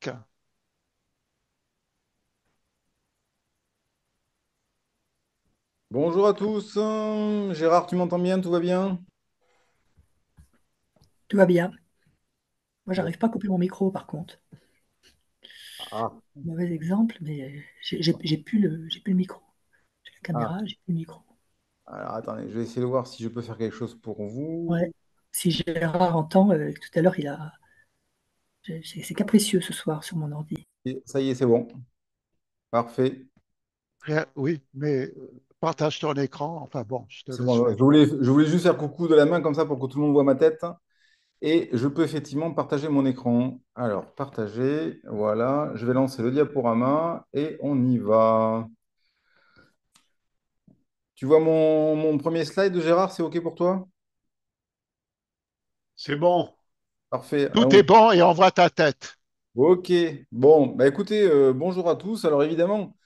numérique. Bonjour à tous. Gérard, tu m'entends bien? Tout va bien? Tout va bien. Moi, Bon. j'arrive pas à couper mon micro, par contre. Ah, Mauvais exemple, mais j'ai plus le micro. J'ai la ah. caméra, j'ai plus le micro. Alors, attendez, je vais essayer de voir si je peux faire quelque chose pour Ouais. vous. Si Gérard entend, tout à l'heure, c'est capricieux ce soir sur mon ordi. Et ça y est, c'est bon. Parfait. Oui, mais partage ton écran. Enfin bon, je te C'est laisse bon. faire. Je voulais juste faire coucou de la main comme ça pour que tout le monde voit ma tête. Et je peux effectivement partager mon écran. Alors, partager. Voilà. Je vais lancer le diaporama et on y va. Tu vois mon premier slide, Gérard, c'est OK pour toi? C'est bon. Parfait. Tout est Allons-y. bon et on voit ta tête. OK. Bon, bah écoutez, bonjour à tous. Alors évidemment,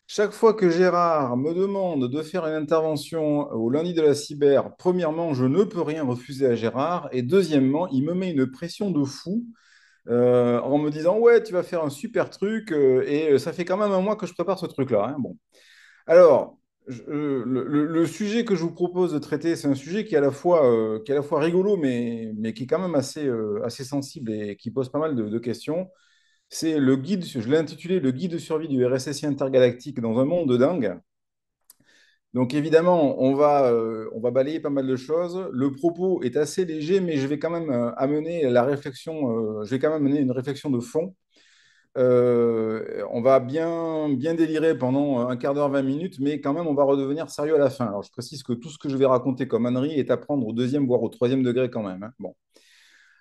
chaque fois que Gérard me demande de faire une intervention au lundi de la cyber, premièrement, je ne peux rien refuser à Gérard. Et deuxièmement, il me met une pression de fou en me disant, ouais, tu vas faire un super truc. Et ça fait quand même un mois que je prépare ce truc-là, hein. Bon. Alors, le sujet que je vous propose de traiter, c'est un sujet qui est à la fois rigolo, mais qui est quand même assez sensible et qui pose pas mal de questions. C'est le guide, je l'ai intitulé Le guide de survie du RSSI intergalactique dans un monde de dingue. Donc évidemment, on va balayer pas mal de choses. Le propos est assez léger, mais je vais quand même amener la réflexion, je vais quand même mener une réflexion de fond. On va bien délirer pendant un quart d'heure, 20 minutes, mais quand même, on va redevenir sérieux à la fin. Alors je précise que tout ce que je vais raconter comme ânerie est à prendre au deuxième, voire au troisième degré quand même, hein. Bon.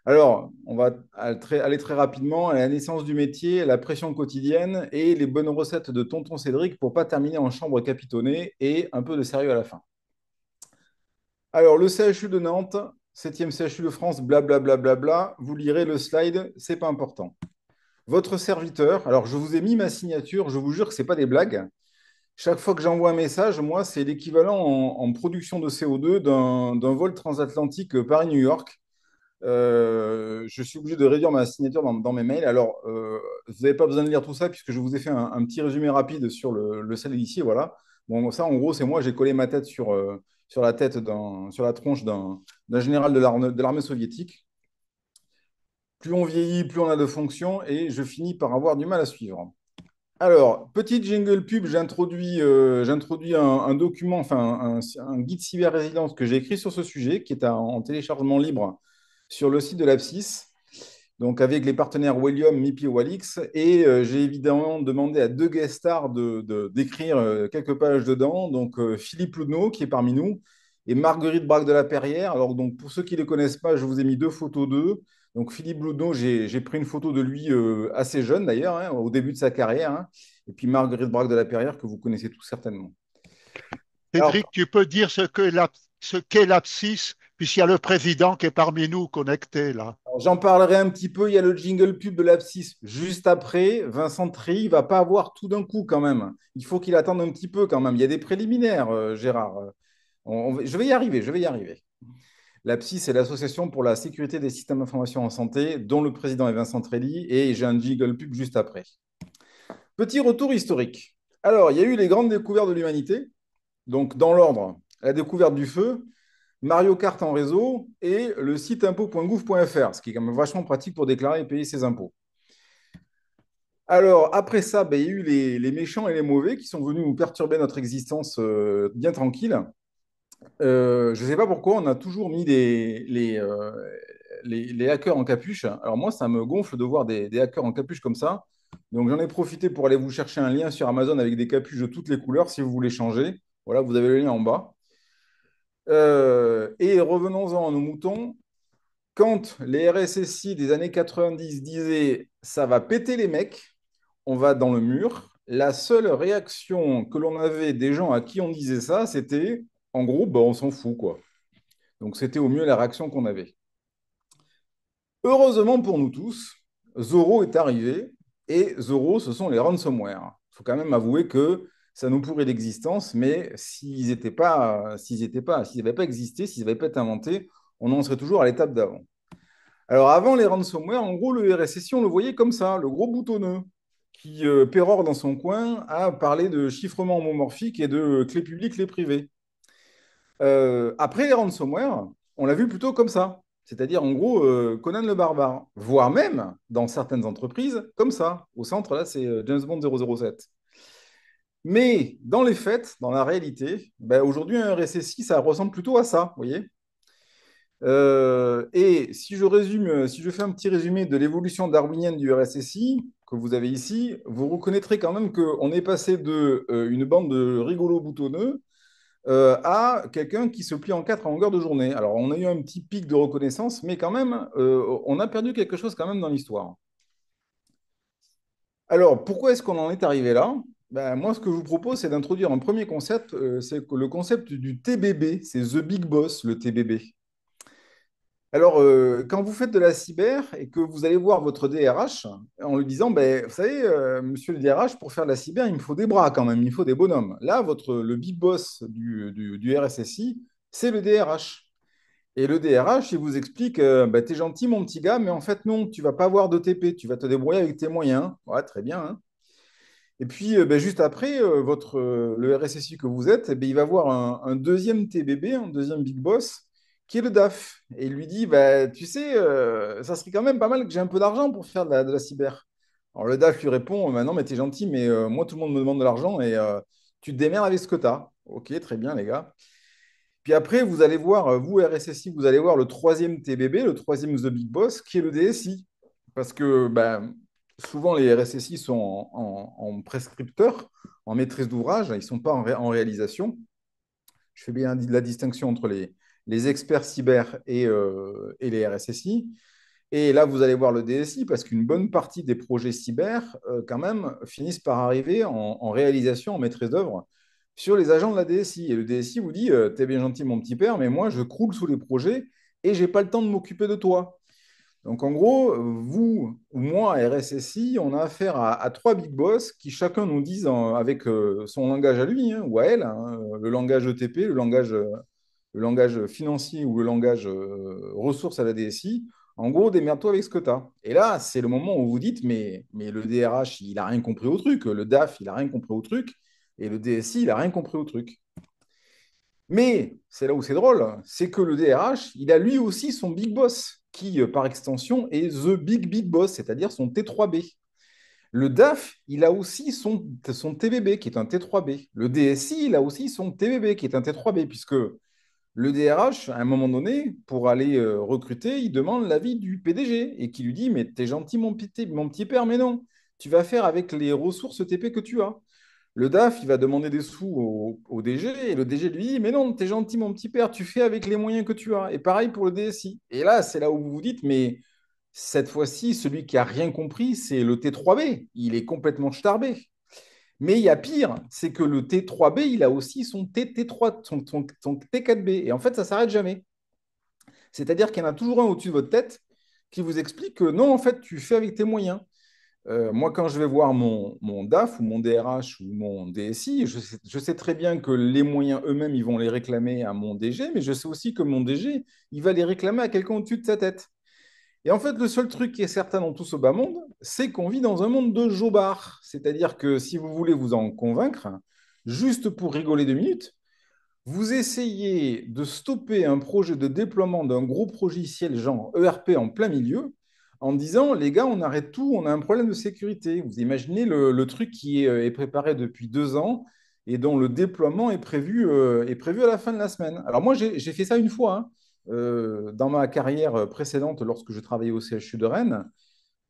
Alors, on va aller très rapidement à la naissance du métier, la pression quotidienne et les bonnes recettes de Tonton Cédric pour pas terminer en chambre capitonnée et un peu de sérieux à la fin. Alors, le CHU de Nantes, 7e CHU de France, blablabla, bla, bla, bla, bla, vous lirez le slide, c'est pas important. Votre serviteur, alors je vous ai mis ma signature, je vous jure que c'est pas des blagues. Chaque fois que j'envoie un message, moi, c'est l'équivalent en production de CO2 d'un vol transatlantique Paris-New York. Je suis obligé de réduire ma signature dans mes mails. Alors, vous n'avez pas besoin de lire tout ça puisque je vous ai fait un petit résumé rapide sur le slide ici. Voilà. Bon, ça, en gros, c'est moi, j'ai collé ma tête sur la tête sur la tronche d'un général de l'armée soviétique. Plus on vieillit, plus on a de fonctions et je finis par avoir du mal à suivre. Alors, petite jingle pub, j'introduis un document, enfin un guide cyber résilience que j'ai écrit sur ce sujet, qui est en téléchargement libre sur le site de l'Abscis, donc avec les partenaires Willium, MIPI et Walix. Et j'ai évidemment demandé à deux guest stars d'écrire quelques pages dedans. Donc Philippe Loudneau, qui est parmi nous, et Marguerite Braque de la Perrière. Alors, donc, pour ceux qui ne les connaissent pas, je vous ai mis deux photos d'eux. Donc, Philippe Loudneau, j'ai pris une photo de lui assez jeune d'ailleurs, hein, au début de sa carrière, hein. Et puis Marguerite Braque de la Perrière, que vous connaissez tous certainement. Alors, Cédric, tu peux dire ce qu'est l'abscisse, puisqu'il y a le président qui est parmi nous connecté là. j'en parlerai un petit peu. Il y a le jingle pub de l'Abscis juste après. Vincent Tri, il va pas avoir tout d'un coup quand même. Il faut qu'il attende un petit peu quand même. Il y a des préliminaires, Gérard. Je vais y arriver, je vais y arriver. L'APSI, c'est l'Association pour la sécurité des systèmes d'information en santé, dont le président est Vincent Trelli, et j'ai un jingle pub juste après. Petit retour historique. Alors, il y a eu les grandes découvertes de l'humanité, donc dans l'ordre, la découverte du feu, Mario Kart en réseau et le site impôt.gouv.fr, ce qui est quand même vachement pratique pour déclarer et payer ses impôts. Alors, après ça, ben, il y a eu les méchants et les mauvais qui sont venus nous perturber notre existence bien tranquille. Je ne sais pas pourquoi on a toujours mis les hackers en capuche. Alors moi, ça me gonfle de voir des hackers en capuche comme ça. Donc j'en ai profité pour aller vous chercher un lien sur Amazon avec des capuches de toutes les couleurs si vous voulez changer. Voilà, vous avez le lien en bas. Et revenons-en à nos moutons. Quand les RSSI des années 90 disaient ça va péter les mecs, on va dans le mur, la seule réaction que l'on avait des gens à qui on disait ça, c'était en gros, bah, on s'en fout, quoi. Donc c'était au mieux la réaction qu'on avait. Heureusement pour nous tous, Zoro est arrivé et Zoro, ce sont les ransomware. Il faut quand même avouer que ça nous pourrit l'existence, mais s'ils n'avaient pas existé, s'ils n'avaient pas été inventés, on en serait toujours à l'étape d'avant. Alors, avant les ransomware, en gros, le RSSI, on le voyait comme ça, le gros boutonneux qui pérore dans son coin à parler de chiffrement homomorphique et de clés publiques, clés privées. Après les ransomware, on l'a vu plutôt comme ça. C'est-à-dire, en gros, Conan le barbare, voire même, dans certaines entreprises, comme ça. Au centre, là, c'est James Bond 007. Mais dans les faits, dans la réalité, ben, aujourd'hui, un RSSI, ça ressemble plutôt à ça, vous voyez. Et si je résume, si je fais un petit résumé de l'évolution darwinienne du RSSI que vous avez ici, vous reconnaîtrez quand même qu'on est passé de une bande de rigolos boutonneux à quelqu'un qui se plie en quatre à longueur de journée. Alors, on a eu un petit pic de reconnaissance, mais quand même, on a perdu quelque chose quand même dans l'histoire. Alors, pourquoi est-ce qu'on en est arrivé là? Ben, moi, ce que je vous propose, c'est d'introduire un premier concept, c'est le concept du TBB, c'est The Big Boss, le TBB. Alors, quand vous faites de la cyber et que vous allez voir votre DRH en lui disant, ben, vous savez, monsieur le DRH, pour faire de la cyber, il me faut des bras quand même, il me faut des bonhommes. Là, le big boss du RSSI, c'est le DRH. Et le DRH, il vous explique, ben, t'es gentil, mon petit gars, mais en fait, non, tu vas pas avoir de TP, tu vas te débrouiller avec tes moyens. Ouais, très bien, hein. Et puis, ben, juste après, le RSSI que vous êtes, eh ben, il va voir un deuxième TBB, un deuxième big boss, qui est le DAF. Et il lui dit, bah, tu sais, ça serait quand même pas mal que j'ai un peu d'argent pour faire de la cyber. Alors le DAF lui répond, bah, non, mais t'es gentil, mais moi, tout le monde me demande de l'argent et tu te démerdes avec ce que tu as. Ok, très bien, les gars. Puis après, vous allez voir, vous, RSSI, vous allez voir le troisième TBB, le troisième The Big Boss, qui est le DSI. Parce que ben, souvent, les RSSI sont en prescripteur, en maîtrise d'ouvrage, ils ne sont pas en réalisation. Je fais bien la distinction entre les experts cyber et les RSSI. Et là, vous allez voir le DSI, parce qu'une bonne partie des projets cyber, quand même, finissent par arriver en réalisation, en maîtrise d'œuvre, sur les agents de la DSI. Et le DSI vous dit, t'es bien gentil, mon petit père, mais moi, je croule sous les projets et j'ai pas le temps de m'occuper de toi. Donc, en gros, vous ou moi, RSSI, on a affaire à trois big boss qui chacun nous disent avec son langage à lui, hein, ou à elle, hein, le langage ETP, le langage financier ou le langage ressources à la DSI. En gros, démerde-toi avec ce que tu as. Et là, c'est le moment où vous dites, mais le DRH, il n'a rien compris au truc, le DAF, il n'a rien compris au truc, et le DSI, il n'a rien compris au truc. Mais c'est là où c'est drôle, c'est que le DRH, il a lui aussi son big boss, qui par extension est the big big boss, c'est-à-dire son T3B. Le DAF, il a aussi son TBB, qui est un T3B. Le DSI, il a aussi son TBB, qui est un T3B, puisque le DRH, à un moment donné, pour aller recruter, il demande l'avis du PDG et qui lui dit, mais t'es gentil, mon petit père, mais non, tu vas faire avec les ressources TP que tu as. Le DAF, il va demander des sous au DG et le DG lui dit, mais non, t'es gentil, mon petit père, tu fais avec les moyens que tu as. Et pareil pour le DSI. Et là, c'est là où vous vous dites, mais cette fois-ci, celui qui a rien compris, c'est le T3B. Il est complètement starbé. Mais il y a pire, c'est que le T3B, il a aussi son T3, son T4B. Et en fait, ça ne s'arrête jamais. C'est-à-dire qu'il y en a toujours un au-dessus de votre tête qui vous explique que non, en fait, tu fais avec tes moyens. Moi, quand je vais voir mon DAF ou mon DRH ou mon DSI, je sais très bien que les moyens eux-mêmes, ils vont les réclamer à mon DG, mais je sais aussi que mon DG, il va les réclamer à quelqu'un au-dessus de sa tête. Et en fait, le seul truc qui est certain dans tout ce bas monde, c'est qu'on vit dans un monde de jobards. C'est-à-dire que si vous voulez vous en convaincre, juste pour rigoler 2 minutes, vous essayez de stopper un projet de déploiement d'un gros logiciel genre ERP en plein milieu en disant, les gars, on arrête tout, on a un problème de sécurité. Vous imaginez le truc qui est préparé depuis 2 ans et dont le déploiement est prévu à la fin de la semaine. Alors moi, j'ai fait ça une fois, hein. Dans ma carrière précédente, lorsque je travaillais au CHU de Rennes.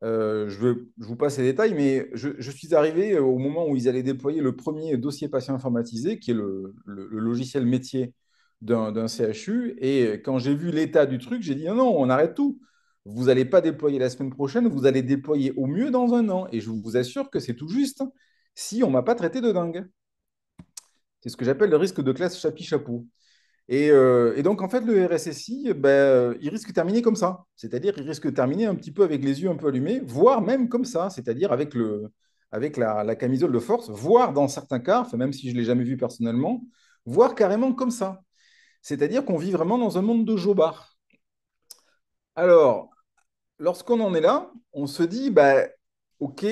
Je vous passe les détails, mais je suis arrivé au moment où ils allaient déployer le premier dossier patient informatisé, qui est le logiciel métier d'un CHU. Et quand j'ai vu l'état du truc, j'ai dit non, non, on arrête tout. Vous n'allez pas déployer la semaine prochaine, vous allez déployer au mieux dans un an. Et je vous assure que c'est tout juste si on ne m'a pas traité de dingue. C'est ce que j'appelle le risque de classe chapi-chapeau. Et donc, en fait, le RSSI, ben, il risque de terminer comme ça. C'est-à-dire, il risque de terminer un petit peu avec les yeux un peu allumés, voire même comme ça, c'est-à-dire avec la camisole de force, voire dans certains cas, enfin, même si je ne l'ai jamais vu personnellement, voire carrément comme ça. C'est-à-dire qu'on vit vraiment dans un monde de jobards. Alors, lorsqu'on en est là, on se dit, bah, OK,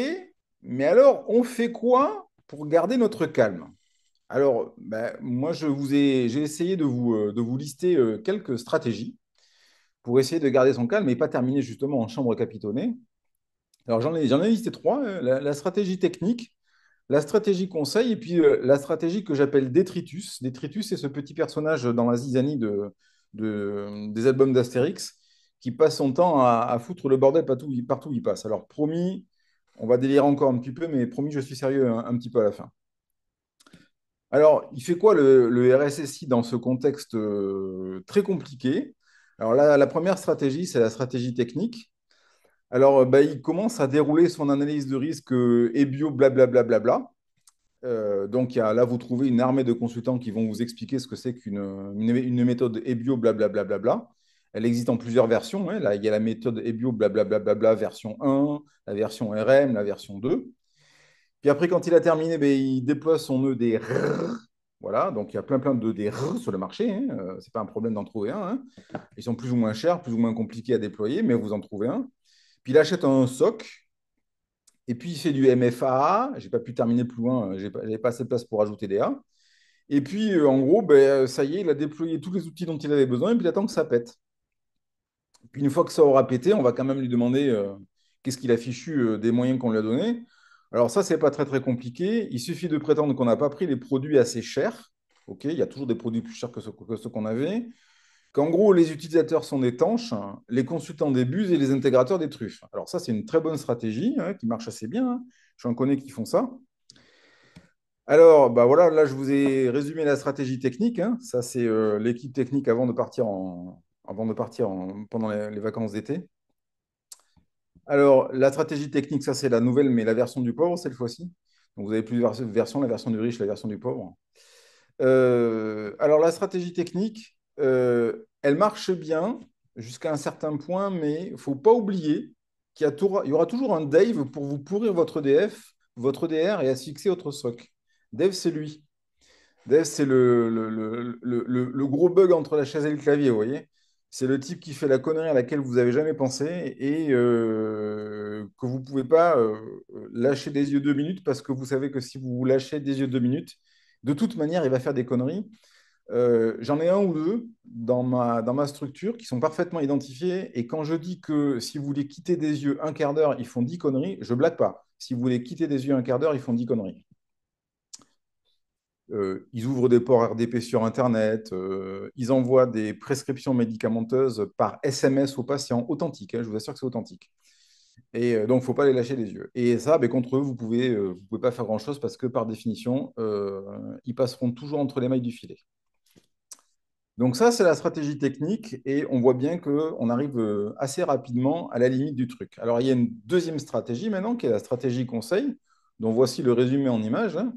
mais alors, on fait quoi pour garder notre calme? Alors, bah, moi, j'ai essayé de vous lister quelques stratégies pour essayer de garder son calme et pas terminer justement en chambre capitonnée. Alors, j'en ai listé trois, la stratégie technique, la stratégie conseil et puis la stratégie que j'appelle détritus. Détritus, c'est ce petit personnage dans la zizanie des albums d'Astérix qui passe son temps à foutre le bordel partout où il passe. Alors, promis, on va délirer encore un petit peu, mais promis, je suis sérieux un petit peu à la fin. Alors, il fait quoi le RSSI dans ce contexte très compliqué? Alors là, la première stratégie, c'est la stratégie technique. Alors, bah, il commence à dérouler son analyse de risque et bio, blablabla. Donc, là, vous trouvez une armée de consultants qui vont vous expliquer ce que c'est une méthode EBIO, blablabla. Elle existe en plusieurs versions, hein. Là, il y a la méthode EBIO, blablabla, version 1, la version RM, la version 2. Puis après, quand il a terminé, ben, il déploie son EDR. Voilà, donc il y a plein de EDR sur le marché, hein. Ce n'est pas un problème d'en trouver un, hein. Ils sont plus ou moins chers, plus ou moins compliqués à déployer, mais vous en trouvez un. Puis il achète un SOC, et puis il fait du MFA. Je n'ai pas pu terminer plus loin, j'avais pas assez de place pour ajouter des A. Et puis, en gros, ben, ça y est, il a déployé tous les outils dont il avait besoin, et puis il attend que ça pète. Puis une fois que ça aura pété, on va quand même lui demander qu'est-ce qu'il a fichu des moyens qu'on lui a donnés. Alors ça, c'est pas très compliqué. Il suffit de prétendre qu'on n'a pas pris les produits assez chers. OK, il y a toujours des produits plus chers que ceux qu'on avait. Qu'en gros, les utilisateurs sont des tanches, hein, les consultants des buses et les intégrateurs des truffes. Alors ça, c'est une très bonne stratégie hein, qui marche assez bien, hein. J'en connais qui font ça. Alors, bah voilà, là, je vous ai résumé la stratégie technique, hein. Ça, c'est l'équipe technique avant de partir pendant les vacances d'été. Alors, la stratégie technique, ça, c'est la nouvelle, mais la version du pauvre, cette fois-ci. Donc, vous avez plusieurs versions, la version du riche, la version du pauvre. Alors, la stratégie technique, elle marche bien jusqu'à un certain point, mais il ne faut pas oublier il y aura toujours un Dave pour vous pourrir votre EDF, votre EDR et asphyxier votre SOC. Dave, c'est lui. Dave, c'est le gros bug entre la chaise et le clavier, vous voyez? C'est le type qui fait la connerie à laquelle vous n'avez jamais pensé et que vous ne pouvez pas lâcher des yeux 2 minutes parce que vous savez que si vous vous lâchez des yeux 2 minutes, de toute manière, il va faire des conneries. J'en ai un ou deux dans ma structure qui sont parfaitement identifiés et quand je dis que si vous voulez quitter des yeux un quart d'heure, ils font 10 conneries, je blague pas. Si vous voulez quitter des yeux un quart d'heure, ils font 10 conneries. Ils ouvrent des ports RDP sur Internet, ils envoient des prescriptions médicamenteuses par SMS aux patients, authentiques, hein, je vous assure que c'est authentique. Et donc, il ne faut pas les lâcher des yeux. Et ça, ben, contre eux, vous pouvez pas faire grand-chose parce que par définition, ils passeront toujours entre les mailles du filet. Donc ça, c'est la stratégie technique et on voit bien qu'on arrive assez rapidement à la limite du truc. Alors, il y a une deuxième stratégie maintenant qui est la stratégie conseil, dont voici le résumé en image, hein.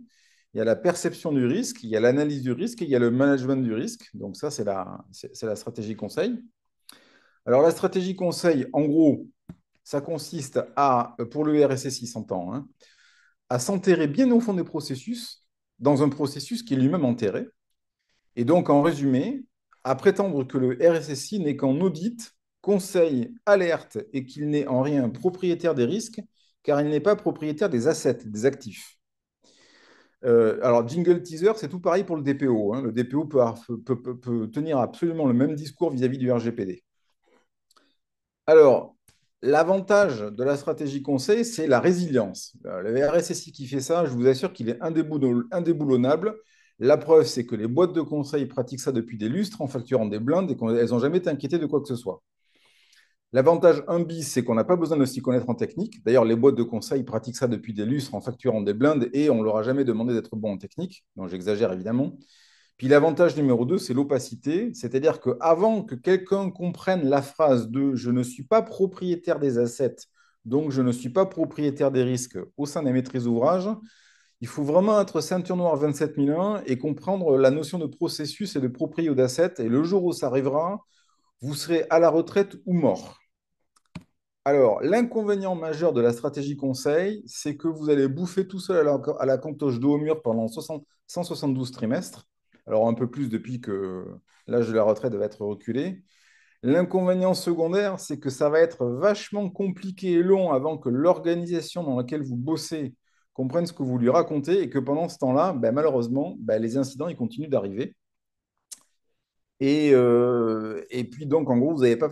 Il y a la perception du risque, il y a l'analyse du risque et il y a le management du risque. Donc ça, c'est la stratégie conseil. Alors la stratégie conseil, en gros, ça consiste à, pour le RSSI, s'entend, hein, à s'enterrer bien au fond des processus, dans un processus qui est lui-même enterré. Et donc, en résumé, à prétendre que le RSSI n'est qu'en audit, conseil, alerte et qu'il n'est en rien propriétaire des risques, car il n'est pas propriétaire des assets, des actifs. Alors, Jingle Teaser, c'est tout pareil pour le DPO, hein. Le DPO peut tenir absolument le même discours vis-à-vis du RGPD. Alors, l'avantage de la stratégie conseil, c'est la résilience. Le RSSI qui fait ça, je vous assure qu'il est indéboulonnable. La preuve, c'est que les boîtes de conseil pratiquent ça depuis des lustres en facturant des blindes et qu'elles n'ont jamais été inquiétées de quoi que ce soit. L'avantage 1 bis, c'est qu'on n'a pas besoin de s'y connaître en technique. D'ailleurs, les boîtes de conseil pratiquent ça depuis des lustres en facturant des blindes et on ne leur a jamais demandé d'être bon en technique. Donc, j'exagère évidemment. Puis l'avantage numéro 2, c'est l'opacité, c'est-à-dire qu'avant que quelqu'un comprenne la phrase de je ne suis pas propriétaire des assets, donc je ne suis pas propriétaire des risques au sein des maîtrises d'ouvrage, il faut vraiment être ceinture noire 27001 et comprendre la notion de processus et de propriété d'assets. Et le jour où ça arrivera, vous serez à la retraite ou mort. Alors, l'inconvénient majeur de la stratégie conseil, c'est que vous allez bouffer tout seul à la cantoche dos au mur pendant 172 trimestres. Alors, un peu plus depuis que l'âge de la retraite va être reculé. L'inconvénient secondaire, c'est que ça va être vachement compliqué et long avant que l'organisation dans laquelle vous bossez comprenne ce que vous lui racontez et que pendant ce temps-là, ben, malheureusement, ben, les incidents ils continuent d'arriver. Et puis donc, en gros, vous n'avez pas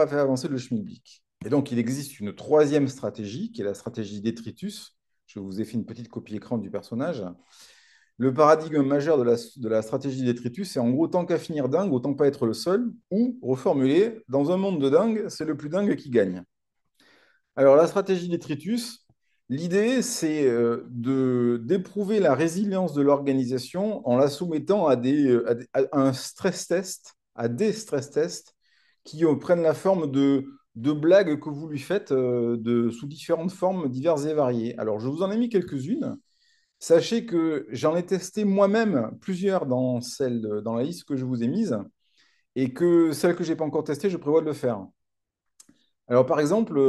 fait avancer le schmilblick. Et donc, il existe une troisième stratégie, qui est la stratégie détritus. Je vous ai fait une petite copie écran du personnage. Le paradigme majeur de la stratégie détritus, c'est en gros, tant qu'à finir dingue, autant pas être le seul, ou, reformulé, dans un monde de dingue, c'est le plus dingue qui gagne. Alors, la stratégie détritus, l'idée, c'est d'éprouver la résilience de l'organisation en la soumettant à un stress test, à des stress tests qui prennent la forme de blagues que vous lui faites sous différentes formes diverses et variées. Alors, je vous en ai mis quelques-unes. Sachez que j'en ai testé moi-même plusieurs dans la liste que je vous ai mise et que celles que je n'ai pas encore testées, je prévois de le faire. Alors, par exemple,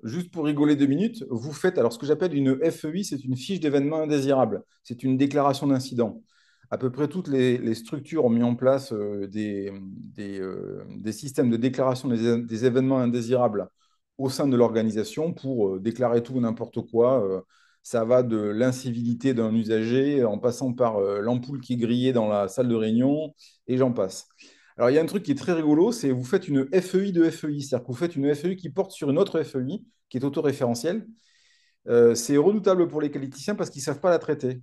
juste pour rigoler 2 minutes, vous faites alors ce que j'appelle une FEI, c'est une fiche d'événement indésirable. C'est une déclaration d'incident. À peu près toutes les structures ont mis en place des systèmes de déclaration des événements indésirables au sein de l'organisation pour déclarer tout et n'importe quoi. Ça va de l'incivilité d'un usager en passant par l'ampoule qui est grillée dans la salle de réunion et j'en passe. Alors, il y a un truc qui est très rigolo, c'est vous faites une FEI de FEI, c'est-à-dire que vous faites une FEI qui porte sur une autre FEI qui est autoréférentielle. C'est redoutable pour les qualiticiens parce qu'ils ne savent pas la traiter.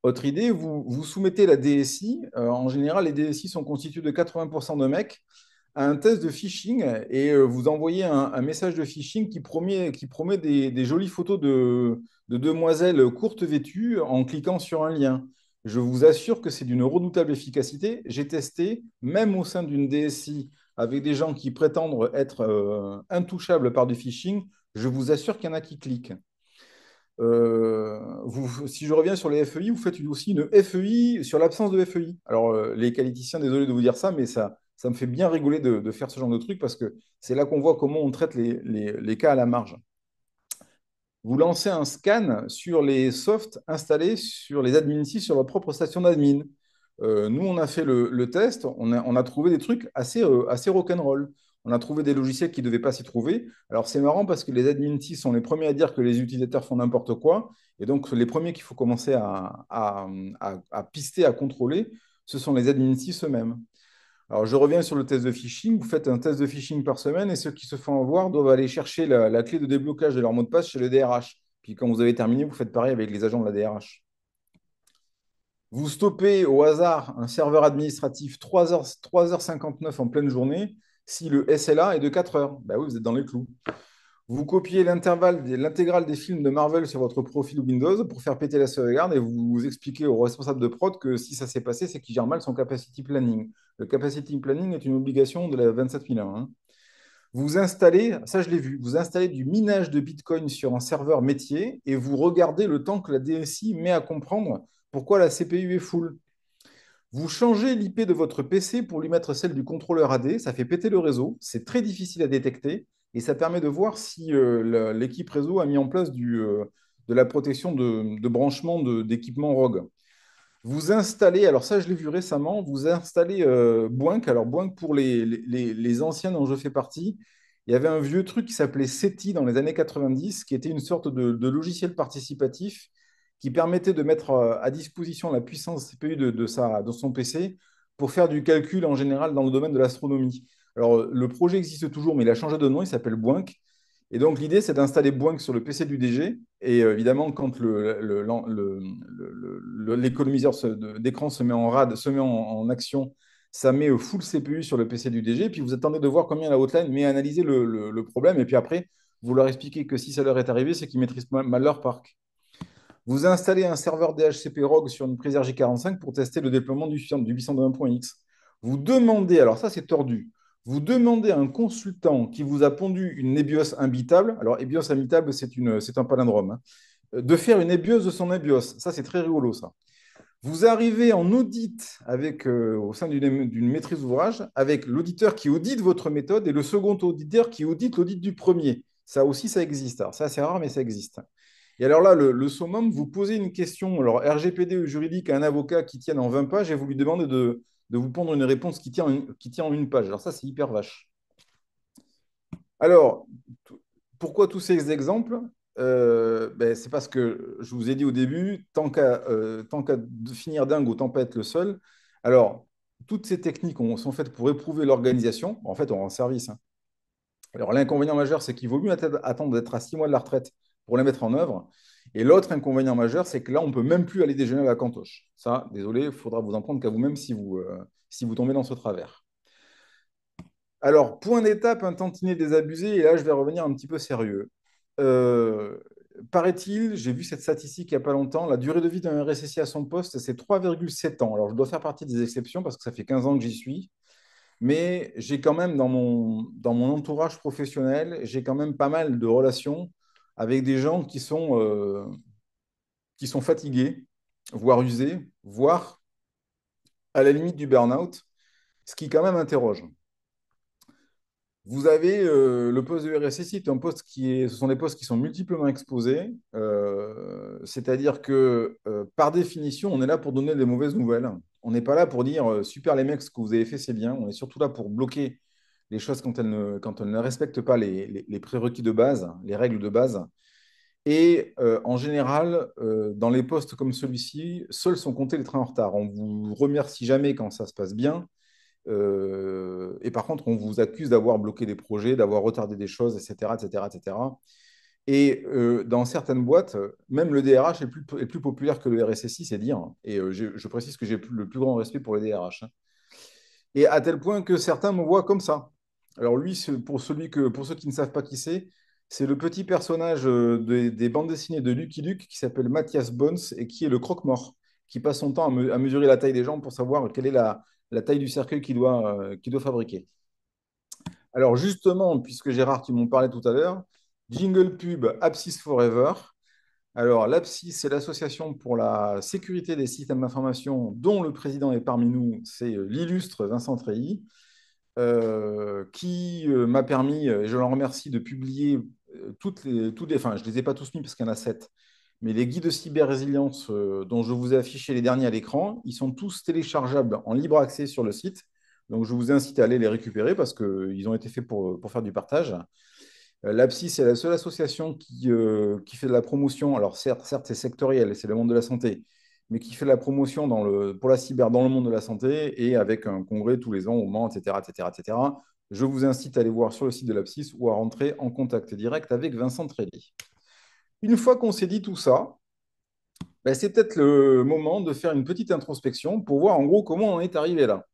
Autre idée, vous soumettez la DSI. En général, les DSI sont constitués de 80% de mecs à un test de phishing et vous envoyez un message de phishing qui promet des jolies photos de demoiselles courtes vêtues en cliquant sur un lien. Je vous assure que c'est d'une redoutable efficacité. J'ai testé, même au sein d'une DSI, avec des gens qui prétendent être intouchables par du phishing. Je vous assure qu'il y en a qui cliquent. Si je reviens sur les FEI, vous faites aussi une FEI sur l'absence de FEI. Alors, les qualiticiens, désolé de vous dire ça, mais ça me fait bien rigoler de faire ce genre de truc parce que c'est là qu'on voit comment on traite les cas à la marge. Vous lancez un scan sur les softs installés sur les admin ici sur leur propre station d'admin. Nous, on a fait le test, on a trouvé des trucs assez rock'n'roll. On a trouvé des logiciels qui ne devaient pas s'y trouver. Alors, c'est marrant parce que les admin ici sont les premiers à dire que les utilisateurs font n'importe quoi. Et donc, les premiers qu'il faut commencer à pister, à contrôler, ce sont les admin ici eux-mêmes. Alors, je reviens sur le test de phishing. Vous faites un test de phishing par semaine et ceux qui se font avoir doivent aller chercher la clé de déblocage de leur mot de passe chez le DRH. Puis, quand vous avez terminé, vous faites pareil avec les agents de la DRH. Vous stoppez au hasard un serveur administratif 3h59 en pleine journée si le SLA est de 4 heures. Ben oui, vous êtes dans les clous. Vous copiez l'intégrale des films de Marvel sur votre profil Windows pour faire péter la sauvegarde et vous expliquez au responsable de prod que si ça s'est passé, c'est qu'il gère mal son capacity planning. Le capacity planning est une obligation de la 27001. Hein. Vous installez, ça je l'ai vu, vous installez du minage de Bitcoin sur un serveur métier et vous regardez le temps que la DSI met à comprendre pourquoi la CPU est full. Vous changez l'IP de votre PC pour lui mettre celle du contrôleur AD, ça fait péter le réseau, c'est très difficile à détecter et ça permet de voir si l'équipe réseau a mis en place de la protection de branchement d'équipements Rogue. Vous installez, alors ça je l'ai vu récemment, vous installez Boink. Alors Boink, pour les anciens dont je fais partie, il y avait un vieux truc qui s'appelait SETI dans les années 90, qui était une sorte de logiciel participatif qui permettait de mettre à disposition la puissance CPU de son PC pour faire du calcul en général dans le domaine de l'astronomie. Alors le projet existe toujours, mais il a changé de nom, il s'appelle Boink. Et donc, l'idée, c'est d'installer Boink sur le PC du DG. Et évidemment, quand l'économiseur d'écran se met en rade, se met en action, ça met full CPU sur le PC du DG. Puis vous attendez de voir combien la hotline met à analyser le problème. Et puis après, vous leur expliquez que si ça leur est arrivé, c'est qu'ils maîtrisent mal leur parc. Vous installez un serveur DHCP ROG sur une prise RJ45 pour tester le déploiement du 802.1.x. Vous demandez, alors ça c'est tordu, vous demandez à un consultant qui vous a pondu une EBIOS imbitable, alors EBIOS imbitable c'est un palindrome, hein, de faire une EBIOS de son EBIOS. Ça c'est très rigolo ça. Vous arrivez en audit au sein d'une maîtrise d'ouvrage avec l'auditeur qui audite votre méthode et le second auditeur qui audite l'audit du premier. Ça aussi, ça existe. Alors, ça, c'est rare, mais ça existe. Et alors là, le summum, vous posez une question, alors RGPD ou juridique à un avocat qui tienne en 20 pages et vous lui demandez de vous pondre une réponse qui tient en une page. Alors ça, c'est hyper vache. Alors, pourquoi tous ces exemples? Ben, c'est parce que je vous ai dit au début, tant qu'à finir dingue, autant pas être le seul. Alors, toutes ces techniques sont faites pour éprouver l'organisation. En fait, on rend service, hein. Alors, l'inconvénient majeur, c'est qu'il vaut mieux attendre d'être à 6 mois de la retraite pour les mettre en œuvre. Et l'autre inconvénient majeur, c'est que là, on ne peut même plus aller déjeuner à la cantoche. Ça, désolé, il faudra vous en prendre qu'à vous-même si vous tombez dans ce travers. Alors, point d'étape, un tantinet désabusé, et là, je vais revenir un petit peu sérieux. Euh, Paraît-il, j'ai vu cette statistique il n'y a pas longtemps, la durée de vie d'un RSSI à son poste, c'est 3,7 ans. Alors, je dois faire partie des exceptions parce que ça fait 15 ans que j'y suis, mais j'ai quand même dans mon entourage professionnel, j'ai quand même pas mal de relations avec des gens qui sont fatigués, voire usés, voire à la limite du burn-out, ce qui quand même interroge. Vous avez le poste de RSSI, c'est un poste ce sont des postes qui sont multiplement exposés, c'est-à-dire que par définition, on est là pour donner des mauvaises nouvelles. On n'est pas là pour dire super les mecs, ce que vous avez fait, c'est bien. On est surtout là pour bloquer les choses quand elles ne respectent pas les prérequis de base, les règles de base. Et en général, dans les postes comme celui-ci, seuls sont comptés les trains en retard. On vous remercie jamais quand ça se passe bien. Et par contre, on vous accuse d'avoir bloqué des projets, d'avoir retardé des choses, etc., etc., etc. Et dans certaines boîtes, même le DRH est plus populaire que le RSSI, c'est dire. Et je précise que j'ai le plus grand respect pour les DRH, hein. Et à tel point que certains me voient comme ça. Alors lui, pour ceux qui ne savent pas qui c'est le petit personnage des bandes dessinées de Lucky Luke qui s'appelle Mathias Bones et qui est le croque-mort, qui passe son temps à mesurer la taille des gens pour savoir quelle est la taille du cercueil qu'il doit fabriquer. Alors justement, puisque Gérard, tu m'en parlais tout à l'heure, jingle pub Apsis Forever. Alors l'Apsis, c'est l'association pour la sécurité des systèmes d'information dont le président est parmi nous, c'est l'illustre Vincent Treilly, qui m'a permis, et je l'en remercie, de publier enfin je ne les ai pas tous mis parce qu'il y en a 7, mais les guides de cyber-résilience dont je vous ai affiché les derniers à l'écran, ils sont tous téléchargeables en libre accès sur le site. Donc je vous incite à aller les récupérer parce qu'ils ont été faits pour faire du partage. L'APSI, c'est la seule association qui fait de la promotion. Alors certes c'est sectoriel, c'est le monde de la santé, mais qui fait de la promotion pour la cyber dans le monde de la santé et avec un congrès tous les ans au Mans, etc., etc., etc. Je vous incite à aller voir sur le site de l'APSIS ou à rentrer en contact direct avec Vincent Trély. Une fois qu'on s'est dit tout ça, ben, c'est peut-être le moment de faire une petite introspection pour voir en gros comment on est arrivé là.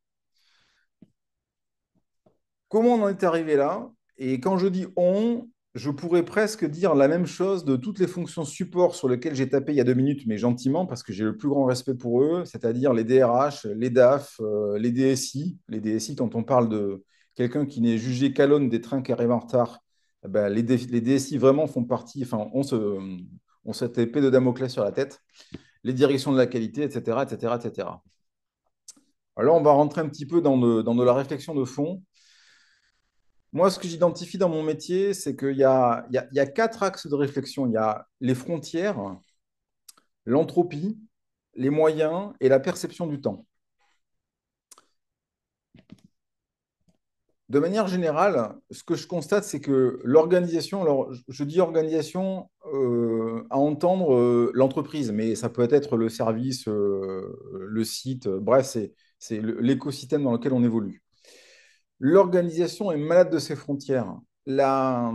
Comment on en est arrivé là? Et quand je dis on, je pourrais presque dire la même chose de toutes les fonctions support sur lesquelles j'ai tapé il y a 2 minutes, mais gentiment, parce que j'ai le plus grand respect pour eux, c'est-à-dire les DRH, les DAF, les DSI. Les DSI, quand on parle de quelqu'un qui n'est jugé qu'à l'aune des trains qui arrivent en retard, eh ben, les DSI vraiment font partie, enfin, ont cette épée de Damoclès sur la tête, les directions de la qualité, etc., etc., etc. Alors, on va rentrer un petit peu dans de la réflexion de fond. Moi, ce que j'identifie dans mon métier, c'est qu'il y a 4 axes de réflexion. Il y a les frontières, l'entropie, les moyens et la perception du temps. De manière générale, ce que je constate, c'est que l'organisation, alors je dis organisation à entendre l'entreprise, mais ça peut être le service, le site, bref, c'est l'écosystème dans lequel on évolue. L'organisation est malade de ses frontières. L'attaque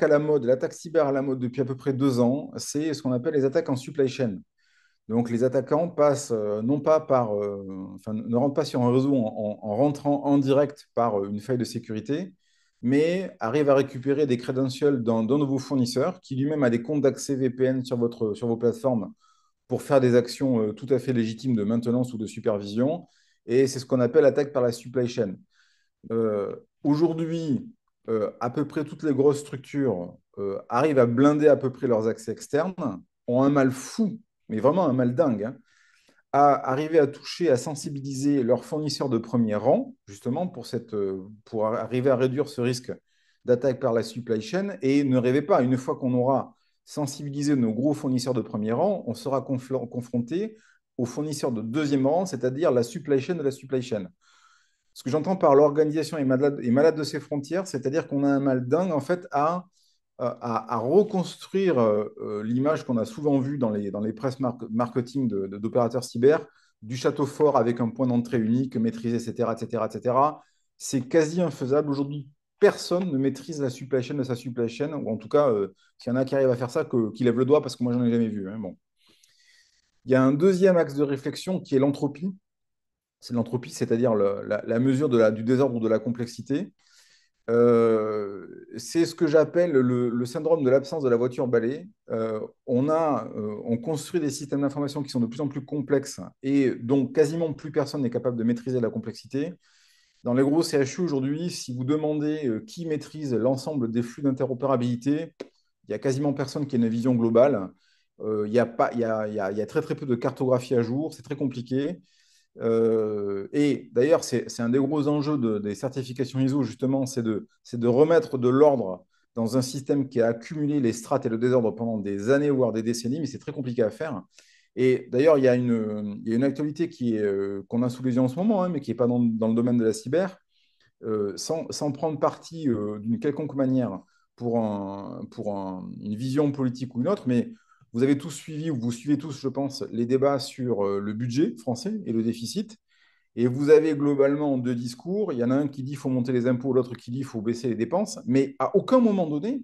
à la mode, l'attaque cyber à la mode depuis à peu près 2 ans, c'est ce qu'on appelle les attaques en supply chain. Donc les attaquants passent non pas enfin, ne rentrent pas sur un réseau en rentrant en direct par une faille de sécurité, mais arrivent à récupérer des credentials d'un de vos fournisseurs qui lui-même a des comptes d'accès VPN sur vos plateformes pour faire des actions tout à fait légitimes de maintenance ou de supervision. Et c'est ce qu'on appelle attaque par la supply chain. Aujourd'hui, à peu près toutes les grosses structures arrivent à blinder à peu près leurs accès externes, ont un mal fou, mais vraiment un mal dingue, hein, à arriver à toucher, à sensibiliser leurs fournisseurs de premier rang, justement pour arriver à réduire ce risque d'attaque par la supply chain. Et ne rêvez pas, une fois qu'on aura sensibilisé nos gros fournisseurs de premier rang, on sera confronté aux fournisseurs de deuxième rang, c'est-à-dire la supply chain de la supply chain. Ce que j'entends par l'organisation est malade de ses frontières, c'est-à-dire qu'on a un mal dingue en fait à reconstruire l'image qu'on a souvent vue dans les presses marketing d'opérateurs cyber, du château fort avec un point d'entrée unique, maîtrisé, etc., etc., etc. C'est quasi infaisable. Aujourd'hui, personne ne maîtrise la supply chain de sa supply chain, ou en tout cas, s'il y en a qui arrivent à faire ça, qui lèvent le doigt, parce que moi, j'en ai jamais vu. Hein. Bon. Il y a un deuxième axe de réflexion qui est l'entropie. C'est l'entropie, c'est-à-dire la mesure du désordre ou de la complexité. C'est ce que j'appelle le syndrome de l'absence de la voiture balai. On construit des systèmes d'information qui sont de plus en plus complexes et dont quasiment plus personne n'est capable de maîtriser la complexité. Dans les gros CHU aujourd'hui, si vous demandez qui maîtrise l'ensemble des flux d'interopérabilité, il y a quasiment personne qui ait une vision globale. Il y a pas, il y a très très peu de cartographie à jour, c'est très compliqué. Et d'ailleurs, c'est un des gros enjeux des certifications ISO, justement, c'est de remettre de l'ordre dans un système qui a accumulé les strates et le désordre pendant des années, voire des décennies, mais c'est très compliqué à faire. Et d'ailleurs, il y a une actualité qu'on a sous les yeux en ce moment, hein, mais qui n'est pas dans le domaine de la cyber, sans prendre parti d'une quelconque manière une vision politique ou une autre, mais vous avez tous suivi, ou vous suivez tous, je pense, les débats sur le budget français et le déficit. Et vous avez globalement deux discours. Il y en a un qui dit qu'il faut monter les impôts, l'autre qui dit qu'il faut baisser les dépenses. Mais à aucun moment donné,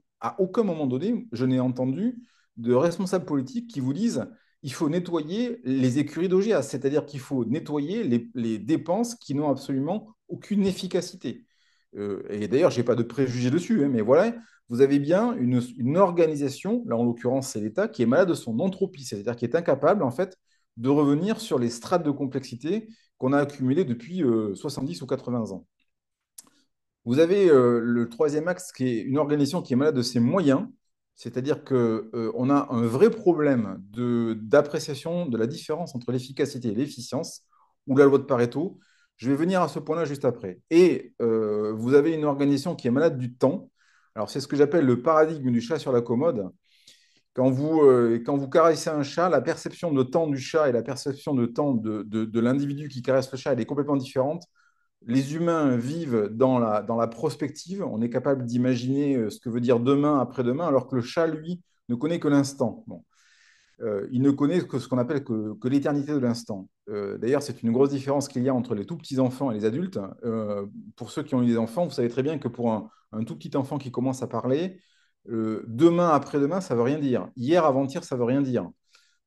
je n'ai entendu de responsables politiques qui vous disent il faut nettoyer les écuries d'OGA, c'est-à-dire qu'il faut nettoyer les dépenses qui n'ont absolument aucune efficacité. Et d'ailleurs, je n'ai pas de préjugés dessus, hein, mais voilà, vous avez bien une organisation, là en l'occurrence c'est l'État, qui est malade de son entropie, c'est-à-dire qui est incapable en fait de revenir sur les strates de complexité qu'on a accumulées depuis 70 ou 80 ans. Vous avez le troisième axe qui est une organisation qui est malade de ses moyens, c'est-à-dire qu'on a un vrai problème d'appréciation de la différence entre l'efficacité et l'efficience, ou la loi de Pareto. Je vais venir à ce point-là juste après. Et vous avez une organisation qui est malade du temps. Alors, c'est ce que j'appelle le paradigme du chat sur la commode. Quand vous caressez un chat, la perception de temps du chat et la perception de temps de l'individu qui caresse le chat, elle est complètement différente. Les humains vivent dans la prospective. On est capable d'imaginer ce que veut dire demain, après-demain, alors que le chat, lui, ne connaît que l'instant. Bon. Il ne connaît que ce qu'on appelle que l'éternité de l'instant. D'ailleurs, c'est une grosse différence qu'il y a entre les tout petits enfants et les adultes. Pour ceux qui ont eu des enfants, vous savez très bien que pour un tout petit enfant qui commence à parler, demain, après-demain, ça ne veut rien dire. Hier, avant-hier, ça ne veut rien dire.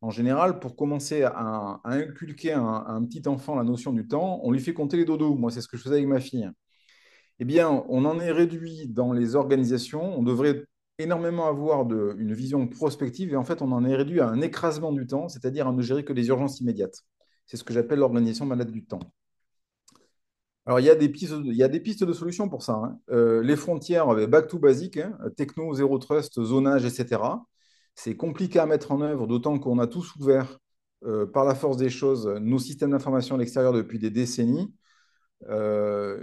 En général, pour commencer à inculquer à un petit enfant la notion du temps, on lui fait compter les dodos. Moi, c'est ce que je faisais avec ma fille. Eh bien, on en est réduit dans les organisations. On devrait énormément avoir une vision prospective et en fait, on en est réduit à un écrasement du temps, c'est-à-dire à ne gérer que des urgences immédiates. C'est ce que j'appelle l'organisation malade du temps. Alors, il y a des pistes de solutions pour ça. Hein. Les frontières, back to basic, hein, techno, zéro trust, zonage, etc. C'est compliqué à mettre en œuvre, d'autant qu'on a tous ouvert, par la force des choses, nos systèmes d'information à l'extérieur depuis des décennies.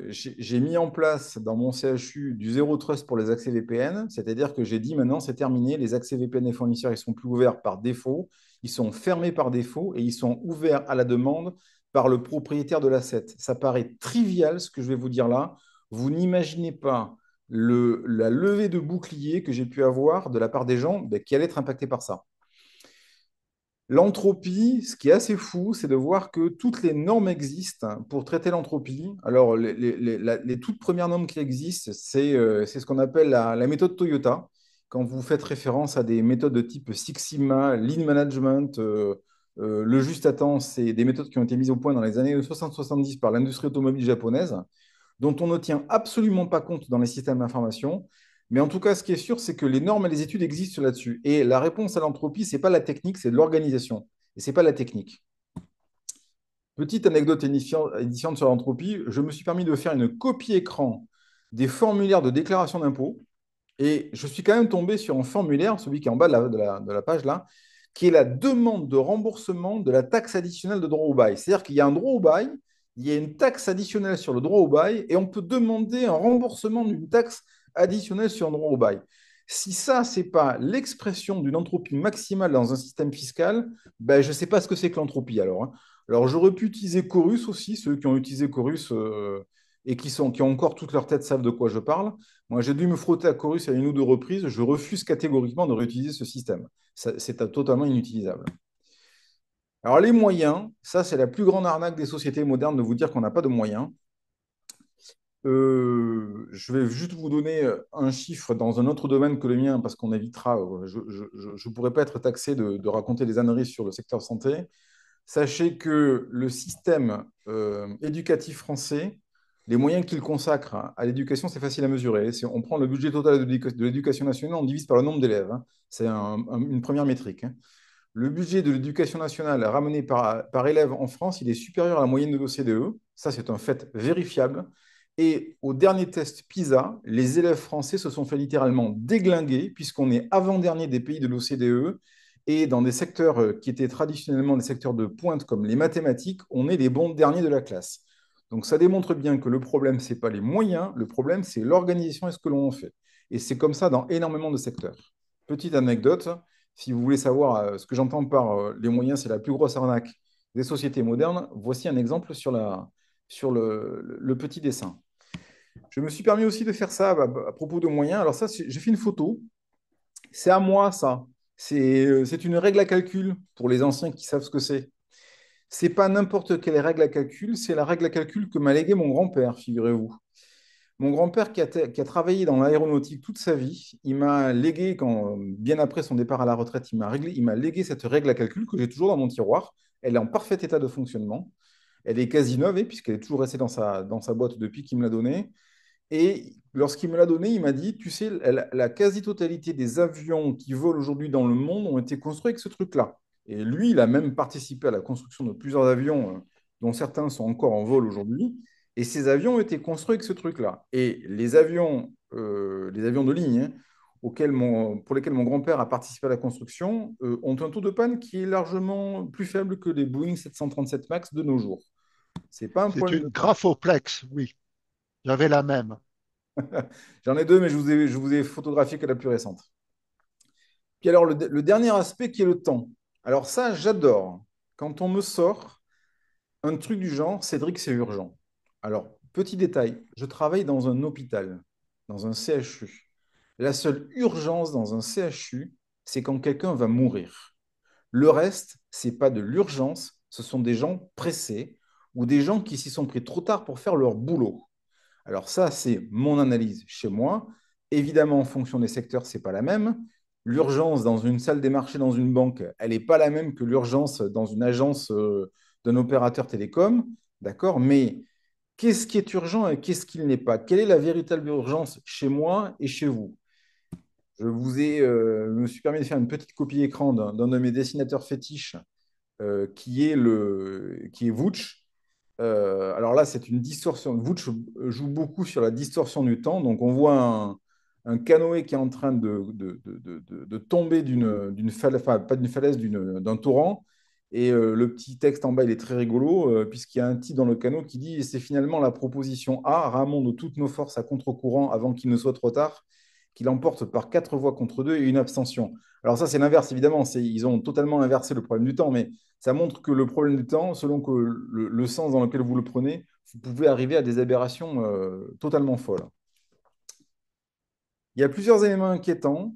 J'ai mis en place dans mon CHU du zéro trust pour les accès VPN, c'est-à-dire que j'ai dit maintenant c'est terminé, les accès VPN des fournisseurs ils sont plus ouverts par défaut, ils sont fermés par défaut et ils sont ouverts à la demande par le propriétaire de l'asset. Ça paraît trivial ce que je vais vous dire là. Vous n'imaginez pas la levée de bouclier que j'ai pu avoir de la part des gens qui allaient être impactés par ça. L'entropie, ce qui est assez fou, c'est de voir que toutes les normes existent pour traiter l'entropie. Alors, les toutes premières normes qui existent, c'est ce qu'on appelle la méthode Toyota. Quand vous faites référence à des méthodes de type Six Sigma, Lean Management, le juste à temps, c'est des méthodes qui ont été mises au point dans les années 60-70 par l'industrie automobile japonaise, dont on ne tient absolument pas compte dans les systèmes d'information. Mais en tout cas, ce qui est sûr, c'est que les normes et les études existent là-dessus. Et la réponse à l'entropie, ce n'est pas la technique, c'est de l'organisation. Et ce n'est pas la technique. Petite anecdote édifiante sur l'entropie, je me suis permis de faire une copie écran des formulaires de déclaration d'impôt. Et je suis quand même tombé sur un formulaire, celui qui est en bas de la page là, qui est la demande de remboursement de la taxe additionnelle de droit au bail. C'est-à-dire qu'il y a un droit au bail, il y a une taxe additionnelle sur le droit au bail, et on peut demander un remboursement d'une taxe additionnelle sur un droit au bail. Si ça, c'est pas l'expression d'une entropie maximale dans un système fiscal, ben, je ne sais pas ce que c'est que l'entropie alors, hein. Alors, j'aurais pu utiliser Chorus aussi, ceux qui ont utilisé Chorus et qui ont encore toute leur tête savent de quoi je parle. Moi, j'ai dû me frotter à Chorus à une ou deux reprises. Je refuse catégoriquement de réutiliser ce système. C'est totalement inutilisable. Alors, les moyens, ça, c'est la plus grande arnaque des sociétés modernes de vous dire qu'on n'a pas de moyens. Je vais juste vous donner un chiffre dans un autre domaine que le mien parce qu'on évitera. Je ne pourrais pas être taxé de raconter des âneries sur le secteur santé. Sachez que le système éducatif français, les moyens qu'il consacre à l'éducation, c'est facile à mesurer. On prend le budget total de l'éducation nationale, on divise par le nombre d'élèves, hein. C'est une première métrique, hein. Le budget de l'éducation nationale ramené par élève en France, il est supérieur à la moyenne de l'OCDE. Ça, c'est un fait vérifiable. Et au dernier test PISA, les élèves français se sont fait littéralement déglinguer, puisqu'on est avant-dernier des pays de l'OCDE. Et dans des secteurs qui étaient traditionnellement des secteurs de pointe, comme les mathématiques, on est les bons derniers de la classe. Donc ça démontre bien que le problème, ce n'est pas les moyens, le problème, c'est l'organisation et ce que l'on en fait. Et c'est comme ça dans énormément de secteurs. Petite anecdote, si vous voulez savoir ce que j'entends par les moyens, c'est la plus grosse arnaque des sociétés modernes, voici un exemple sur le petit dessin. Je me suis permis aussi de faire ça à propos de moyens. Alors ça, j'ai fait une photo. C'est à moi, ça. C'est une règle à calcul pour les anciens qui savent ce que c'est. C'est pas n'importe quelle règle à calcul, c'est la règle à calcul que m'a légué mon grand-père, figurez-vous. Mon grand-père qui a travaillé dans l'aéronautique toute sa vie, il m'a légué, bien après son départ à la retraite, il m'a légué cette règle à calcul que j'ai toujours dans mon tiroir. Elle est en parfait état de fonctionnement. Elle est quasi neuve, puisqu'elle est toujours restée dans sa boîte depuis qu'il me l'a donnée. Et lorsqu'il me l'a donné, il m'a dit, tu sais, la quasi-totalité des avions qui volent aujourd'hui dans le monde ont été construits avec ce truc-là. Et lui, il a même participé à la construction de plusieurs avions, dont certains sont encore en vol aujourd'hui. Et ces avions ont été construits avec ce truc-là. Et les avions de ligne, hein, pour lesquels mon grand-père a participé à la construction, ont un taux de panne qui est largement plus faible que les Boeing 737 MAX de nos jours. C'est pas un C'est problème de une panne. graphoplex, oui. J'avais la même. J'en ai deux, mais je vous ai photographié que la plus récente. Puis alors, le dernier aspect qui est le temps. Alors ça, j'adore. Quand on me sort un truc du genre, Cédric, c'est urgent. Alors, petit détail, je travaille dans un hôpital, dans un CHU. La seule urgence dans un CHU, c'est quand quelqu'un va mourir. Le reste, c'est pas de l'urgence, ce sont des gens pressés ou des gens qui s'y sont pris trop tard pour faire leur boulot. Alors ça, c'est mon analyse chez moi. Évidemment, en fonction des secteurs, c'est pas la même. L'urgence dans une salle des marchés, dans une banque, elle n'est pas la même que l'urgence dans une agence d'un opérateur télécom. D'accord? Mais qu'est-ce qui est urgent et qu'est-ce qui ne l'est pas? Quelle est la véritable urgence chez moi et chez vous? Je me suis permis de faire une petite copie écran d'un de mes dessinateurs fétiches qui est Vooch. Alors là, c'est une distorsion. Vooch joue beaucoup sur la distorsion du temps. Donc, on voit un canoë qui est en train de tomber d'une falaise, enfin, pas d'une falaise, d'un torrent. Et le petit texte en bas, il est très rigolo, puisqu'il y a un titre dans le canot qui dit: c'est finalement la proposition A, ramons de toutes nos forces à contre-courant avant qu'il ne soit trop tard, qui l'emporte par 4 voix contre 2 et une abstention. Alors, ça, c'est l'inverse, évidemment. Ils ont totalement inversé le problème du temps, mais ça montre que le problème du temps, selon que le sens dans lequel vous le prenez, vous pouvez arriver à des aberrations totalement folles. Il y a plusieurs éléments inquiétants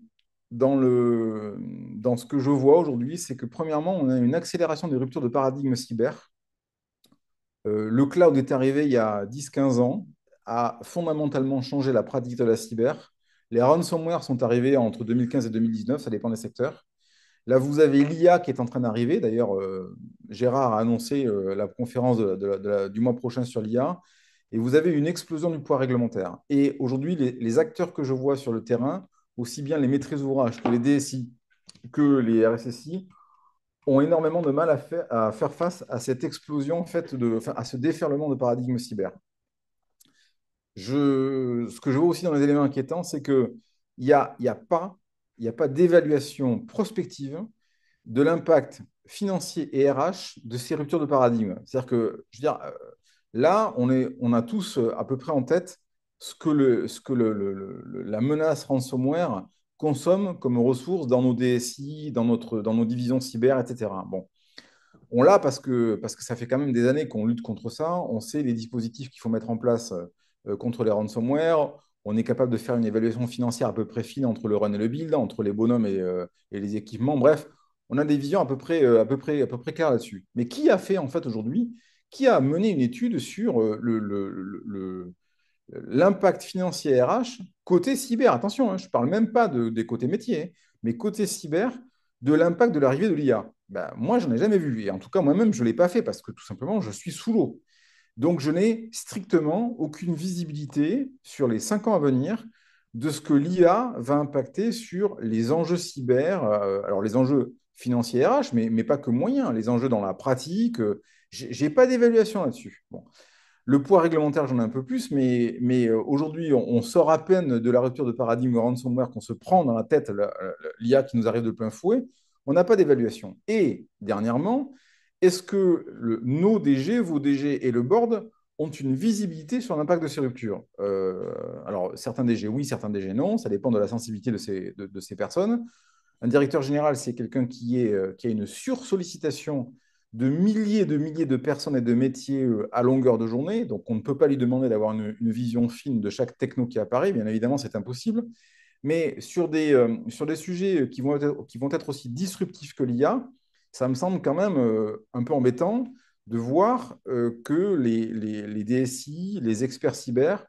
dans ce que je vois aujourd'hui. C'est que premièrement, on a une accélération des ruptures de paradigme cyber. Le cloud est arrivé il y a 10-15 ans, a fondamentalement changé la pratique de la cyber. Les ransomware sont arrivés entre 2015 et 2019, ça dépend des secteurs. Là, vous avez l'IA qui est en train d'arriver. D'ailleurs, Gérard a annoncé la conférence du mois prochain sur l'IA. Et vous avez une explosion du poids réglementaire. Et aujourd'hui, les acteurs que je vois sur le terrain, aussi bien les maîtrises d'ouvrage que les DSI, que les RSSI, ont énormément de mal à faire face à cette explosion, en fait, enfin, à ce déferlement de paradigme cyber. Ce que je vois aussi dans les éléments inquiétants, c'est qu'il n'y a, il y a pas, il y a pas d'évaluation prospective de l'impact financier et RH de ces ruptures de paradigme. C'est-à-dire que, je veux dire, là, on a tous à peu près en tête ce que la menace ransomware consomme comme ressources dans nos DSI, dans nos divisions cyber, etc. Bon, on l'a parce que ça fait quand même des années qu'on lutte contre ça. On sait les dispositifs qu'il faut mettre en place contre les ransomware. On est capable de faire une évaluation financière à peu près fine entre le run et le build, entre les bonhommes et les équipements. Bref, on a des visions à peu près claires là-dessus. Mais qui a fait en fait aujourd'hui, qui a mené une étude sur l'impact financier RH côté cyber? Attention, hein, je ne parle même pas des côtés métiers, hein, mais côté cyber, de l'impact de l'arrivée de l'IA. Ben, moi, je n'en ai jamais vu. Et en tout cas, moi-même, je ne l'ai pas fait parce que tout simplement, je suis sous l'eau. Donc, je n'ai strictement aucune visibilité sur les 5 ans à venir de ce que l'IA va impacter sur les enjeux cyber, alors les enjeux financiers RH, mais pas que moyens, les enjeux dans la pratique. Je n'ai pas d'évaluation là-dessus. Bon. Le poids réglementaire, j'en ai un peu plus, mais aujourd'hui, on sort à peine de la rupture de paradigme ransomware qu'on se prend dans la tête, l'IA qui nous arrive de plein fouet. On n'a pas d'évaluation. Et dernièrement, est-ce que nos DG, vos DG et le board ont une visibilité sur l'impact de ces ruptures? Alors, certains DG oui, certains DG non. Ça dépend de la sensibilité de ces personnes. Un directeur général, c'est quelqu'un qui a une sursollicitation de milliers de personnes et de métiers à longueur de journée. Donc, on ne peut pas lui demander d'avoir une vision fine de chaque techno qui apparaît. Bien évidemment, c'est impossible. Mais sur des sujets qui vont être aussi disruptifs que l'IA, ça me semble quand même un peu embêtant de voir que les DSI, les experts cyber,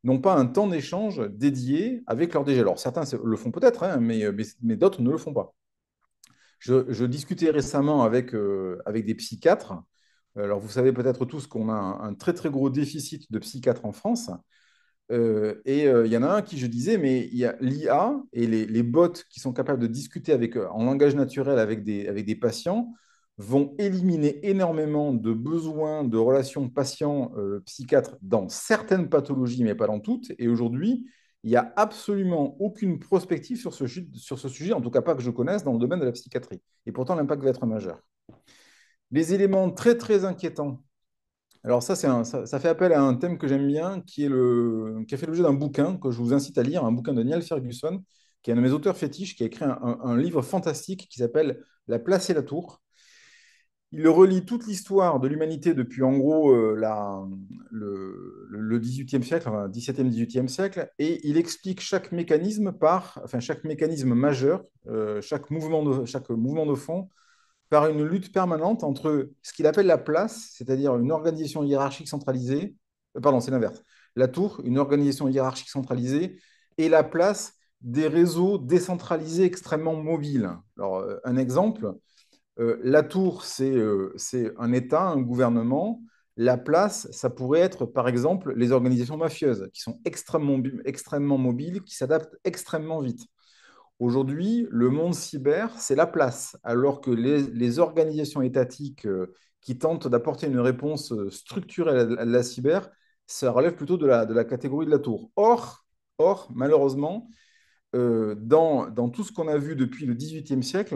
n'ont pas un temps d'échange dédié avec leur DG. Alors, certains le font peut-être, hein, mais d'autres ne le font pas. Je discutais récemment avec des psychiatres. Alors, vous savez peut-être tous qu'on a un très, très gros déficit de psychiatres en France. Il y en a un qui je disais, mais il y a l'IA et les bots qui sont capables de discuter en langage naturel avec des patients vont éliminer énormément de besoins de relations patients-psychiatres dans certaines pathologies, mais pas dans toutes. Et aujourd'hui, il n'y a absolument aucune prospective sur ce sujet, en tout cas pas que je connaisse, dans le domaine de la psychiatrie. Et pourtant, l'impact va être majeur. Les éléments très, très inquiétants. Alors ça fait appel à un thème que j'aime bien, qui a fait l'objet d'un bouquin que je vous incite à lire, un bouquin de Niall Ferguson, qui est un de mes auteurs fétiches, qui a écrit un livre fantastique qui s'appelle La place et la tour. Il relie toute l'histoire de l'humanité depuis en gros le 18e siècle, enfin 17e, 18e siècle, et il explique chaque mécanisme majeur, chaque mouvement de fond, par une lutte permanente entre ce qu'il appelle la place, c'est-à-dire une organisation hiérarchique centralisée, pardon, c'est l'inverse, la tour, une organisation hiérarchique centralisée, et la place des réseaux décentralisés extrêmement mobiles. Alors, un exemple, la tour, c'est un État, un gouvernement. La place, ça pourrait être, par exemple, les organisations mafieuses, qui sont extrêmement mobiles, qui s'adaptent extrêmement vite. Aujourd'hui, le monde cyber, c'est la place, alors que les organisations étatiques qui tentent d'apporter une réponse structurelle à la cyber, ça relève plutôt de la catégorie de la tour. Malheureusement, dans tout ce qu'on a vu depuis le XVIIIe siècle,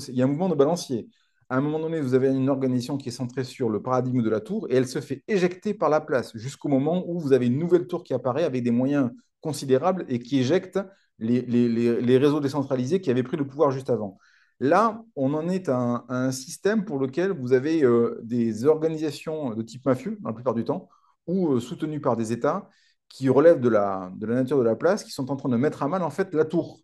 il y a un mouvement de balancier. À un moment donné, vous avez une organisation qui est centrée sur le paradigme de la tour et elle se fait éjecter par la place jusqu'au moment où vous avez une nouvelle tour qui apparaît avec des moyens considérables et qui éjecte les réseaux décentralisés qui avaient pris le pouvoir juste avant. Là, on en est à un système pour lequel vous avez des organisations de type mafieux, dans la plupart du temps, ou soutenues par des États, qui relèvent de la nature de la place, qui sont en train de mettre à mal en fait la tour.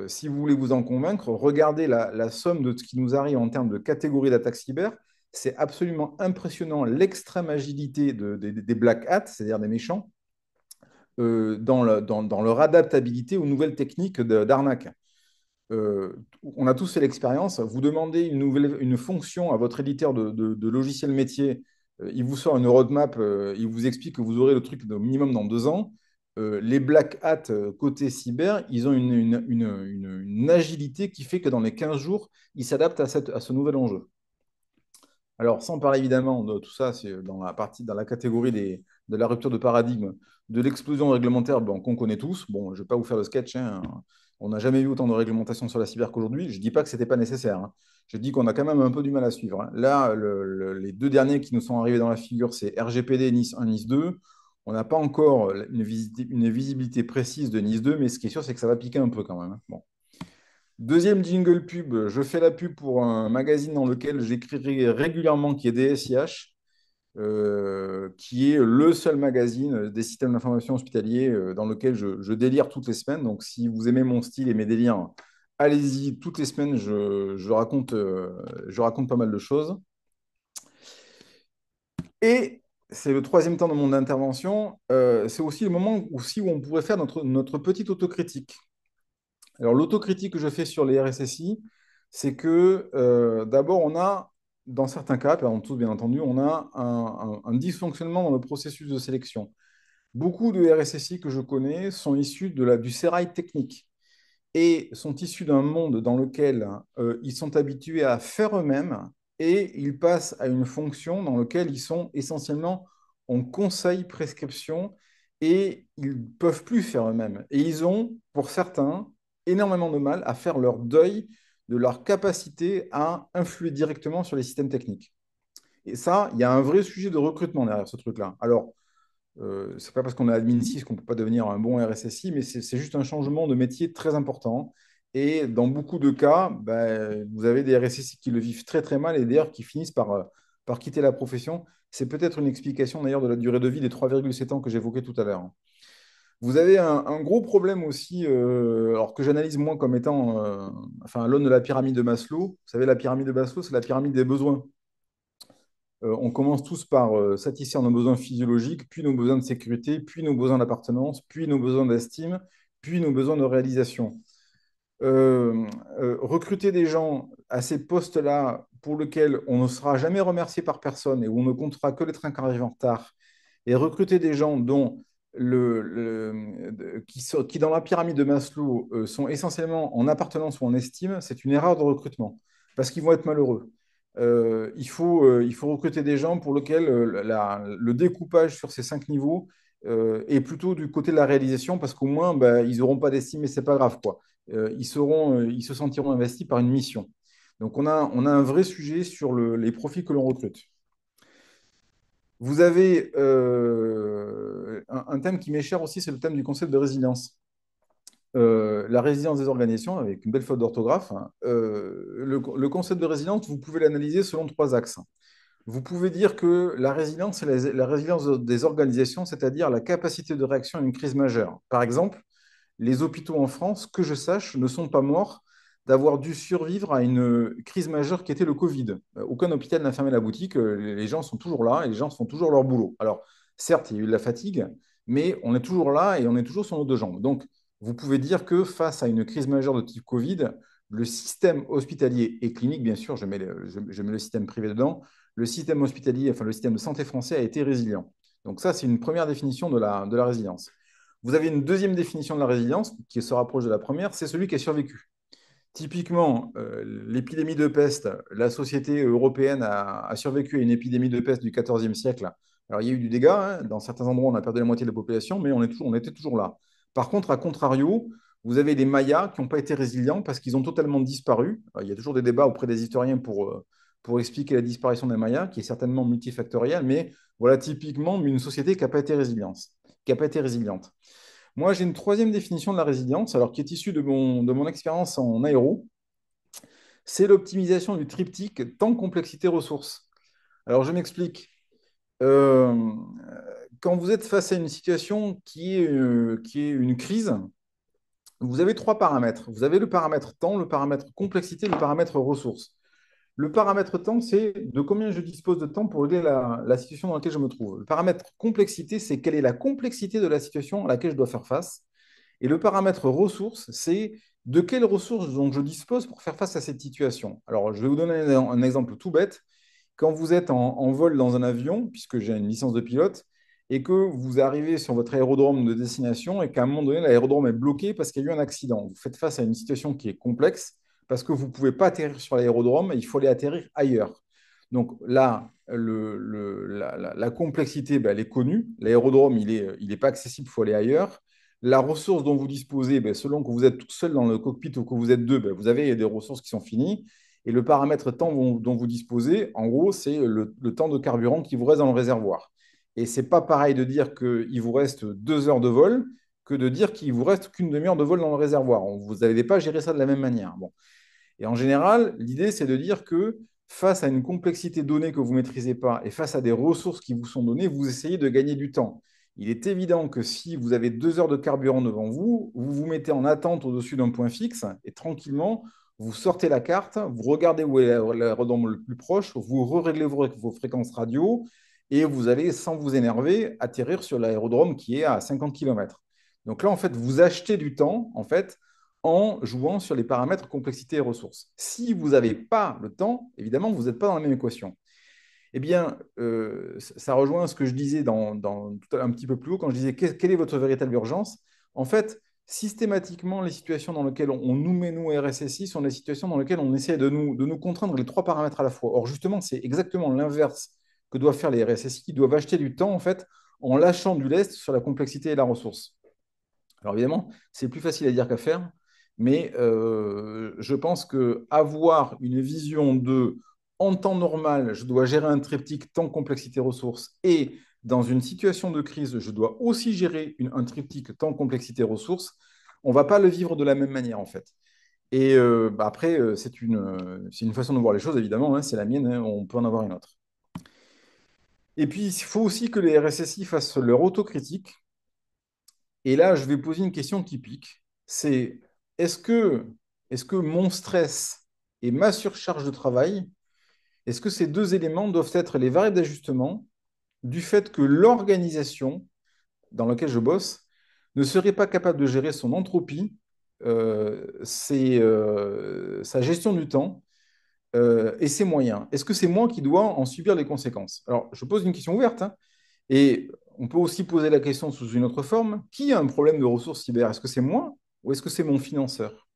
Si vous voulez vous en convaincre, regardez la somme de ce qui nous arrive en termes de catégories d'attaques cyber. C'est absolument impressionnant l'extrême agilité des black hats, c'est-à-dire des méchants, dans leur adaptabilité aux nouvelles techniques d'arnaque. On a tous fait l'expérience. Vous demandez une fonction à votre éditeur de logiciel métier, il vous sort une roadmap, il vous explique que vous aurez le truc au minimum dans 2 ans. Les black hats côté cyber, ils ont une agilité qui fait que dans les 15 jours, ils s'adaptent à ce nouvel enjeu. Alors, sans parler évidemment de tout ça, c'est dans la catégorie de la rupture de paradigme, de l'explosion réglementaire bon, qu'on connaît tous. Bon, je ne vais pas vous faire le sketch, hein. On n'a jamais eu autant de réglementation sur la cyber qu'aujourd'hui. Je ne dis pas que ce n'était pas nécessaire, hein. Je dis qu'on a quand même un peu du mal à suivre, hein. Là, les 2 derniers qui nous sont arrivés dans la figure, c'est RGPD NIS 1, NIS 2. On n'a pas encore une visibilité précise de Nice 2, mais ce qui est sûr, c'est que ça va piquer un peu quand même, hein. Bon. Deuxième jingle pub, je fais la pub pour un magazine dans lequel j'écris régulièrement, qui est DSIH, qui est le seul magazine des systèmes d'information hospitaliers dans lequel je délire toutes les semaines. Donc, si vous aimez mon style et mes délires, allez-y, toutes les semaines, je raconte pas mal de choses. Et c'est le troisième temps de mon intervention. C'est aussi le moment aussi où on pourrait faire notre petite autocritique. Alors, l'autocritique que je fais sur les RSSI, c'est que d'abord, on a, dans certains cas, pas dans tous bien entendu, on a un dysfonctionnement dans le processus de sélection. Beaucoup de RSSI que je connais sont issus du sérail technique et sont issus d'un monde dans lequel ils sont habitués à faire eux-mêmes et ils passent à une fonction dans laquelle ils sont essentiellement en conseil prescription et ils ne peuvent plus faire eux-mêmes. Et ils ont, pour certains, énormément de mal à faire leur deuil de leur capacité à influer directement sur les systèmes techniques. Et ça, il y a un vrai sujet de recrutement derrière ce truc-là. Alors, c'est pas parce qu'on est admin 6 qu'on ne peut pas devenir un bon RSSI, mais c'est juste un changement de métier très important. Et dans beaucoup de cas, ben, vous avez des RSSI qui le vivent très très mal et d'ailleurs qui finissent par quitter la profession. C'est peut-être une explication d'ailleurs de la durée de vie des 3,7 ans que j'évoquais tout à l'heure. Vous avez un gros problème aussi, alors que j'analyse moi comme étant enfin, à l'aune de la pyramide de Maslow. Vous savez, la pyramide de Maslow, c'est la pyramide des besoins. On commence tous par satisfaire nos besoins physiologiques, puis nos besoins de sécurité, puis nos besoins d'appartenance, puis nos besoins d'estime, puis nos besoins de réalisation. Euh, Recruter des gens à ces postes-là pour lesquels on ne sera jamais remercié par personne et où on ne comptera que les trains qui arrivent en retard, et recruter des gens dont qui, dans la pyramide de Maslow, sont essentiellement en appartenance ou en estime, c'est une erreur de recrutement parce qu'ils vont être malheureux. Il faut recruter des gens pour lesquels le découpage sur ces 5 niveaux est plutôt du côté de la réalisation parce qu'au moins, bah, ils n'auront pas d'estime et c'est pas grave, quoi. Ils se sentiront investis par une mission. Donc, on a un vrai sujet sur les profils que l'on recrute. Vous avez un thème qui m'est cher aussi, c'est le thème du concept de résilience. La résilience des organisations, avec une belle faute d'orthographe, hein. Le concept de résilience, vous pouvez l'analyser selon 3 axes. Vous pouvez dire que la résilience, c'est la résilience des organisations, c'est-à-dire la capacité de réaction à une crise majeure. Par exemple, les hôpitaux en France, que je sache, ne sont pas morts d'avoir dû survivre à une crise majeure qui était le Covid. Aucun hôpital n'a fermé la boutique, les gens sont toujours là et les gens font toujours leur boulot. Alors, certes, il y a eu de la fatigue, mais on est toujours là et on est toujours sur nos 2 jambes. Donc, vous pouvez dire que face à une crise majeure de type Covid, le système hospitalier et clinique, bien sûr, je mets le système privé dedans, le système hospitalier, enfin le système de santé français a été résilient. Donc ça, c'est une première définition de la résilience. Vous avez une deuxième définition de la résilience qui se rapproche de la première, c'est celui qui a survécu. Typiquement, l'épidémie de peste, la société européenne a survécu à une épidémie de peste du XIVe siècle. Alors, il y a eu du dégât, hein. Dans certains endroits, on a perdu la moitié de la population, mais on était toujours là. Par contre, à contrario, vous avez les Mayas qui n'ont pas été résilients parce qu'ils ont totalement disparu. Alors, il y a toujours des débats auprès des historiens pour expliquer la disparition des Mayas, qui est certainement multifactorielle, mais voilà typiquement une société qui n'a pas été résiliente. Qui a pas été résiliente. Moi, j'ai une troisième définition de la résilience, alors qui est issue de mon expérience en aéro. C'est l'optimisation du triptyque temps, complexité, ressources. Alors, je m'explique. Euh, Quand vous êtes face à une situation qui est une crise, vous avez 3 paramètres. Vous avez le paramètre temps, le paramètre complexité, le paramètre ressources. Le paramètre temps, c'est de combien je dispose de temps pour régler la situation dans laquelle je me trouve. Le paramètre complexité, c'est quelle est la complexité de la situation à laquelle je dois faire face. Et le paramètre ressources, c'est de quelles ressources donc, je dispose pour faire face à cette situation. Alors, je vais vous donner un exemple tout bête. Quand vous êtes en vol dans un avion, puisque j'ai une licence de pilote, et que vous arrivez sur votre aérodrome de destination et qu'à un moment donné, l'aérodrome est bloqué parce qu'il y a eu un accident. Vous faites face à une situation qui est complexe parce que vous ne pouvez pas atterrir sur l'aérodrome, il faut aller atterrir ailleurs. Donc là, la complexité, ben, elle est connue. L'aérodrome, il est pas accessible, il faut aller ailleurs. La ressource dont vous disposez, ben, selon que vous êtes tout seul dans le cockpit ou que vous êtes deux, ben, vous avez des ressources qui sont finies. Et le paramètre temps dont vous disposez, en gros, c'est le temps de carburant qui vous reste dans le réservoir. Et c'est pas pareil de dire qu'il vous reste 2 heures de vol que de dire qu'il vous reste qu'une demi-heure de vol dans le réservoir. Vous n'allez pas gérer ça de la même manière. Bon. Et en général, l'idée, c'est de dire que face à une complexité donnée que vous ne maîtrisez pas et face à des ressources qui vous sont données, vous essayez de gagner du temps. Il est évident que si vous avez 2 heures de carburant devant vous, vous vous mettez en attente au-dessus d'un point fixe et tranquillement, vous sortez la carte, vous regardez où est l'aérodrome le plus proche, vous réglez vos fréquences radio et vous allez, sans vous énerver, atterrir sur l'aérodrome qui est à 50 km. Donc là, en fait, vous achetez du temps, en fait, en jouant sur les paramètres complexité et ressources. Si vous n'avez pas le temps, évidemment, vous n'êtes pas dans la même équation. Eh bien, ça rejoint ce que je disais un petit peu plus haut quand je disais quelle est votre véritable urgence. En fait, systématiquement, les situations dans lesquelles on nous met, nous, RSSI, sont les situations dans lesquelles on essaie de nous contraindre les trois paramètres à la fois. Or, justement, c'est exactement l'inverse que doivent faire les RSSI, qui doivent acheter du temps, en fait, en lâchant du lest sur la complexité et la ressource. Alors évidemment, c'est plus facile à dire qu'à faire, mais je pense que avoir une vision de en temps normal, je dois gérer un triptyque temps, complexité, ressources, et dans une situation de crise, je dois aussi gérer un triptyque temps, complexité, ressources, on ne va pas le vivre de la même manière en fait. Et après, c'est une façon de voir les choses, évidemment, hein, c'est la mienne, hein, on peut en avoir une autre. Et puis, il faut aussi que les RSSI fassent leur autocritique. Et là, je vais poser une question qui pique. C'est est-ce que, est-ce que mon stress et ma surcharge de travail, est-ce que ces deux éléments doivent être les variables d'ajustement du fait que l'organisation dans laquelle je bosse ne serait pas capable de gérer son entropie, sa gestion du temps et ses moyens? Est-ce que c'est moi qui dois en subir les conséquences? Alors, je pose une question ouverte, hein, et on peut aussi poser la question sous une autre forme. Qui a un problème de ressources cyber? Est-ce que c'est moi ou est-ce que c'est mon financeur?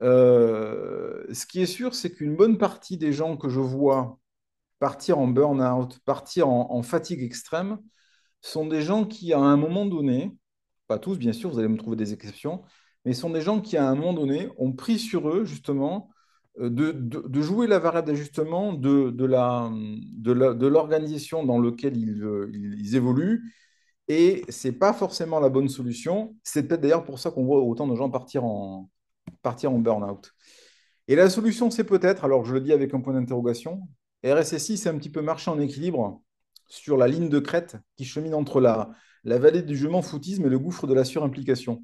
Ce qui est sûr, c'est qu'une bonne partie des gens que je vois partir en burn-out, partir en fatigue extrême, sont des gens qui, à un moment donné, pas tous bien sûr, vous allez me trouver des exceptions, mais sont des gens qui, à un moment donné, ont pris sur eux, justement, de jouer la variable d'ajustement de l'organisation dans laquelle ils évoluent. Et ce n'est pas forcément la bonne solution. C'est peut-être d'ailleurs pour ça qu'on voit autant de gens partir en burn-out. Et la solution, c'est peut-être, alors je le dis avec un point d'interrogation, RSSI, c'est un petit peu marcher en équilibre sur la ligne de crête qui chemine entre la vallée du je m'en foutisme et le gouffre de la surimplication.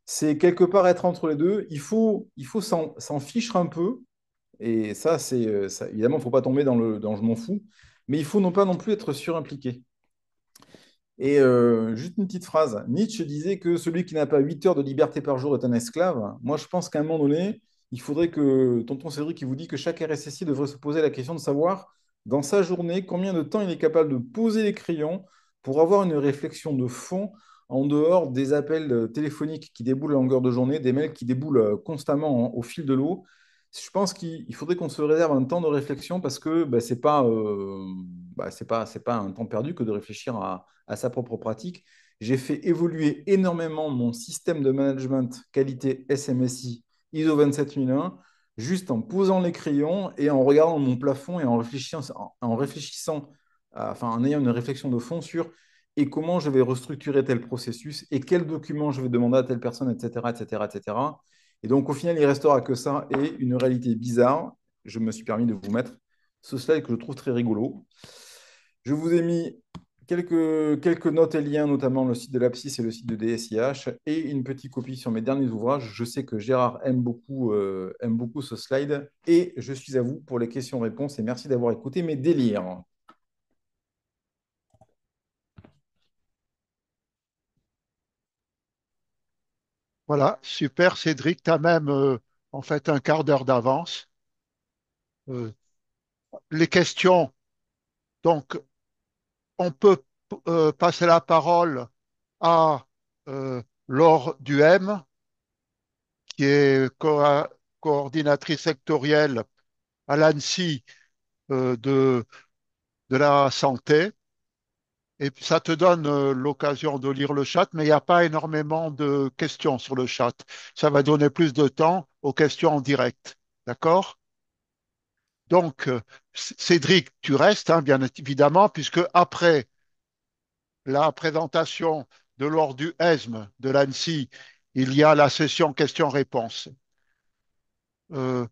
C'est quelque part être entre les deux. Il faut s'en fichre un peu. Et ça, évidemment, il ne faut pas tomber dans je m'en fous. Mais il faut non pas non plus être surimpliqué. Et juste une petite phrase. Nietzsche disait que celui qui n'a pas 8 heures de liberté par jour est un esclave. Moi, je pense qu'à un moment donné, il faudrait que tonton Cédric qui vous dit que chaque RSSI devrait se poser la question de savoir, dans sa journée, combien de temps il est capable de poser les crayons pour avoir une réflexion de fond en dehors des appels téléphoniques qui déboulent à longueur de journée, des mails qui déboulent constamment au fil de l'eau. Je pense qu'il faudrait qu'on se réserve un temps de réflexion parce que c'est pas un temps perdu que de réfléchir à sa propre pratique. J'ai fait évoluer énormément mon système de management qualité SMSI ISO 27001 juste en posant les crayons et en regardant mon plafond et enfin, en ayant une réflexion de fond sur et comment je vais restructurer tel processus et quels documents je vais demander à telle personne, etc., etc., etc. Et donc, au final, il restera que ça et une réalité bizarre. Je me suis permis de vous mettre ce slide que je trouve très rigolo. Je vous ai mis quelques notes et liens, notamment le site de l'Apsis et le site de DSIH, et une petite copie sur mes derniers ouvrages. Je sais que Gérard aime beaucoup ce slide, et je suis à vous pour les questions-réponses, et merci d'avoir écouté mes délires. Voilà, super Cédric, tu as même en fait un quart d'heure d'avance. Euh, les questions, donc on peut passer la parole à Laure Duhem, qui est coordinatrice sectorielle à l'ANSSI de la santé. Et puis ça te donne l'occasion de lire le chat, mais il n'y a pas énormément de questions sur le chat. Ça va donner plus de temps aux questions en direct. D'accord? Donc, Cédric, tu restes, hein, bien évidemment, puisque après la présentation de lors du ESM de l'ANSSI, il y a la session questions-réponses. Euh,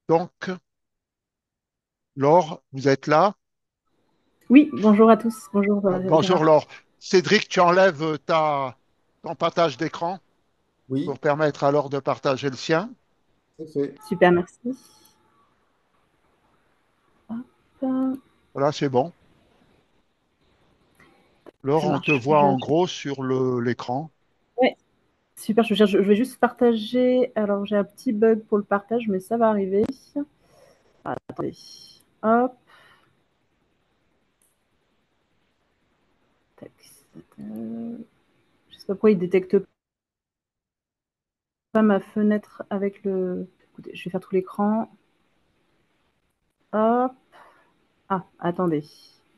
donc, Laure, vous êtes là? Oui, bonjour à tous. Bonjour Bonjour Gérard. Laure. Cédric, tu enlèves ton partage d'écran Oui, pour permettre à Laure de partager le sien. c'est fait. Super, merci. Hop. Voilà, c'est bon. Laure, Ça on te marche. voit en gros sur l'écran. Ouais, super. Je vais juste partager. Alors, j'ai un petit bug pour le partage, mais ça va arriver. Attendez. Hop. Tac. Je sais pas pourquoi il détecte pas ma fenêtre avec le. Écoutez, je vais faire tout l'écran. Hop. Ah, attendez.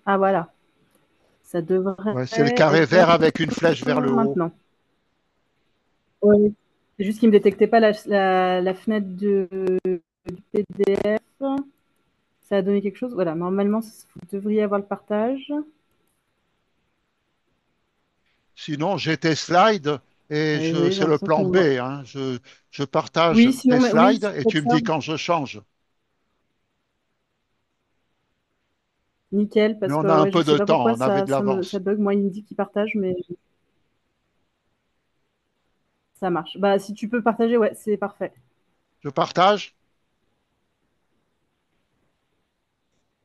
Ah, voilà. Ça devrait Ouais, c'est le carré être vert avec une flèche vers le bon haut. maintenant. Ouais. C'est juste qu'il ne me détectait pas la fenêtre du PDF. Ça a donné quelque chose. Voilà, normalement, vous devriez avoir le partage. Sinon, j'ai tes slides et Oui, j'ai c'est le l'impression plan B, qu'on. hein. Je partage Oui, tes sinon, mais oui, slides et faites tu me ça. dis quand je change. Nickel, Mais parce on que a un ouais, je peu sais de pas temps, pourquoi on avait de ça l'avance. bug. Moi, il me dit qu'il partage, mais ça marche. Bah, si tu peux partager, ouais, c'est parfait. Je partage?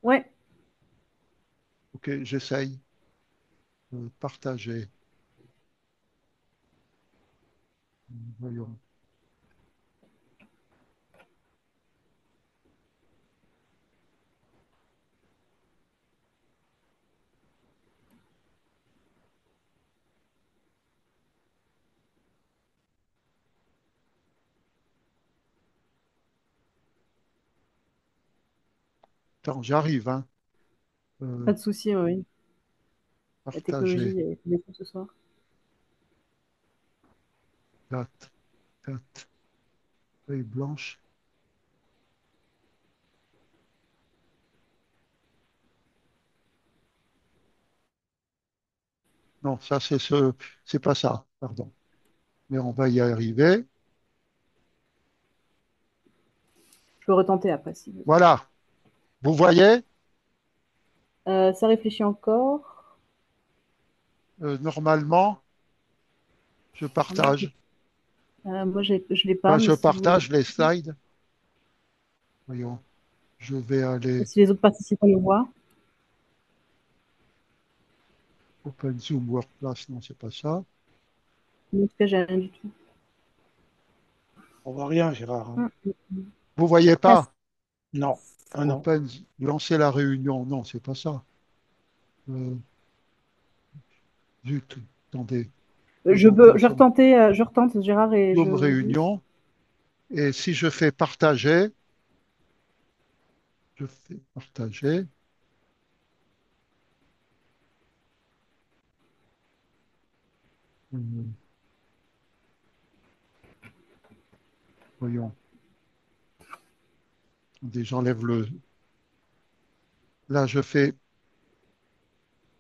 Ouais, Ok, j'essaye de partager. Voyons. Attends, j'arrive, hein. Euh, pas de souci, oui. La Partager. technologie est avec nous ce soir. Date, date, feuille blanche. Non, ça, c'est pas ça, pardon. Mais on va y arriver. Je peux retenter après si besoin. Voilà. Vous voyez, Ça réfléchit encore. normalement, je Ah, moi, partage. je l'ai pas, Enfin, mais je si vous voulez. partage les slides. Voyons, je vais aller Si les autres participants le voient. Open Zoom Workplace. Non, c'est pas ça. En tout cas, j'ai rien du tout. On voit rien, Gérard, hein. Vous voyez Ah, pas? Non. Ah non. Lancer la réunion. Non, c'est pas ça. Euh, Zut, attendez. Présentation. je retente, Gérard, et je Zoom vous dis. réunion. Et si je fais partager, je fais partager. Euh, Voyons. Attendez, j'enlève le. Là, je fais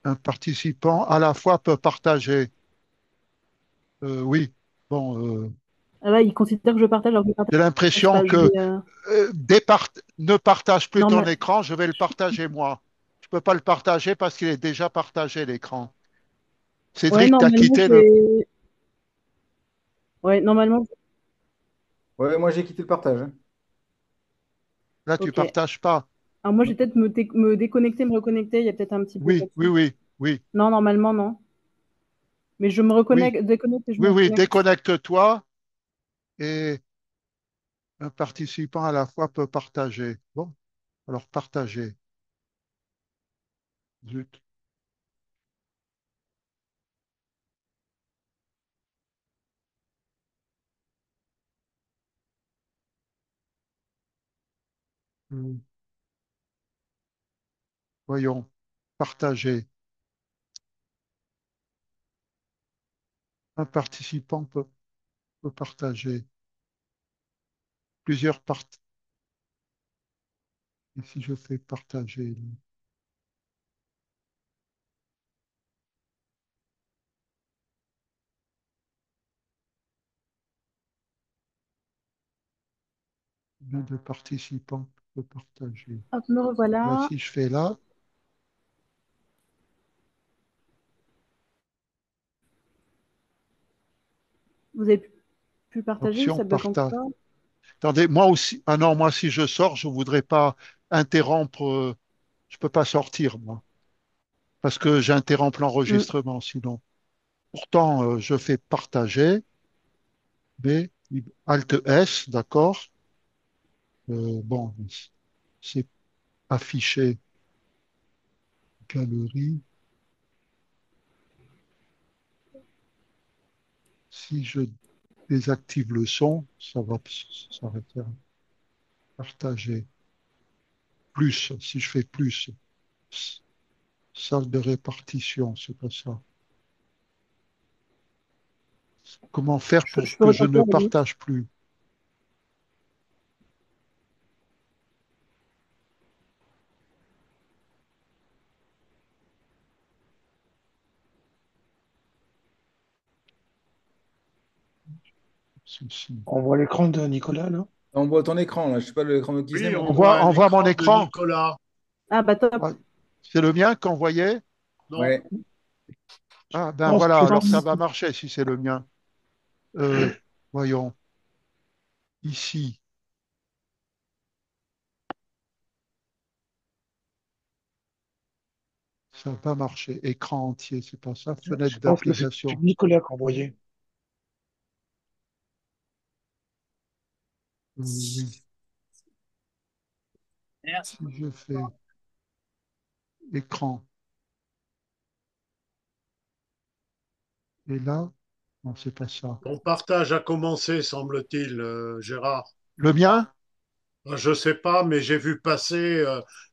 un participant à la fois peut partager. Oui. Bon, Ah là, il considère que je partage, alors que je j'ai partage l'impression pas. Je que vais. ne partage plus Non, ton mais écran, je vais le partager moi. Je peux pas le partager parce qu'il est déjà partagé l'écran. ouais, Cédric, tu as normalement, quitté le. c'est. Ouais, normalement, Ouais, moi j'ai quitté le partage, hein. Là, tu ok. partages pas. Alors moi, je vais peut-être me déconnecter, me reconnecter. Il y a peut-être un petit bug Oui, oui, là-dessus. oui, oui, Non, normalement, non. Mais je me oui, reconnecte, déconnecte et je me oui, oui. reconnecte. Déconnecte-toi et un participant à la fois peut partager. Bon, alors partager. Zut. Hmm, Voyons. Partager. Un participant peut partager. Plusieurs parties. Et si je fais partager. Combien de participants peut partager? Hop, me Là, revoilà. si je fais là, Vous avez pu partager ou option ça bloque partage. encore? Attendez, moi aussi. Ah non, moi, si je sors, je voudrais pas interrompre. Je peux pas sortir, moi, parce que j'interromps Hmm. l'enregistrement sinon. Pourtant, je fais partager, mais Alt S, d'accord. Bon, c'est affiché galerie. Si je désactive le son, ça va faire partager. Plus, si je fais plus, salle de répartition, c'est pas ça. Comment faire pour Je peux que je retenter ne à la limite. partage plus? Ceci. On voit l'écran de Nicolas, là. On voit ton écran, là. Je sais pas l'écran de qui c'est, Oui, mais on on voit. voit un On voit mon écran de écran. Nicolas. Ah bah top. Ah, c'est le mien qu'on voyait? Non, Ouais. Ah ben Non, voilà, c'est alors Non. ça va marcher si c'est le mien. Euh, voyons, ici, ça va pas marcher. Écran entier, c'est pas ça. je Fenêtre pense que c'est d'application. Nicolas qu'on voyait. Oui. Si je fais écran et là, non, c'est pas ça. ton partage a commencé, semble-t-il, Gérard. Le mien? Je sais pas, mais j'ai vu passer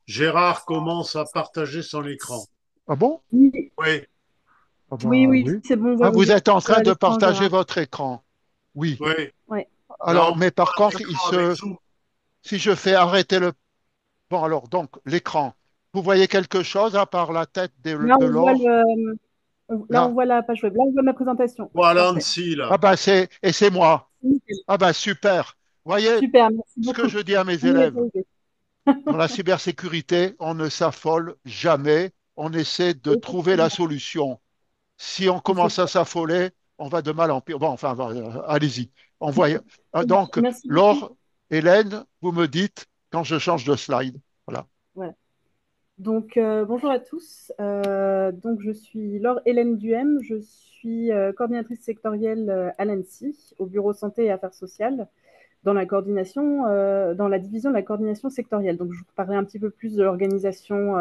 Gérard commence à partager son écran. Ah bon? Oui, Oui, Ah oui, bah oui, oui. c'est bon. Ah, Vous vous êtes êtes en train à de l'écran, partager Gérard. votre écran. Oui. oui. Ouais. Là, Alors, on mais par voit contre, l'écran avec Zoom. si je fais arrêter le, bon, alors, donc, l'écran, vous voyez quelque chose à part la tête Là, de on voit l'or? là, on Là? voit la page web. Là, on voit ma présentation. Ouais, Voilà parfait. Annecy, Ah là. bah et c'est moi. Nickel. Ah bah super. Voyez Super, merci ce que beaucoup. je dis à mes On y est élèves. arrivé. Dans la cybersécurité, on ne s'affole jamais. On essaie de trouver la Effectivement. solution. Si on Et c'est commence à s'affoler, on va de mal en pire. Bon, enfin, allez-y. On voit. Donc, Merci beaucoup. Laure, Hélène, vous me dites quand je change de slide. Voilà. Voilà. Donc, bonjour à tous. Donc, je suis Laure Hélène Duhem. Je suis coordinatrice sectorielle à l'ANSSI, au Bureau Santé et Affaires sociales, dans la coordination, dans la division de la coordination sectorielle. Donc, je vous parlerai un petit peu plus de l'organisation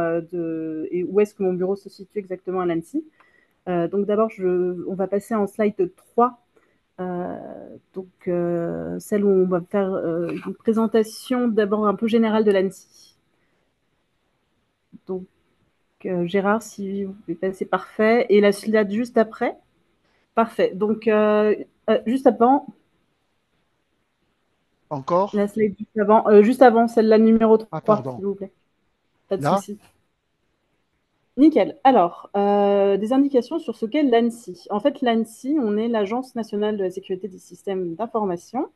et où est-ce que mon bureau se situe exactement à l'ANSSI. Donc, d'abord, on va passer en slide 3. Celle où on va faire une présentation d'abord un peu générale de l'ANSSI. Donc, Gérard, si vous pouvez passer, parfait. Et la slide juste après, parfait. Donc, juste avant, Encore? la slide juste avant, celle-là numéro Ah, 3, pardon. s'il vous plaît. Pas de Là? souci. Nickel. Alors, des indications sur ce qu'est l'ANSSI. En fait, l'ANSSI, on est l'Agence nationale de la sécurité des systèmes d'information.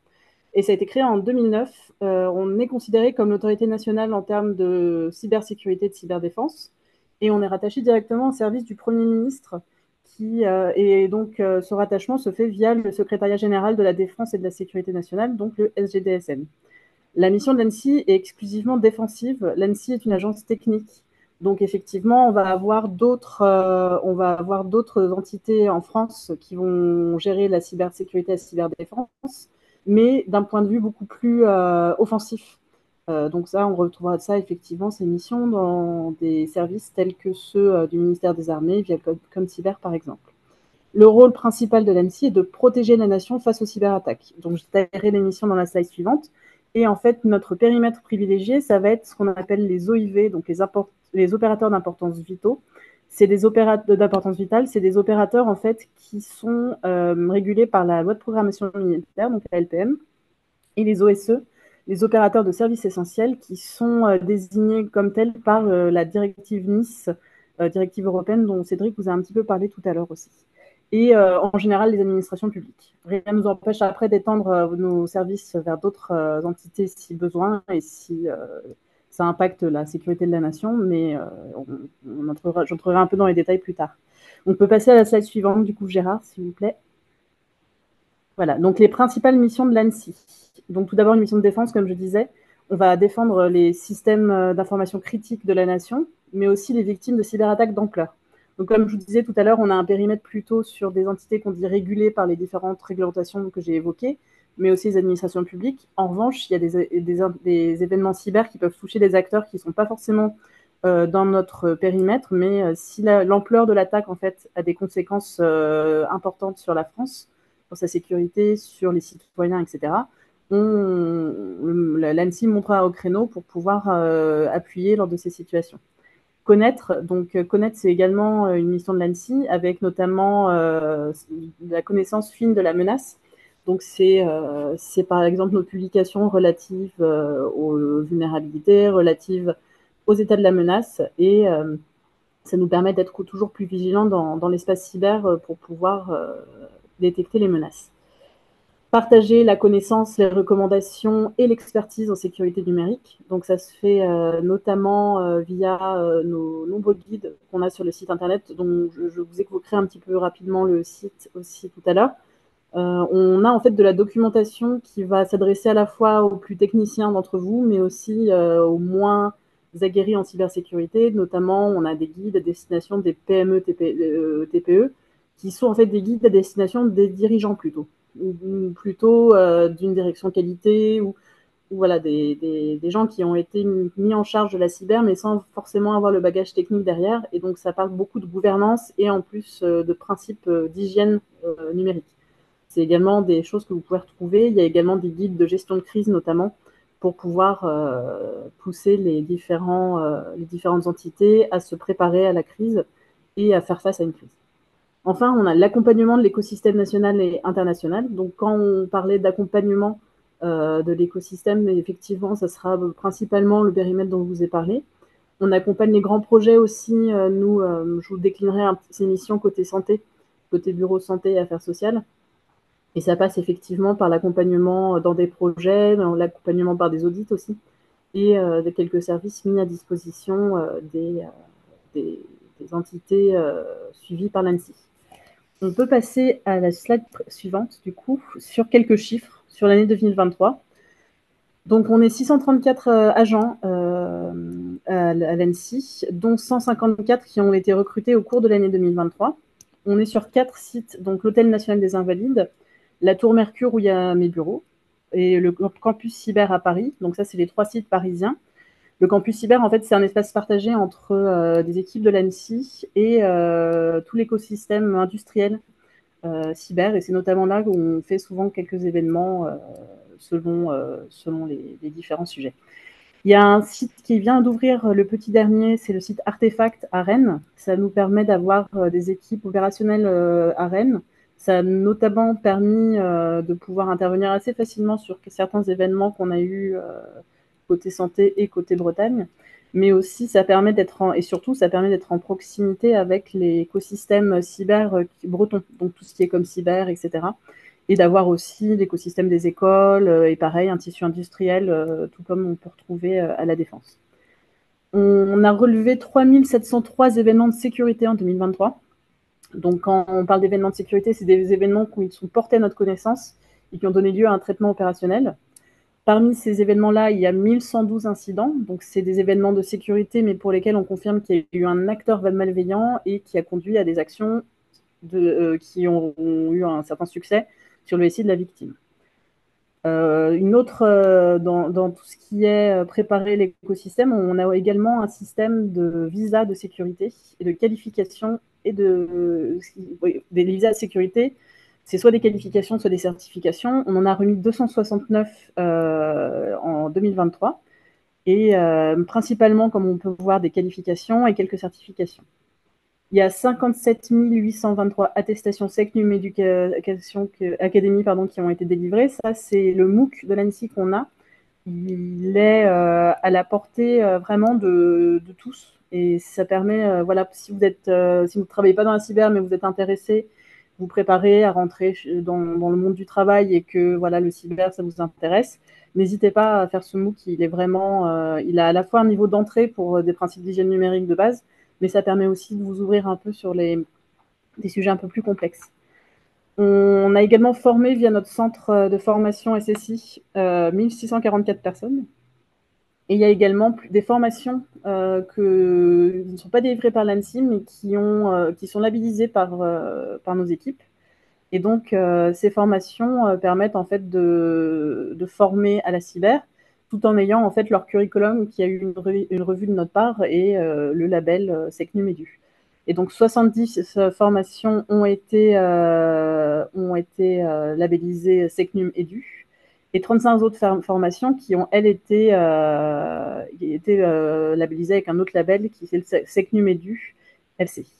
Et ça a été créé en 2009. On est considéré comme l'autorité nationale en termes de cybersécurité et de cyberdéfense. Et on est rattaché directement au service du Premier ministre. Et donc, ce rattachement se fait via le secrétariat général de la défense et de la sécurité nationale, donc le SGDSN. La mission de l'ANSSI est exclusivement défensive. L'ANSSI est une agence technique. Donc effectivement, on va avoir d'autres entités en France qui vont gérer la cybersécurité et la cyberdéfense, mais d'un point de vue beaucoup plus offensif. Donc ça, on retrouvera ça effectivement, ces missions dans des services tels que ceux du ministère des Armées, via comme Cyber par exemple. Le rôle principal de l'ANSSI est de protéger la nation face aux cyberattaques. Donc, je détaillerai les missions dans la slide suivante. Et en fait, notre périmètre privilégié, ça va être ce qu'on appelle les OIV, donc les opérateurs d'importance vitaux. C'est des opérateurs d'importance vitale, c'est des opérateurs en fait qui sont régulés par la loi de programmation militaire, donc la LPM, et les OSE, les opérateurs de services essentiels, qui sont désignés comme tels par la directive Nice, directive européenne dont Cédric vous a un petit peu parlé tout à l'heure aussi. et en général les administrations publiques. Rien ne nous empêche après d'étendre nos services vers d'autres entités si besoin et si ça impacte la sécurité de la nation, mais j'entrerai un peu dans les détails plus tard. On peut passer à la slide suivante, du coup, Gérard, s'il vous plaît. Voilà, donc les principales missions de l'ANSSI. Donc tout d'abord, une mission de défense, comme je disais. On va défendre les systèmes d'information critiques de la nation, mais aussi les victimes de cyberattaques d'ampleur. Donc comme je vous disais tout à l'heure, on a un périmètre plutôt sur des entités qu'on dit régulées par les différentes réglementations que j'ai évoquées, mais aussi les administrations publiques. En revanche, il y a des événements cyber qui peuvent toucher des acteurs qui ne sont pas forcément dans notre périmètre, mais si l'ampleur de l'attaque en fait a des conséquences importantes sur la France, sur sa sécurité, sur les citoyens, etc., l'ANSSI montera au créneau pour pouvoir appuyer lors de ces situations. Connaître, c'est également une mission de l'ANSSI, avec notamment la connaissance fine de la menace. Donc c'est par exemple nos publications relatives aux vulnérabilités, relatives aux états de la menace, et ça nous permet d'être toujours plus vigilants dans l'espace cyber pour pouvoir détecter les menaces. Partager la connaissance, les recommandations et l'expertise en sécurité numérique. Donc ça se fait notamment via nos nombreux guides qu'on a sur le site internet, dont je vous évoquerai un petit peu rapidement le site aussi tout à l'heure. On a en fait de la documentation qui va s'adresser à la fois aux plus techniciens d'entre vous, mais aussi aux moins aguerris en cybersécurité. Notamment, on a des guides à destination des PME, TPE, qui sont en fait des guides à destination des dirigeants plutôt d'une direction qualité ou voilà, des gens qui ont été mis en charge de la cyber, mais sans forcément avoir le bagage technique derrière. Et donc, ça parle beaucoup de gouvernance et en plus de principes d'hygiène numérique. C'est également des choses que vous pouvez retrouver. Il y a également des guides de gestion de crise, notamment, pour pouvoir pousser les différentes entités à se préparer à la crise et à faire face à une crise. Enfin, on a l'accompagnement de l'écosystème national et international. Donc, quand on parlait d'accompagnement de l'écosystème, effectivement, ça sera principalement le périmètre dont je vous ai parlé. On accompagne les grands projets aussi. Je vous déclinerai ces missions côté santé, côté bureau santé et affaires sociales. Et ça passe effectivement par l'accompagnement dans des projets, dans l'accompagnement par des audits aussi, et de quelques services mis à disposition des entités suivies par l'ANSSI. On peut passer à la slide suivante, du coup, sur quelques chiffres sur l'année 2023. Donc, on est 634 agents à l'ANSSI, dont 154 qui ont été recrutés au cours de l'année 2023. On est sur 4 sites, donc l'Hôtel National des Invalides, la Tour Mercure où il y a mes bureaux, et le campus cyber à Paris. Donc ça, c'est les 3 sites parisiens. Le campus cyber, en fait, c'est un espace partagé entre des équipes de l'ANSSI et tout l'écosystème industriel cyber. Et c'est notamment là où on fait souvent quelques événements selon les différents sujets. Il y a un site qui vient d'ouvrir le petit dernier, c'est le site Artefact à Rennes. Ça nous permet d'avoir des équipes opérationnelles à Rennes. Ça a notamment permis de pouvoir intervenir assez facilement sur certains événements qu'on a eus côté santé et côté Bretagne. Mais aussi, ça permet d'être en proximité avec l'écosystème cyber breton, donc tout ce qui est comme cyber, etc. Et d'avoir aussi l'écosystème des écoles et pareil, un tissu industriel, tout comme on peut retrouver à la Défense. On a relevé 3703 événements de sécurité en 2023. Donc, quand on parle d'événements de sécurité, c'est des événements qui sont portés à notre connaissance et qui ont donné lieu à un traitement opérationnel. Parmi ces événements-là, il y a 1112 incidents. Donc, c'est des événements de sécurité, mais pour lesquels on confirme qu'il y a eu un acteur malveillant et qui a conduit à des actions qui ont eu un certain succès sur le SI de la victime. Une autre, dans tout ce qui est préparer l'écosystème, on a également un système de visa de sécurité et de qualification et des visas de sécurité. C'est soit des qualifications, soit des certifications. On en a remis 269 en 2023 et principalement, comme on peut voir, des qualifications et quelques certifications. Il y a 57 823 attestations SecNum Éducation Académie qui ont été délivrées. Ça, c'est le MOOC de l'ANSSI qu'on a. Il est à la portée vraiment de tous. Et ça permet, voilà, si vous ne travaillez pas dans la cyber, mais vous êtes intéressé vous préparez à rentrer dans le monde du travail et que voilà, le cyber, ça vous intéresse, n'hésitez pas à faire ce MOOC. Il est vraiment, il a à la fois un niveau d'entrée pour des principes d'hygiène numérique de base, mais ça permet aussi de vous ouvrir un peu sur des sujets un peu plus complexes. On a également formé via notre centre de formation SSI 1644 personnes. Et il y a également des formations qui ne sont pas délivrées par l'ANSSI, mais qui sont labellisées par nos équipes. Et donc, ces formations permettent en fait de former à la cyber, tout en ayant en fait leur curriculum qui a eu une revue de notre part et le label SecNum Edu. Et donc 70 formations ont été labellisées SecNum Edu et 35 autres formations qui ont, elles, été labellisées avec un autre label qui est le SecNum Edu LCI.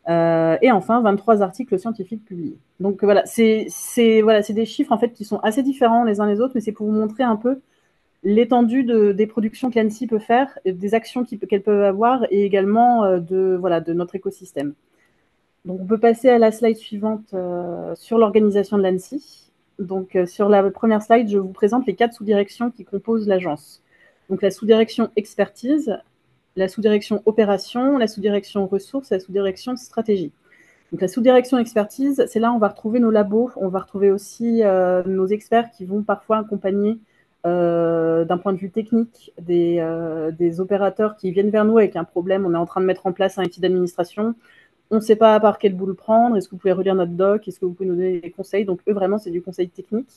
Et enfin, 23 articles scientifiques publiés. Donc voilà, c'est des chiffres en fait qui sont assez différents les uns les autres, mais c'est pour vous montrer un peu l'étendue des productions que l'ANSSI peut faire, des actions qu'elle peut avoir, et également de notre écosystème. Donc on peut passer à la slide suivante sur l'organisation de l'ANSSI. Donc sur la première slide, je vous présente les 4 sous-directions qui composent l'agence. Donc la sous-direction expertise, la sous-direction opération, la sous-direction ressources et la sous-direction stratégie. Donc la sous-direction expertise, c'est là où on va retrouver nos labos, on va retrouver aussi nos experts qui vont parfois accompagner d'un point de vue technique des opérateurs qui viennent vers nous avec un problème. On est en train de mettre en place un outil d'administration, on ne sait pas par quel bout le prendre, est-ce que vous pouvez relire notre doc, est-ce que vous pouvez nous donner des conseils. Donc eux, vraiment, c'est du conseil technique.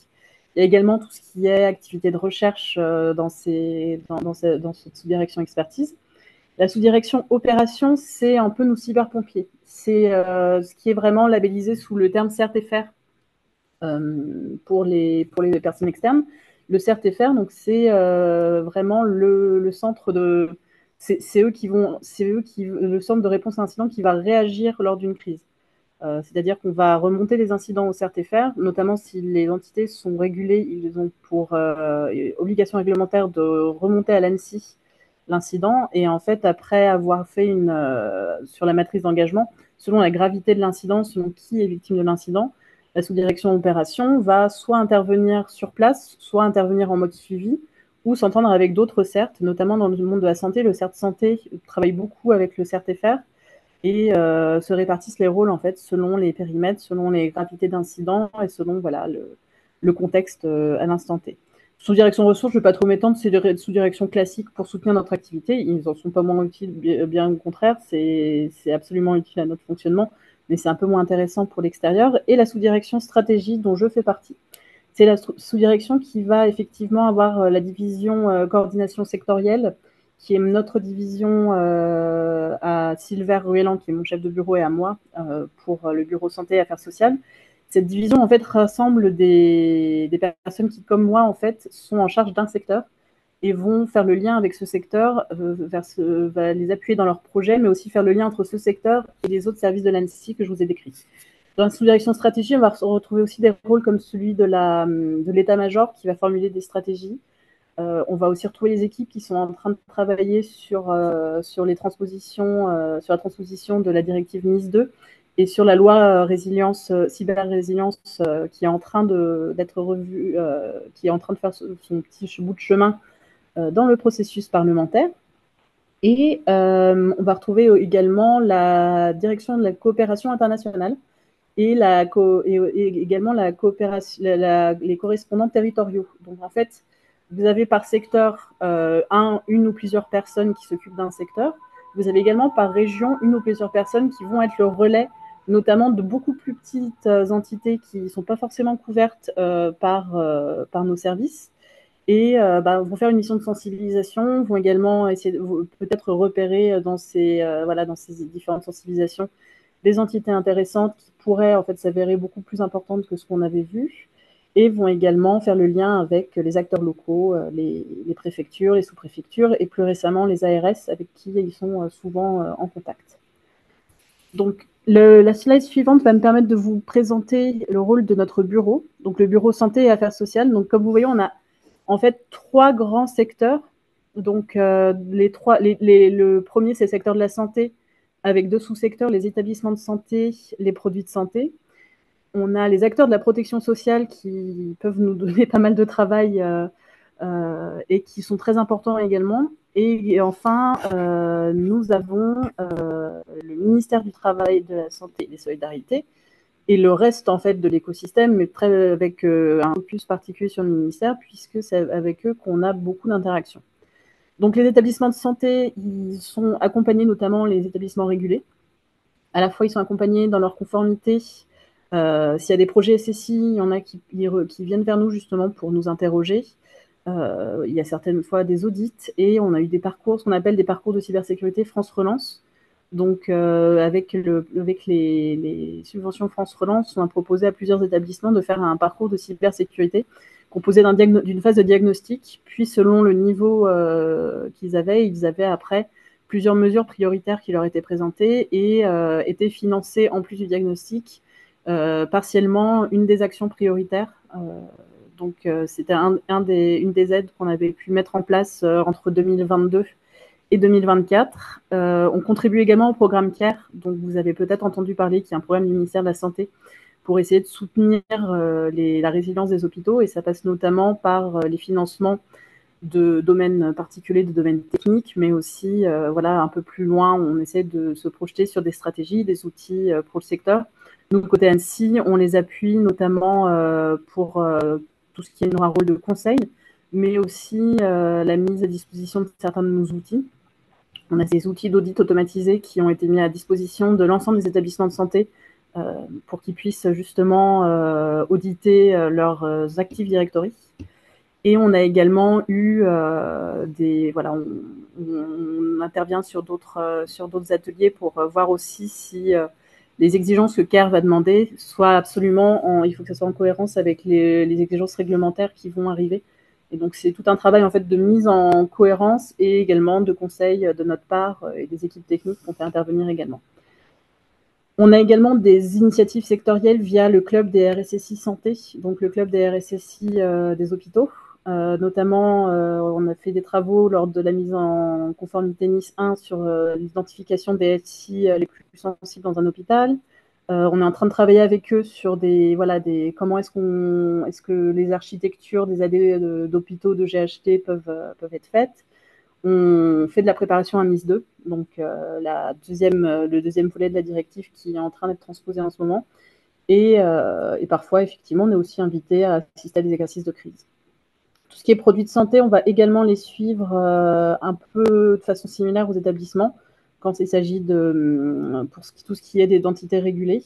Il y a également tout ce qui est activité de recherche dans cette sous-direction expertise. La sous-direction opération, c'est un peu nos cyberpompiers. C'est ce qui est vraiment labellisé sous le terme CERT-FR pour les personnes externes. Le CERT-FR, donc c'est vraiment le centre de... C'est le centre de réponse à incident qui va réagir lors d'une crise. C'est-à-dire qu'on va remonter les incidents au CERT-FR, notamment si les entités sont régulées, ils ont pour obligation réglementaire de remonter à l'ANSSI l'incident. Et en fait, après avoir fait sur la matrice d'engagement, selon la gravité de l'incident, selon qui est victime de l'incident, la sous-direction opération va soit intervenir sur place, soit intervenir en mode suivi, ou s'entendre avec d'autres CERT, notamment dans le monde de la santé. Le CERT santé travaille beaucoup avec le CERT-FR et se répartissent les rôles en fait selon les périmètres, selon les gravités d'incidents et selon voilà, le contexte à l'instant T. Sous-direction ressources, je ne vais pas trop m'étendre, c'est des sous-directions classiques pour soutenir notre activité. Ils n'en sont pas moins utiles, bien au contraire, c'est absolument utile à notre fonctionnement, mais c'est un peu moins intéressant pour l'extérieur. Et la sous-direction stratégie dont je fais partie. C'est la sous-direction qui va effectivement avoir la division coordination sectorielle, qui est notre division à Sylvain Ruellan, qui est mon chef de bureau, et à moi pour le bureau santé et affaires sociales. Cette division, en fait, rassemble des personnes qui, comme moi, en fait, sont en charge d'un secteur et vont faire le lien avec ce secteur, va les appuyer dans leurs projets, mais aussi faire le lien entre ce secteur et les autres services de l'ANSSI que je vous ai décrits. Dans la sous-direction stratégie, on va retrouver aussi des rôles comme celui de l'état-major qui va formuler des stratégies. On va aussi retrouver les équipes qui sont en train de travailler sur les transpositions, sur la transposition de la directive NIS 2 et sur la loi cyber-résilience qui est en train d'être revue, qui est en train de faire son petit bout de chemin dans le processus parlementaire. Et on va retrouver également la direction de la coopération internationale et également les correspondants territoriaux. Donc en fait, vous avez par secteur une ou plusieurs personnes qui s'occupent d'un secteur. Vous avez également par région une ou plusieurs personnes qui vont être le relais, notamment de beaucoup plus petites entités qui ne sont pas forcément couvertes par nos services. Et vont faire une mission de sensibilisation, vont également essayer peut-être repérer dans ces différentes sensibilisations des entités intéressantes qui pourraient en fait s'avérer beaucoup plus importantes que ce qu'on avait vu, et vont également faire le lien avec les acteurs locaux, les préfectures, les sous-préfectures, et plus récemment les ARS avec qui ils sont souvent en contact. Donc, la slide suivante va me permettre de vous présenter le rôle de notre bureau, donc le bureau santé et affaires sociales. Donc, comme vous voyez, on a en fait 3 grands secteurs. Donc, le premier, c'est le secteur de la santé, avec 2 sous-secteurs, les établissements de santé, les produits de santé. On a les acteurs de la protection sociale qui peuvent nous donner pas mal de travail et qui sont très importants également. Et enfin, nous avons le ministère du Travail, de la Santé et des Solidarités et le reste en fait de l'écosystème, mais avec un focus particulier sur le ministère, puisque c'est avec eux qu'on a beaucoup d'interactions. Donc les établissements de santé, ils sont accompagnés, notamment les établissements régulés. À la fois, ils sont accompagnés dans leur conformité. S'il y a des projets SSI, il y en a qui viennent vers nous justement pour nous interroger. Il y a certaines fois des audits et on a eu des parcours, ce qu'on appelle des parcours de cybersécurité France Relance. Donc, avec les subventions France Relance, on a proposé à plusieurs établissements de faire un parcours de cybersécurité composé d'une phase de diagnostic, puis selon le niveau qu'ils avaient, ils avaient après plusieurs mesures prioritaires qui leur étaient présentées et étaient financées en plus du diagnostic partiellement une des actions prioritaires. Donc, c'était une des aides qu'on avait pu mettre en place entre 2022 et 2024. On contribue également au programme CARE, dont vous avez peut-être entendu parler, qui est un programme du ministère de la Santé pour essayer de soutenir la résilience des hôpitaux. Et ça passe notamment par les financements de domaines particuliers, de domaines techniques, mais aussi voilà, un peu plus loin, on essaie de se projeter sur des stratégies, des outils pour le secteur. Nous, côté Annecy, on les appuie notamment pour tout ce qui est un rôle de conseil, mais aussi la mise à disposition de certains de nos outils. On a des outils d'audit automatisés qui ont été mis à disposition de l'ensemble des établissements de santé pour qu'ils puissent justement auditer leurs Active Directory. Et on a également eu voilà, on intervient sur d'autres ateliers pour voir aussi si les exigences que CARE va demander soient absolument, il faut que ça soit en cohérence avec les exigences réglementaires qui vont arriver. Et donc c'est tout un travail en fait de mise en cohérence et également de conseils de notre part et des équipes techniques qu'on fait intervenir également. On a également des initiatives sectorielles via le club des RSSI Santé, donc le club des RSSI des hôpitaux. Notamment, on a fait des travaux lors de la mise en conformité NIS 1 sur l'identification des SI les plus sensibles dans un hôpital. On est en train de travailler avec eux sur comment est-ce que les architectures des AD d'hôpitaux de GHT peuvent être faites. On fait de la préparation à NIS 2, donc le deuxième volet de la directive qui est en train d'être transposé en ce moment. Et parfois, effectivement, on est aussi invité à assister à des exercices de crise. Tout ce qui est produits de santé, on va également les suivre un peu de façon similaire aux établissements quand il s'agit pour tout ce qui est des entités régulées.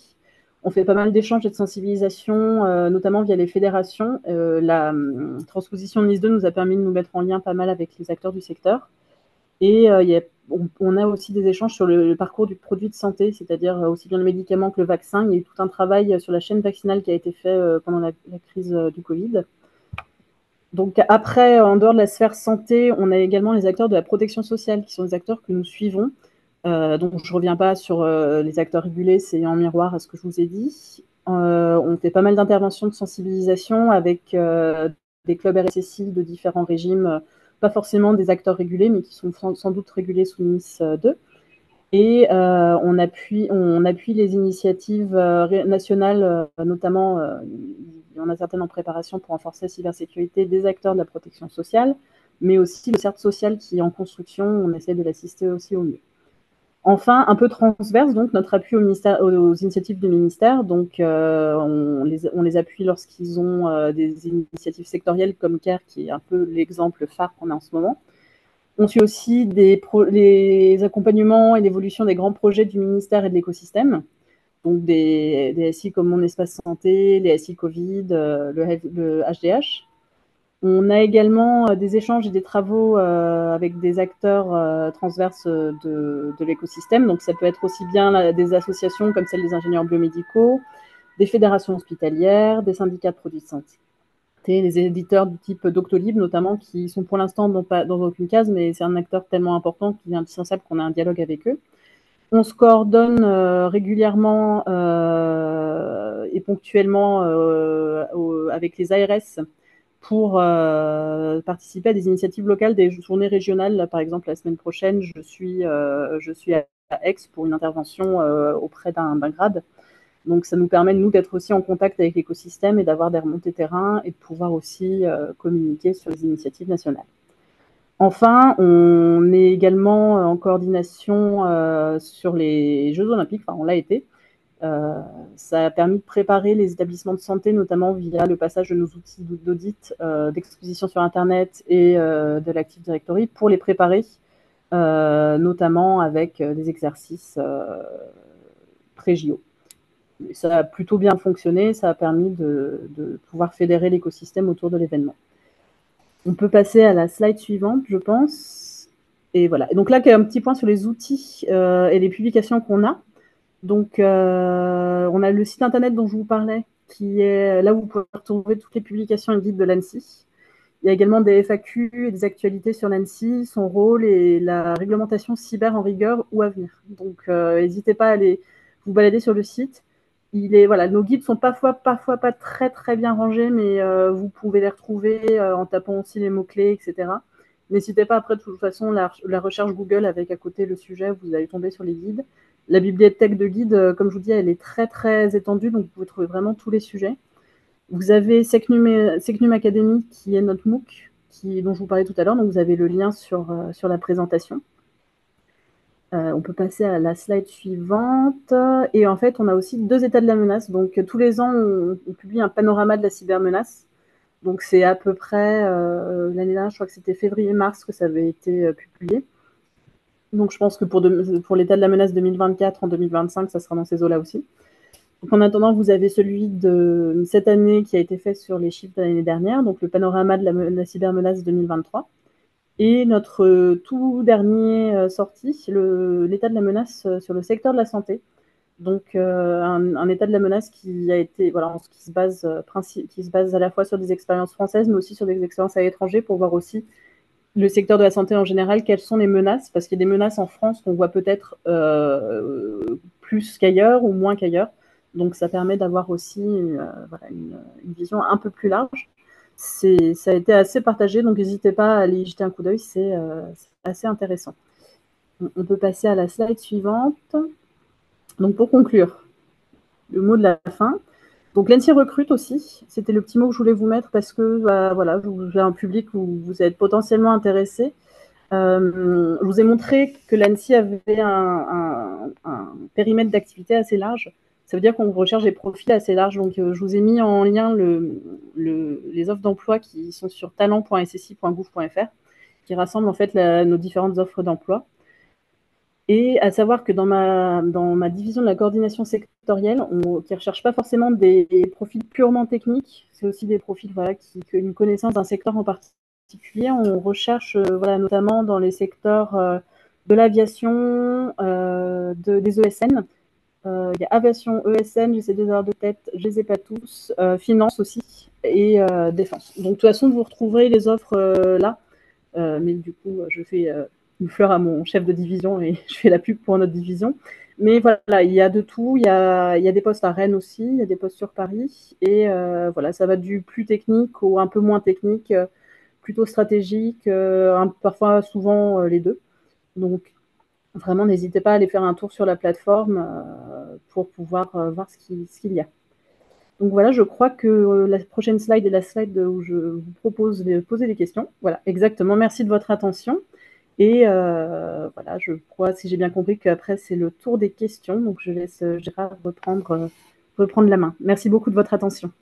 On fait pas mal d'échanges et de sensibilisation, notamment via les fédérations. La transposition de NIS 2 nous a permis de nous mettre en lien pas mal avec les acteurs du secteur. Et on a aussi des échanges sur le parcours du produit de santé, c'est-à-dire aussi bien le médicament que le vaccin. Il y a eu tout un travail sur la chaîne vaccinale qui a été fait pendant la crise du Covid. Donc après, en dehors de la sphère santé, on a également les acteurs de la protection sociale, qui sont des acteurs que nous suivons. Donc je ne reviens pas sur les acteurs régulés, c'est en miroir à ce que je vous ai dit. On fait pas mal d'interventions de sensibilisation avec des clubs RSSI de différents régimes, pas forcément des acteurs régulés, mais qui sont sans doute régulés sous NIS 2. Et on appuie les initiatives nationales, notamment, il y en a certaines en préparation pour renforcer la cybersécurité des acteurs de la protection sociale, mais aussi le CERT social qui est en construction, on essaie de l'assister aussi au mieux. Enfin, un peu transverse, donc notre appui aux initiatives du ministère. Donc, on les appuie lorsqu'ils ont des initiatives sectorielles comme CARE, qui est un peu l'exemple phare qu'on a en ce moment. On suit aussi les accompagnements et l'évolution des grands projets du ministère et de l'écosystème. Donc, des SI comme Mon Espace Santé, les SI Covid, le HDH. On a également des échanges et des travaux avec des acteurs transverses de l'écosystème. Donc, ça peut être aussi bien des associations comme celle des ingénieurs biomédicaux, des fédérations hospitalières, des syndicats de produits de santé, les éditeurs du type Doctolib notamment, qui sont pour l'instant pas dans aucune case, mais c'est un acteur tellement important qu'il est indispensable qu'on ait un dialogue avec eux. On se coordonne régulièrement et ponctuellement avec les ARS pour participer à des initiatives locales, des journées régionales. Là, par exemple, la semaine prochaine, je suis à Aix pour une intervention auprès d'un grade Donc ça nous permet, nous, d'être aussi en contact avec l'écosystème et d'avoir des remontées terrain et de pouvoir aussi communiquer sur les initiatives nationales. Enfin, on est également en coordination sur les Jeux Olympiques, enfin on l'a été. Ça a permis de préparer les établissements de santé, notamment via le passage de nos outils d'audit, d'exposition sur Internet et de l'Active Directory, pour les préparer, notamment avec des exercices pré-JO. Ça a plutôt bien fonctionné, ça a permis de pouvoir fédérer l'écosystème autour de l'événement. On peut passer à la slide suivante, je pense. Et voilà. Et donc là, il y a un petit point sur les outils et les publications qu'on a. Donc, on a le site internet dont je vous parlais, qui est là où vous pouvez retrouver toutes les publications et guides de l'ANSSI. Il y a également des FAQ et des actualités sur l'ANSSI, son rôle et la réglementation cyber en rigueur ou à venir. Donc, n'hésitez pas à aller vous balader sur le site. Voilà, nos guides sont parfois pas très très bien rangés, mais vous pouvez les retrouver en tapant aussi les mots-clés, etc. N'hésitez pas après, de toute façon, la recherche Google avec à côté le sujet, vous allez tomber sur les guides. La bibliothèque de guides, comme je vous dis, elle est très très étendue, donc vous pouvez trouver vraiment tous les sujets. Vous avez Secnum Academy, qui est notre MOOC, dont je vous parlais tout à l'heure, donc vous avez le lien sur la présentation. On peut passer à la slide suivante. Et en fait, on a aussi 2 états de la menace. Donc, tous les ans, on publie un panorama de la cybermenace. Donc, c'est à peu près, l'année dernière, je crois que c'était février-mars que ça avait été publié. Donc, je pense que pour l'état de la menace 2024, en 2025, ça sera dans ces eaux-là aussi. Donc, en attendant, vous avez celui de cette année qui a été fait sur les chiffres de l'année dernière, donc le panorama de la cybermenace 2023. Et notre tout dernier sorti, l'état de la menace sur le secteur de la santé. Donc, un état de la menace qui a été, voilà, qui se base à la fois sur des expériences françaises, mais aussi sur des expériences à l'étranger pour voir aussi le secteur de la santé en général, quelles sont les menaces, parce qu'il y a des menaces en France qu'on voit peut-être plus qu'ailleurs ou moins qu'ailleurs. Donc, ça permet d'avoir aussi voilà, une vision un peu plus large. Ça a été assez partagé, donc n'hésitez pas à aller y jeter un coup d'œil, c'est assez intéressant. On peut passer à la slide suivante. Donc, pour conclure, le mot de la fin. Donc, l'ANSSI recrute aussi. C'était le petit mot que je voulais vous mettre parce que voilà, vous avez un public où vous êtes potentiellement intéressé. Je vous ai montré que l'ANSSI avait un périmètre d'activité assez large. Ça veut dire qu'on recherche des profils assez larges. Donc, je vous ai mis en lien les offres d'emploi qui sont sur talent.ssi.gouv.fr, qui rassemblent en fait nos différentes offres d'emploi. Et à savoir que dans ma division de la coordination sectorielle, qui ne recherche pas forcément des profils purement techniques, c'est aussi des profils voilà, qui ont une connaissance d'un secteur en particulier. On recherche voilà, notamment dans les secteurs de l'aviation, des ESN. Il y a aviation, ESN, j'essaie de les avoir de tête, je ne les ai pas tous, finance aussi, et défense. Donc de toute façon, vous retrouverez les offres là, mais du coup, je fais une fleur à mon chef de division et je fais la pub pour notre division. Mais voilà, il y a de tout. Il y a des postes à Rennes aussi, il y a des postes sur Paris. Et voilà, ça va du plus technique au un peu moins technique, plutôt stratégique, parfois souvent les deux. Donc vraiment, n'hésitez pas à aller faire un tour sur la plateforme pour pouvoir voir ce qu'il y a. Donc voilà, je crois que la prochaine slide est la slide où je vous propose de poser des questions. Voilà, exactement. Merci de votre attention. Et voilà, je crois, si j'ai bien compris, qu'après, c'est le tour des questions. Donc, je laisse Gérard reprendre la main. Merci beaucoup de votre attention.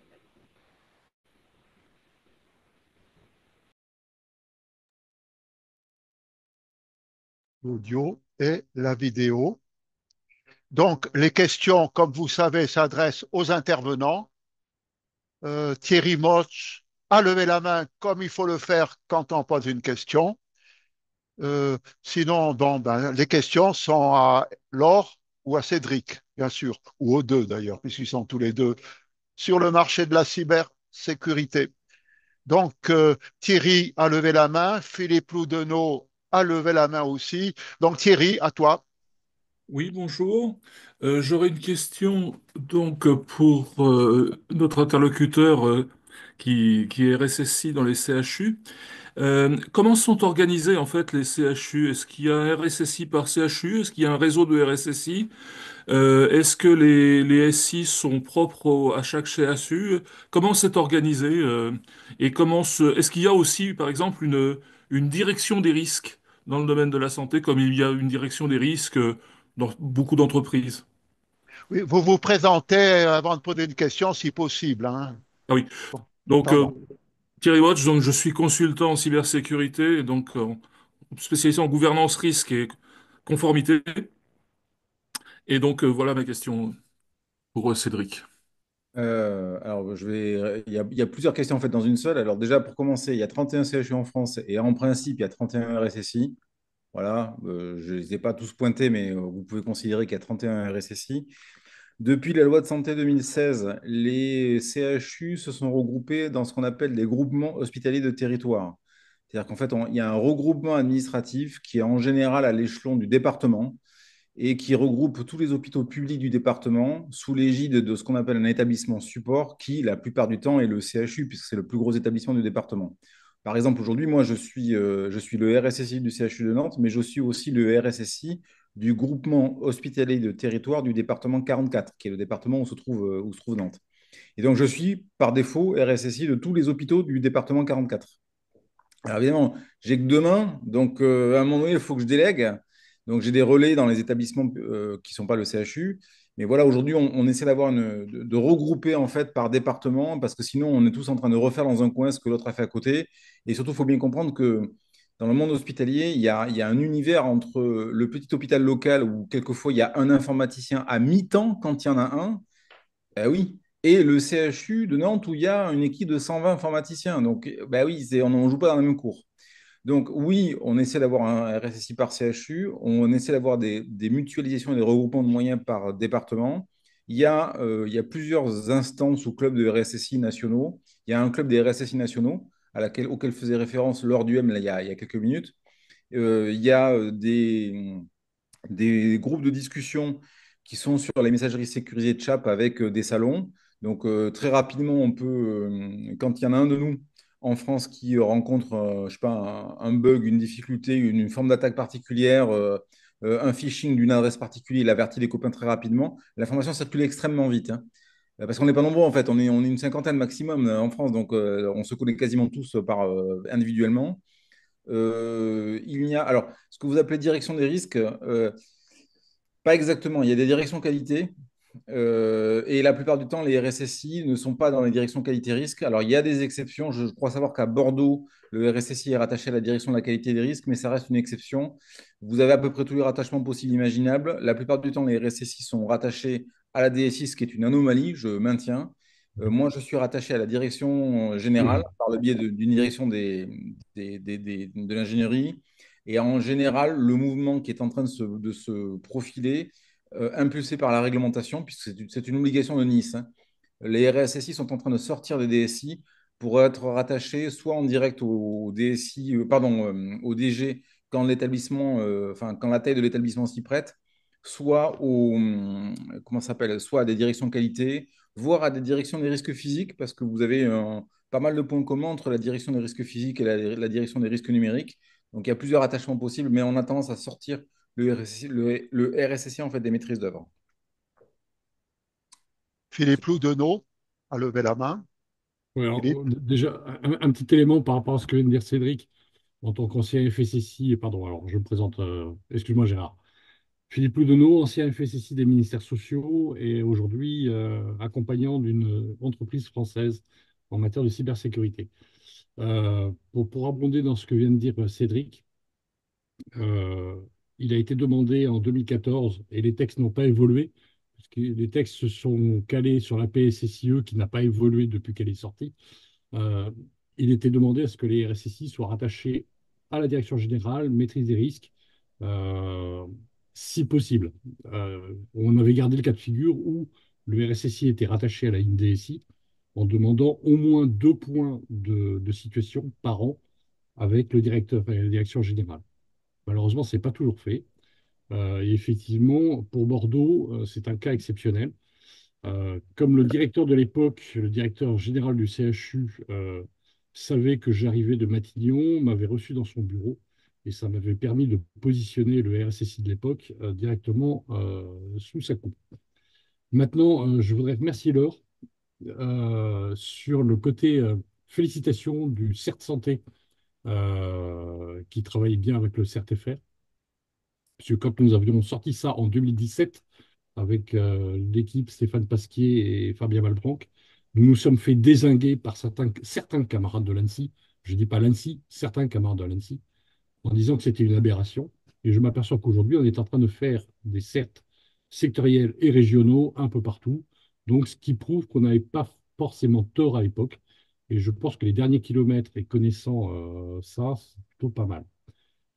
L'audio et la vidéo. Donc, les questions, comme vous savez, s'adressent aux intervenants. Thierry Moch a levé la main comme il faut le faire quand on pose une question. Sinon, bon, ben, les questions sont à Laure ou à Cédric, bien sûr, ou aux deux d'ailleurs, puisqu'ils sont tous les deux sur le marché de la cybersécurité. Donc, Thierry a levé la main, Philippe Loudenot a levé la main aussi. Donc, Thierry, à toi. Oui, bonjour. J'aurais une question donc pour notre interlocuteur qui est RSSI dans les CHU. Comment sont organisés en fait les CHU? Est-ce qu'il y a un RSSI par CHU? Est-ce qu'il y a un réseau de RSSI? Est-ce que les SI sont propres à chaque CHU? Comment c'est organisé? Et est-ce qu'il y a aussi, par exemple, une direction des risques dans le domaine de la santé, comme il y a une direction des risques dans beaucoup d'entreprises? Oui, vous vous présentez avant de poser une question, si possible, hein. Ah oui. Bon, Donc, pardon. Thierry Watch, donc je suis consultant en cybersécurité, et donc spécialisé en gouvernance risque et conformité. Et donc voilà ma question pour Cédric. Alors, il y a plusieurs questions en fait dans une seule. Alors, déjà, pour commencer, il y a 31 CHU en France et en principe, il y a 31 RSSI. Voilà, je ne les ai pas tous pointés, mais vous pouvez considérer qu'il y a 31 RSSI. Depuis la loi de santé 2016, les CHU se sont regroupés dans ce qu'on appelle des groupements hospitaliers de territoire. C'est-à-dire qu'en fait, il y a un regroupement administratif qui est en général à l'échelon du département et qui regroupe tous les hôpitaux publics du département sous l'égide de ce qu'on appelle un établissement support qui, la plupart du temps, est le CHU, puisque c'est le plus gros établissement du département. Par exemple, aujourd'hui, moi, je suis le RSSI du CHU de Nantes, mais je suis aussi le RSSI du groupement hospitalier de territoire du département 44, qui est le département où se trouve Nantes. Et donc, je suis par défaut RSSI de tous les hôpitaux du département 44. Alors évidemment, j'ai que deux mains, donc à un moment donné, il faut que je délègue. Donc j'ai des relais dans les établissements qui ne sont pas le CHU. Mais voilà, aujourd'hui, on essaie de regrouper en fait par département, parce que sinon, on est tous en train de refaire dans un coin ce que l'autre a fait à côté. Et surtout, il faut bien comprendre que dans le monde hospitalier, il y a un univers entre le petit hôpital local où quelquefois il y a un informaticien à mi-temps quand il y en a un, ben oui. Et le CHU de Nantes où il y a une équipe de 120 informaticiens. Donc, ben oui, on ne joue pas dans la même cour. Donc, oui, on essaie d'avoir un RSSI par CHU, on essaie d'avoir des mutualisations et des regroupements de moyens par département. Il y a plusieurs instances ou clubs de RSSI nationaux. Il y a un club des RSSI nationaux auquel faisait référence Laure Duhem là, il y a quelques minutes. Il y a des groupes de discussion qui sont sur les messageries sécurisées de CHAP avec des salons. Donc, très rapidement, quand il y en a un de nous en France qui rencontre, je sais pas, un bug, une difficulté, une forme d'attaque particulière, un phishing d'une adresse particulière, il avertit les copains très rapidement. L'information circule extrêmement vite, hein. Parce qu'on n'est pas nombreux en fait, on est une cinquantaine maximum en France, donc on se connaît quasiment tous individuellement. Alors, ce que vous appelez direction des risques, pas exactement. Il y a des directions qualité et la plupart du temps, les RSSI ne sont pas dans les directions qualité-risque. Alors, il y a des exceptions. Je crois savoir qu'à Bordeaux, le RSSI est rattaché à la direction de la qualité des risques, mais ça reste une exception. Vous avez à peu près tous les rattachements possibles imaginables. La plupart du temps, les RSSI sont rattachés à la DSI, ce qui est une anomalie, je maintiens. Moi, je suis rattaché à la direction générale par le biais d'une direction de l'ingénierie. Et en général, le mouvement qui est en train de se profiler, impulsé par la réglementation, puisque c'est une obligation de Nice, hein. Les RSSI sont en train de sortir des DSI pour être rattachés soit en direct au DSI, au DG quand quand la taille de l'établissement s'y prête, soit comment ça s'appelle, soit à des directions qualité, voire à des directions des risques physiques, parce que vous avez pas mal de points communs entre la direction des risques physiques et la direction des risques numériques. Donc il y a plusieurs attachements possibles, mais on a tendance à sortir le RSSI en fait des maîtrises d'œuvre. Philippe Loudenot a levé la main. Ouais, alors, Philippe, déjà, un petit élément par rapport à ce que vient de dire Cédric, en tant qu'ancien FSSI, pardon, alors je me présente, excuse-moi Gérard. Philippe Loudenot, ancien FSSI des ministères sociaux et aujourd'hui accompagnant d'une entreprise française en matière de cybersécurité. Pour abonder dans ce que vient de dire Cédric, euh, il a été demandé en 2014 et les textes n'ont pas évolué, parce que les textes se sont calés sur la PSSIE qui n'a pas évolué depuis qu'elle est sortie. Euh, il était demandé à ce que les RSSI soient rattachés à la direction générale, maîtrise des risques, euh, si possible. On avait gardé le cas de figure où le RSSI était rattaché à la INDSI en demandant au moins 2 points de situation par an avec le directeur et la direction générale. Malheureusement, ce n'est pas toujours fait. Et effectivement, pour Bordeaux, c'est un cas exceptionnel. Comme le directeur de l'époque, le directeur général du CHU, savait que j'arrivais de Matignon, m'avait reçu dans son bureau, et ça m'avait permis de positionner le RSSI de l'époque directement sous sa coupe. Maintenant, je voudrais remercier Laure sur le côté félicitations du CERT Santé qui travaille bien avec le CERT-FR. Parce que quand nous avions sorti ça en 2017 avec l'équipe Stéphane Pasquier et Fabien Malbranc, nous nous sommes fait dézinguer par certains camarades de l'ANSSI, je ne dis pas l'ANSSI, certains camarades de l'ANSSI, en disant que c'était une aberration. Et je m'aperçois qu'aujourd'hui, on est en train de faire des certes sectoriels et régionaux un peu partout. Donc, ce qui prouve qu'on n'avait pas forcément tort à l'époque. Et je pense que les derniers kilomètres, et connaissant ça, c'est plutôt pas mal.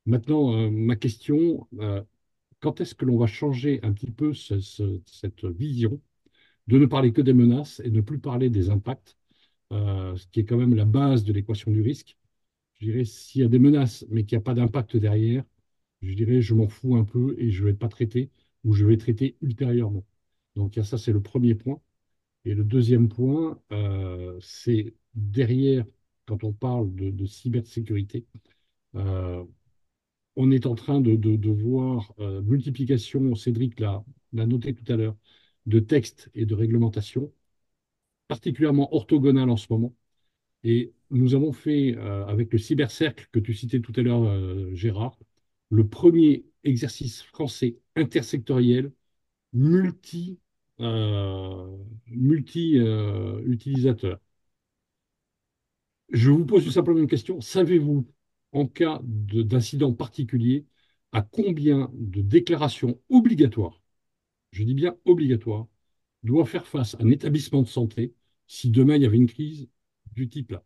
Maintenant, ma question, quand est-ce que l'on va changer un petit peu cette vision de ne parler que des menaces et ne plus parler des impacts, ce qui est quand même la base de l'équation du risque. Je dirais, s'il y a des menaces, mais qu'il n'y a pas d'impact derrière, je dirais, je m'en fous un peu et je ne vais pas traiter ou je vais traiter ultérieurement. Donc, ça, c'est le premier point. Et le deuxième point, c'est derrière, quand on parle de cybersécurité, euh, on est en train de voir multiplication, Cédric l'a noté tout à l'heure, de textes et de réglementations, particulièrement orthogonales en ce moment. Et nous avons fait, avec le cybercercle que tu citais tout à l'heure, Gérard, le premier exercice français intersectoriel multi, utilisateur. Je vous pose tout simplement une question. Savez-vous, en cas d'incident particulier, à combien de déclarations obligatoires, je dis bien obligatoires, doit faire face un établissement de santé si demain il y avait une crise du type là?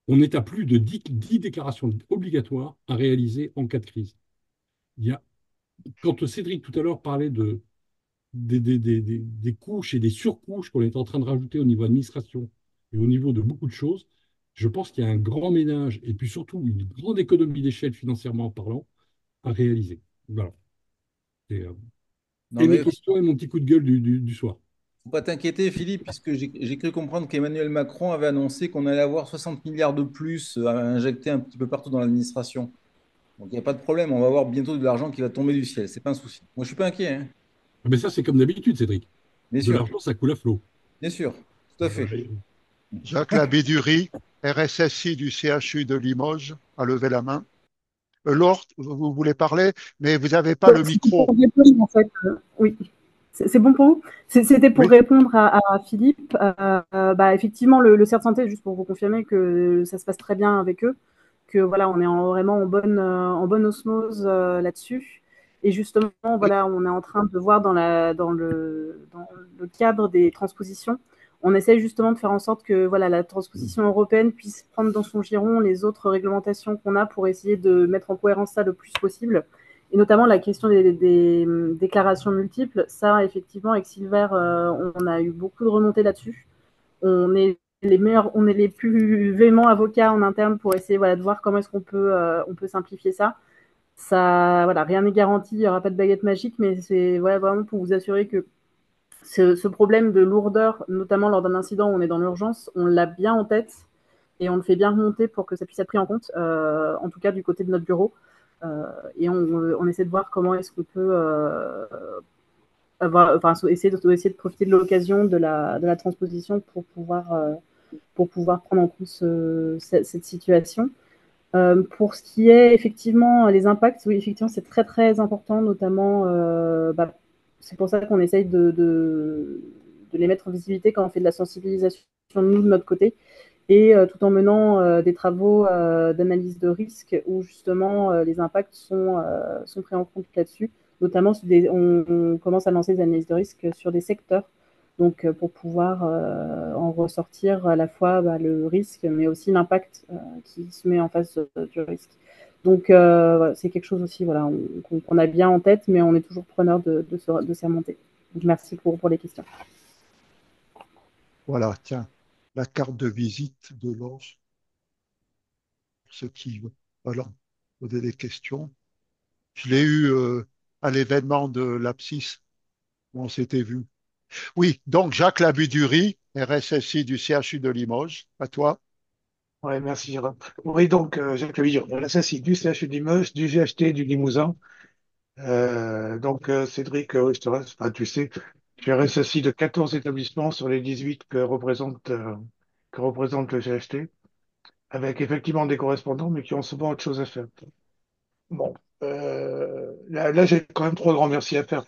On est à plus de 10 déclarations obligatoires à réaliser en cas de crise. Il y a, quand Cédric tout à l'heure parlait des couches et des surcouches qu'on est en train de rajouter au niveau administration et au niveau de beaucoup de choses, je pense qu'il y a un grand ménage et puis surtout une grande économie d'échelle financièrement parlant à réaliser. Voilà. Non, Et mes mais questions et mon petit coup de gueule du soir. faut pas t'inquiéter, Philippe, puisque j'ai cru comprendre qu'Emmanuel Macron avait annoncé qu'on allait avoir 60 milliards de plus à injecter un petit peu partout dans l'administration. Donc, il n'y a pas de problème, on va avoir bientôt de l'argent qui va tomber du ciel. C'est pas un souci. Moi, je suis pas inquiet, hein. Mais ça, c'est comme d'habitude, Cédric. Bien De sûr, l'argent, ça coule à flot. bien sûr, tout à fait. Ouais. Jacques Labidurie, RSSI du CHU de Limoges, a levé la main. Laure, vous voulez parler, mais vous n'avez pas le C'était pour micro. répondre, en fait. Oui. C'est bon pour vous? C'était pour Oui, répondre à Philippe. Bah, effectivement, le CERT Santé, juste pour vous confirmer que ça se passe très bien avec eux, que voilà, on est vraiment en bonne osmose là-dessus. Et justement, voilà, on est en train de voir dans le cadre des transpositions, on essaie justement de faire en sorte que voilà, la transposition européenne puisse prendre dans son giron les autres réglementations qu'on a pour essayer de mettre en cohérence ça le plus possible. Et notamment la question des déclarations multiples, ça, effectivement, avec Silver, on a eu beaucoup de remontées là-dessus. On est les plus véhéments avocats en interne pour essayer voilà, de voir comment est-ce on peut simplifier ça. Ça, voilà, rien n'est garanti, il n'y aura pas de baguette magique, mais c'est voilà, vraiment pour vous assurer que ce problème de lourdeur, notamment lors d'un incident où on est dans l'urgence, on l'a bien en tête et on le fait bien remonter pour que ça puisse être pris en compte, en tout cas du côté de notre bureau. Et on essaie de voir comment est-ce qu'on peut essayer de profiter de l'occasion de la transposition pour pouvoir prendre en compte cette situation. Pour ce qui est effectivement les impacts, oui, effectivement, c'est très très important, notamment, c'est pour ça qu'on essaye de les mettre en visibilité quand on fait de la sensibilisation, nous, de notre côté, et tout en menant des travaux d'analyse de risque où justement les impacts sont pris en compte là-dessus. Notamment, on commence à lancer des analyses de risque sur des secteurs, donc pour pouvoir en ressortir à la fois le risque, mais aussi l'impact qui se met en face du risque. Donc, voilà, c'est quelque chose aussi voilà, qu'on a bien en tête, mais on est toujours preneur de s'y remonter. Donc, merci pour les questions. voilà, tiens, la carte de visite de Laure, pour ceux qui veulent poser des questions. Je l'ai eu à l'événement de l'Apsis où on s'était vu. Oui, donc Jacques Labudurie, RSSI du CHU de Limoges, à toi. Ouais, merci Gérard. Oui, donc Jacques Lavillon, la SSI du CHU de Limoges, du GHT du Limousin. Cédric, oui, je te reste, enfin, tu sais, je suis RSSI de 14 établissements sur les 18 que représente le GHT, avec effectivement des correspondants, mais qui ont souvent autre chose à faire. Bon, là, j'ai quand même trop de grands merci à faire.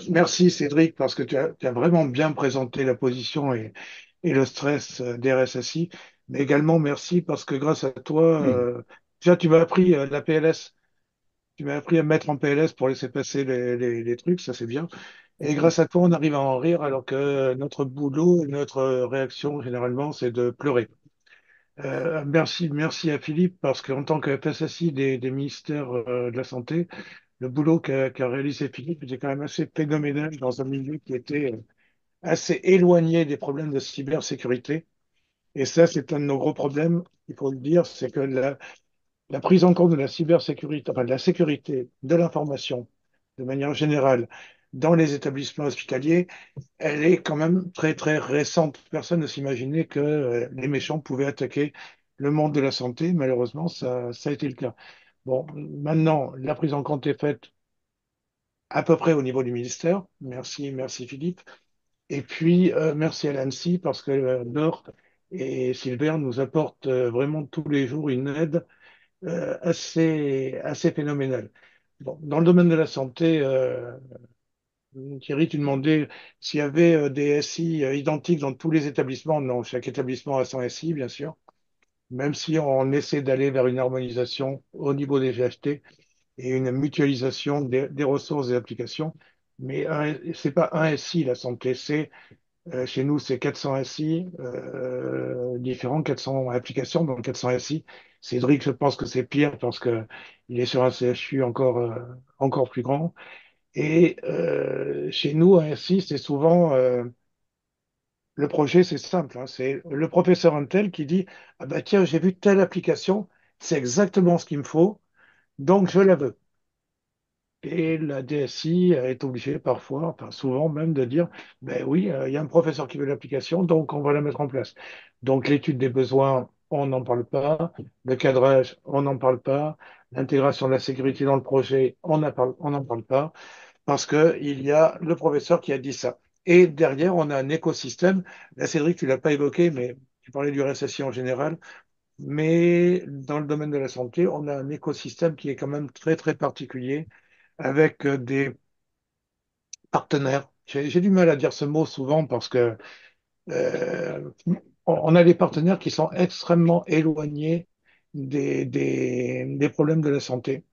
Merci Cédric, parce que tu as vraiment bien présenté la position et le stress des RSSI, mais également merci parce que grâce à toi, déjà tu m'as appris la PLS, tu m'as appris à mettre en PLS pour laisser passer les trucs, ça c'est bien. Et grâce à toi, on arrive à en rire alors que notre boulot, notre réaction généralement, c'est de pleurer. Merci à Philippe parce qu'en tant que FSSI des ministères de la Santé, le boulot qu'a réalisé Philippe était quand même assez phénoménal dans un milieu qui était assez éloigné des problèmes de cybersécurité. Et ça, c'est un de nos gros problèmes, il faut le dire, c'est que la prise en compte de la cybersécurité, enfin de la sécurité de l'information de manière générale dans les établissements hospitaliers, elle est quand même très récente. Personne ne s'imaginait que les méchants pouvaient attaquer le monde de la santé. Malheureusement, ça a été le cas. Bon, maintenant, la prise en compte est faite à peu près au niveau du ministère. Merci Philippe. Et puis, merci à l'ANSSI parce que Laure et Sylvain nous apportent vraiment tous les jours une aide assez phénoménale. Bon, dans le domaine de la santé, Thierry, tu demandais s'il y avait des SI identiques dans tous les établissements. Non, chaque établissement a son SI, bien sûr, même si on essaie d'aller vers une harmonisation au niveau des GHT et une mutualisation des ressources et applications. Mais c'est pas un SI, la santé, chez nous, c'est 400 SI, différents 400 applications, donc 400 SI. Cédric, je pense que c'est pire parce que il est sur un CHU encore plus grand. Et chez nous, un SI, c'est souvent le projet, c'est simple, hein, c'est le professeur Untel qui dit, ah bah tiens, j'ai vu telle application, c'est exactement ce qu'il me faut, donc je la veux. Et la DSI est obligée parfois, enfin souvent même, de dire, ben oui, il y a un professeur qui veut l'application, donc on va la mettre en place. Donc l'étude des besoins, on n'en parle pas. Le cadrage, on n'en parle pas. L'intégration de la sécurité dans le projet, on n'en parle pas, parce que il y a le professeur qui a dit ça. Et derrière, on a un écosystème. Là, Cédric, tu l'as pas évoqué, mais tu parlais du RSSI en général. Mais dans le domaine de la santé, on a un écosystème qui est quand même très particulier avec des partenaires. J'ai du mal à dire ce mot souvent parce que on a des partenaires qui sont extrêmement éloignés des problèmes de la santé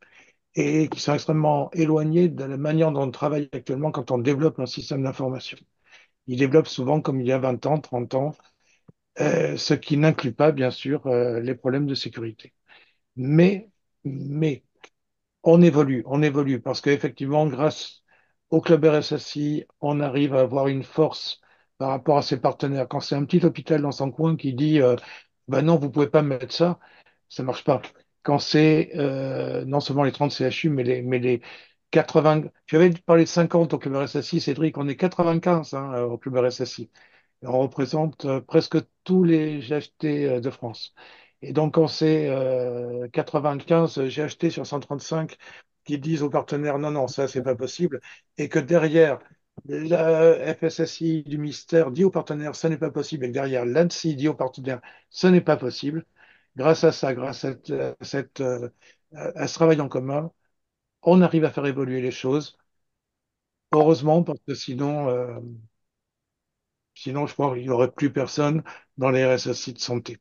et qui sont extrêmement éloignés de la manière dont on travaille actuellement quand on développe un système d'information. Ils développent souvent comme il y a 20 ans, 30 ans, ce qui n'inclut pas, bien sûr, les problèmes de sécurité. Mais, mais on évolue, parce qu'effectivement, grâce au club RSSI, on arrive à avoir une force par rapport à ses partenaires. Quand c'est un petit hôpital dans son coin qui dit ben non, vous pouvez pas mettre ça, ça marche pas. Quand c'est non seulement les 30 CHU, mais les 80, j'avais parlé de 50 au club RSSI, Cédric, on est 95 hein, au club RSSI. Et on représente presque tous les GHT de France. Et donc, quand c'est 95 GHT sur 135 qui disent aux partenaires non, non, ça, c'est pas possible, et que derrière, la FSSI du ministère dit aux partenaires ce n'est pas possible, et que derrière, l'ANSSI dit aux partenaires ce n'est pas possible, grâce à ça, grâce à ce travail en commun, on arrive à faire évoluer les choses. Heureusement, parce que sinon, je crois qu'il n'y aurait plus personne dans les RSSI de santé.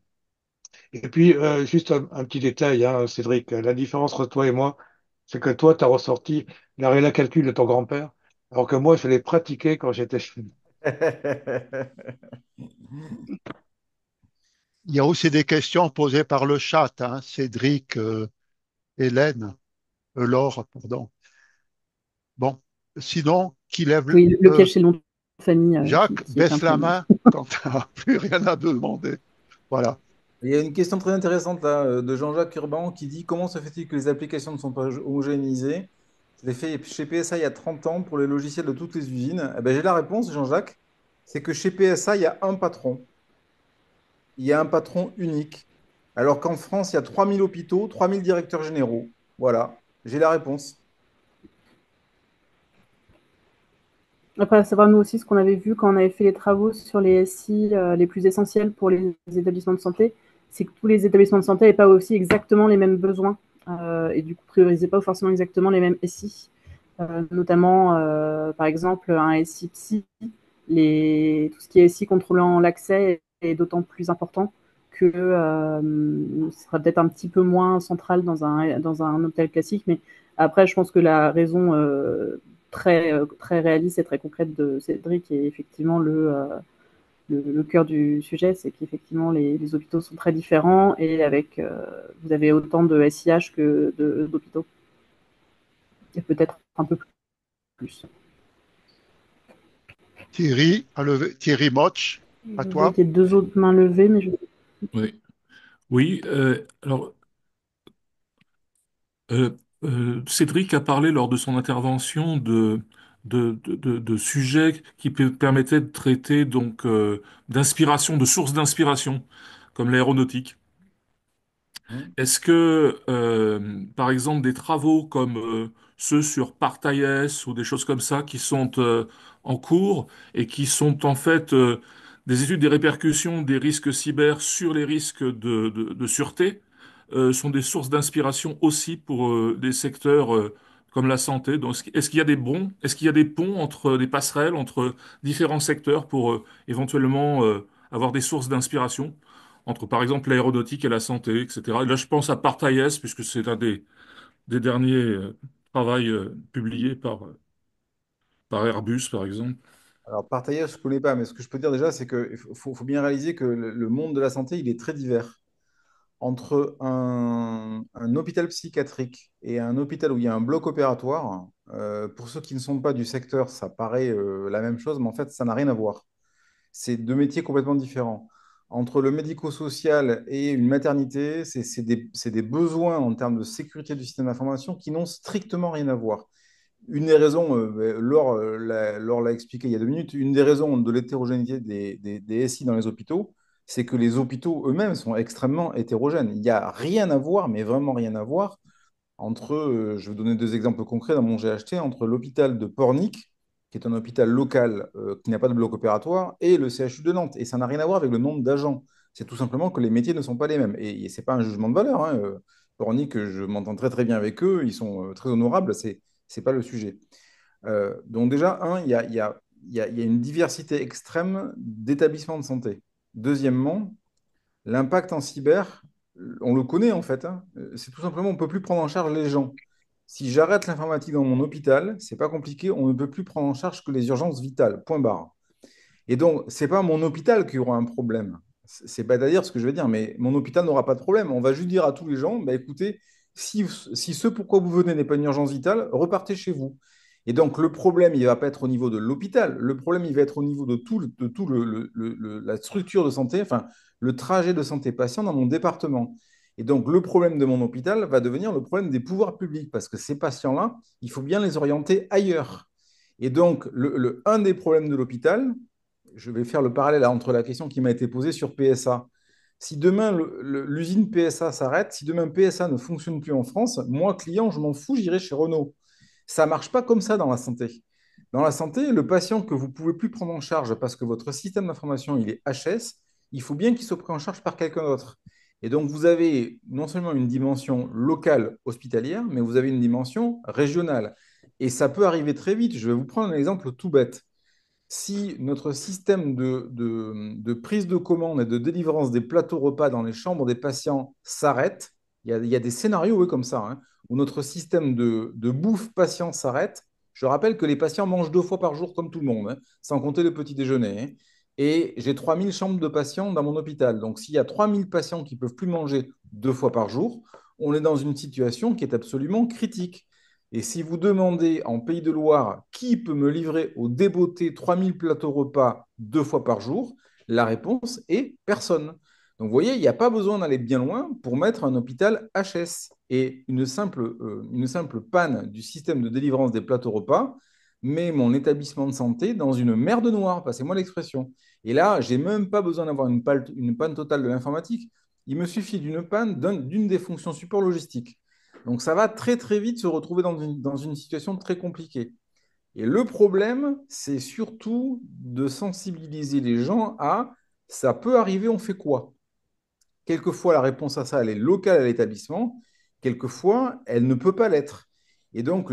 Et puis, juste un petit détail, hein, Cédric, la différence entre toi et moi, c'est que toi, tu as ressorti la règle à calcul de ton grand-père, alors que moi, je l'ai pratiqué quand j'étais jeune. Il y a aussi des questions posées par le chat, hein, Cédric, Hélène, Laure, pardon. Bon, sinon, qui lève Oui, lequel c'est le nom de famille Jacques, qui est un baisse peu. la main quand tu n'as plus rien à demander. Voilà. Il y a une question très intéressante là, de Jean-Jacques Urban qui dit comment se fait-il que les applications ne sont pas homogénéisées? Je l'ai fait chez PSA il y a 30 ans pour les logiciels de toutes les usines. Eh ben, j'ai la réponse, Jean-Jacques. C'est que chez PSA, il y a un patron. Il y a un patron unique. Alors qu'en France, il y a 3000 hôpitaux, 3000 directeurs généraux. Voilà, j'ai la réponse. Après, à savoir, nous aussi, ce qu'on avait vu quand on avait fait les travaux sur les SI les plus essentiels pour les établissements de santé, c'est que tous les établissements de santé n'avaient pas aussi exactement les mêmes besoins et du coup, priorisaient pas forcément exactement les mêmes SI. Notamment, par exemple, un SI psy, tout ce qui est SI contrôlant l'accès est d'autant plus important que ce sera peut-être un petit peu moins central dans un hôpital classique. Mais après, je pense que la raison très réaliste et très concrète de Cédric est effectivement le cœur du sujet, c'est qu'effectivement les hôpitaux sont très différents et avec vous avez autant de SIH que d'hôpitaux et peut-être un peu plus. Thierry, Thierry Moch, à Je vois toi. qu'il y a deux autres mains levées, mais je... Oui. Oui, alors euh, Cédric a parlé lors de son intervention de sujets qui permettaient de traiter donc d'inspiration, de sources d'inspiration, comme l'aéronautique. Hmm. Est-ce que, par exemple, des travaux comme ceux sur Partaïs ou des choses comme ça qui sont en cours et qui sont en fait des études des répercussions des risques cyber sur les risques de sûreté sont des sources d'inspiration aussi pour des secteurs comme la santé? Donc, est-ce qu'il y a des bons, est-ce qu'il y a des ponts entre des passerelles entre différents secteurs pour éventuellement avoir des sources d'inspiration? Entre par exemple l'aéronautique et la santé, etc. Et là, je pense à Partaïs, puisque c'est un des derniers travaux publiés par Airbus, par exemple. Alors, partager, je ne connais pas, mais ce que je peux dire déjà, c'est qu'il faut bien réaliser que le monde de la santé, il est très divers. Entre un hôpital psychiatrique et un hôpital où il y a un bloc opératoire, pour ceux qui ne sont pas du secteur, ça paraît la même chose, mais en fait, ça n'a rien à voir. C'est deux métiers complètement différents. Entre le médico-social et une maternité, c'est des besoins en termes de sécurité du système d'information qui n'ont strictement rien à voir. Une des raisons, Laure l'a expliqué il y a 2 minutes, une des raisons de l'hétérogénéité des SI dans les hôpitaux, c'est que les hôpitaux eux-mêmes sont extrêmement hétérogènes. Il n'y a rien à voir, mais vraiment rien à voir, entre, je vais vous donner 2 exemples concrets dans mon GHT, entre l'hôpital de Pornic, qui est un hôpital local qui n'a pas de bloc opératoire, et le CHU de Nantes. Et ça n'a rien à voir avec le nombre d'agents. C'est tout simplement que les métiers ne sont pas les mêmes. Et ce n'est pas un jugement de valeur, hein. Pornic, je m'entends très très bien avec eux, ils sont très honorables, c'est pas le sujet. Donc déjà, il y a une diversité extrême d'établissements de santé. Deuxièmement, l'impact en cyber, on le connaît en fait, hein. C'est tout simplement, on ne peut plus prendre en charge les gens. Si j'arrête l'informatique dans mon hôpital, c'est pas compliqué, on ne peut plus prendre en charge que les urgences vitales, point barre. Et donc, c'est pas mon hôpital qui aura un problème. C'est pas à dire ce que je vais dire, mais mon hôpital n'aura pas de problème. On va juste dire à tous les gens, bah, écoutez, si ce pourquoi vous venez n'est pas une urgence vitale, repartez chez vous. Et donc, le problème, il ne va pas être au niveau de l'hôpital. Le problème, il va être au niveau de la structure de santé, enfin, le trajet de santé patient dans mon département. Et donc, le problème de mon hôpital va devenir le problème des pouvoirs publics, parce que ces patients-là, il faut bien les orienter ailleurs. Et donc, un des problèmes de l'hôpital, je vais faire le parallèle entre la question qui m'a été posée sur PSA. Si demain l'usine PSA s'arrête, si demain PSA ne fonctionne plus en France, moi, client, je m'en fous, j'irai chez Renault. Ça ne marche pas comme ça dans la santé. Dans la santé, le patient que vous ne pouvez plus prendre en charge parce que votre système d'information il est HS, il faut bien qu'il soit pris en charge par quelqu'un d'autre. Et donc, vous avez non seulement une dimension locale hospitalière, mais vous avez une dimension régionale. Et ça peut arriver très vite. Je vais vous prendre un exemple tout bête. Si notre système de prise de commande et de délivrance des plateaux repas dans les chambres des patients s'arrête, il y a des scénarios oui, comme ça, hein, où notre système de bouffe patient s'arrête. Je rappelle que les patients mangent 2 fois par jour comme tout le monde, hein, sans compter le petit déjeuner, hein. Et j'ai 3000 chambres de patients dans mon hôpital. Donc, s'il y a 3000 patients qui ne peuvent plus manger 2 fois par jour, on est dans une situation qui est absolument critique. Et si vous demandez en Pays de Loire qui peut me livrer au débeauté 3000 plateaux repas 2 fois par jour, la réponse est personne. Donc vous voyez, il n'y a pas besoin d'aller bien loin pour mettre un hôpital HS. Et une simple panne du système de délivrance des plateaux repas met mon établissement de santé dans une merde noire, passez-moi l'expression. Et là, j'ai même pas besoin d'avoir une panne totale de l'informatique. il me suffit d'une panne d'une des fonctions support logistique. Donc ça va très très vite se retrouver dans une situation très compliquée. Et le problème, c'est surtout de sensibiliser les gens à ça peut arriver, on fait quoi? Quelquefois, la réponse à ça, elle est locale à l'établissement. Quelquefois, elle ne peut pas l'être. Et donc,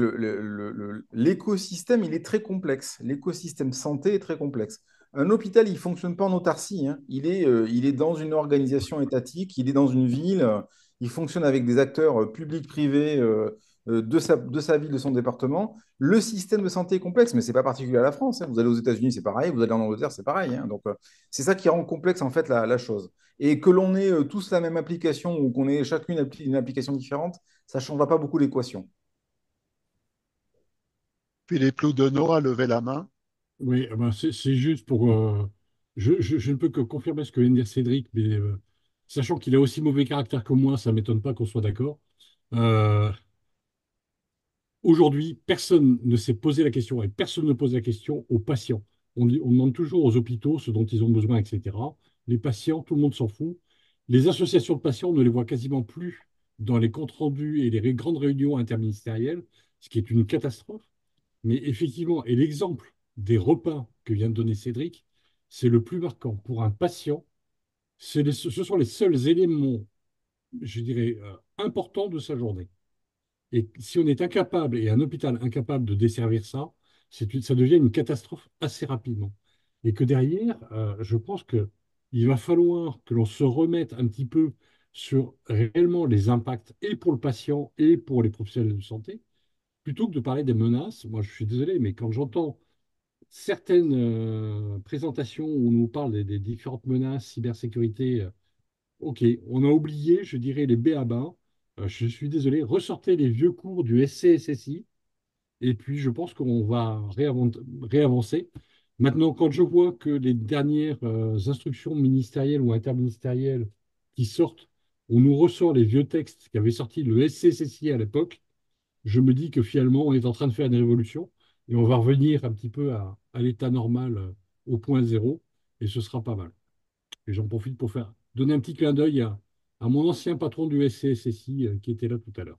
l'écosystème, il est très complexe. L'écosystème santé est très complexe. Un hôpital, il ne fonctionne pas en autarcie, hein. Il est dans une organisation étatique, il est dans une ville, il fonctionne avec des acteurs publics, privés, de sa ville, de son département. Le système de santé est complexe, mais ce n'est pas particulier à la France, hein. Vous allez aux États-Unis, c'est pareil. Vous allez en Angleterre, c'est pareil, hein. Donc, c'est ça qui rend complexe, en fait, la chose. Et que l'on ait tous la même application ou qu'on ait chacune une application différente, ça ne changera pas beaucoup l'équation. Philippe Loudenot a levé la main. Oui, ben c'est juste pour. Je ne peux que confirmer ce que vient de dire Cédric, mais sachant qu'il a aussi mauvais caractère que moi, ça ne m'étonne pas qu'on soit d'accord. Euh, Aujourd'hui, personne ne s'est posé la question et personne ne pose la question aux patients. On demande toujours aux hôpitaux ce dont ils ont besoin, etc. Les patients, tout le monde s'en fout. Les associations de patients, on ne les voit quasiment plus dans les comptes rendus et les grandes réunions interministérielles, ce qui est une catastrophe. Mais effectivement, et l'exemple des repas que vient de donner Cédric, c'est le plus marquant. Pour un patient, ce sont les seuls éléments, je dirais, importants de sa journée. Et si on est incapable, et un hôpital incapable de desservir ça, ça devient une catastrophe assez rapidement. Et que derrière, je pense que il va falloir que l'on se remette un petit peu sur réellement les impacts et pour le patient et pour les professionnels de santé, plutôt que de parler des menaces. Moi, je suis désolé, mais quand j'entends certaines présentations où on nous parle des différentes menaces, cybersécurité, ok, on a oublié, je dirais, les b.a.-ba. Je suis désolé, ressortez les vieux cours du SCSSI, et puis je pense qu'on va réavancer. Maintenant, quand je vois que les dernières instructions ministérielles ou interministérielles qui sortent, on nous ressort les vieux textes qu'avait sorti le SCSSI à l'époque, je me dis que finalement, on est en train de faire une révolution, et on va revenir un petit peu à l'état normal, au point zéro, et ce sera pas mal. Et j'en profite pour donner un petit clin d'œil à mon ancien patron du SCSSI qui était là tout à l'heure.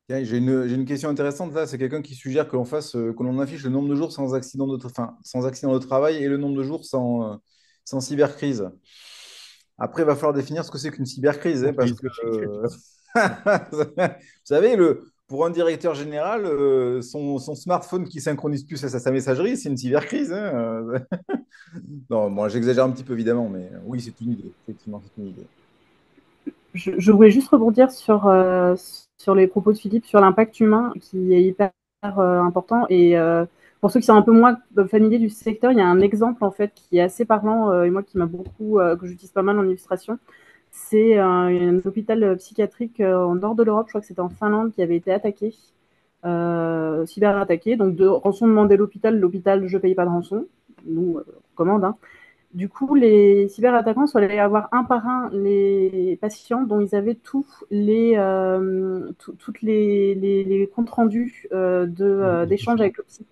Tiens, j'ai une question intéressante là. C'est quelqu'un qui suggère que l'on fasse, que l'on affiche le nombre de jours sans accident enfin, sans accident de travail et le nombre de jours sans cybercrise. Après, il va falloir définir ce que c'est qu'une cybercrise, hein, parce Comprise. que, vous savez, pour un directeur général, son smartphone qui synchronise plus à sa messagerie, c'est une cybercrise, hein. Non, moi, j'exagère un petit peu, évidemment, mais oui, c'est une idée. Effectivement, c'est une idée. Je voulais juste rebondir sur les propos de Philippe, sur l'impact humain qui est hyper important. Et pour ceux qui sont un peu moins familiers du secteur, il y a un exemple en fait qui est assez parlant et moi qui m'a beaucoup, que j'utilise pas mal en illustration. C'est un hôpital psychiatrique en nord de l'Europe, je crois que c'était en Finlande, qui avait été attaqué, cyber-attaqué. Donc de rançon demandée l'hôpital je paye pas de rançon, nous commande, hein. Du coup, les cyberattaquants sont allés avoir un par un les patients dont ils avaient toutes les comptes rendus d'échanges avec le psy.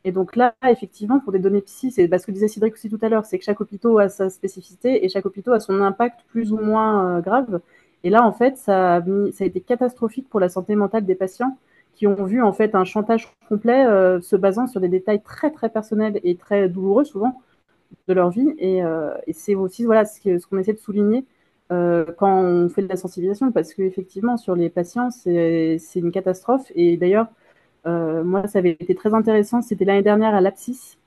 Et donc là, effectivement, pour des données psy, c'est ce que disait Cédric aussi tout à l'heure, c'est que chaque hôpital a sa spécificité et chaque hôpital a son impact plus ou moins grave. Et là, en fait, ça a été catastrophique pour la santé mentale des patients qui ont vu en fait un chantage complet se basant sur des détails très très personnels et très douloureux souvent de leur vie. Et c'est aussi voilà, ce qu'on essaie de souligner quand on fait de la sensibilisation, parce qu'effectivement, sur les patients, c'est une catastrophe. Et d'ailleurs, moi, ça avait été très intéressant. C'était l'année dernière à l'APSIS.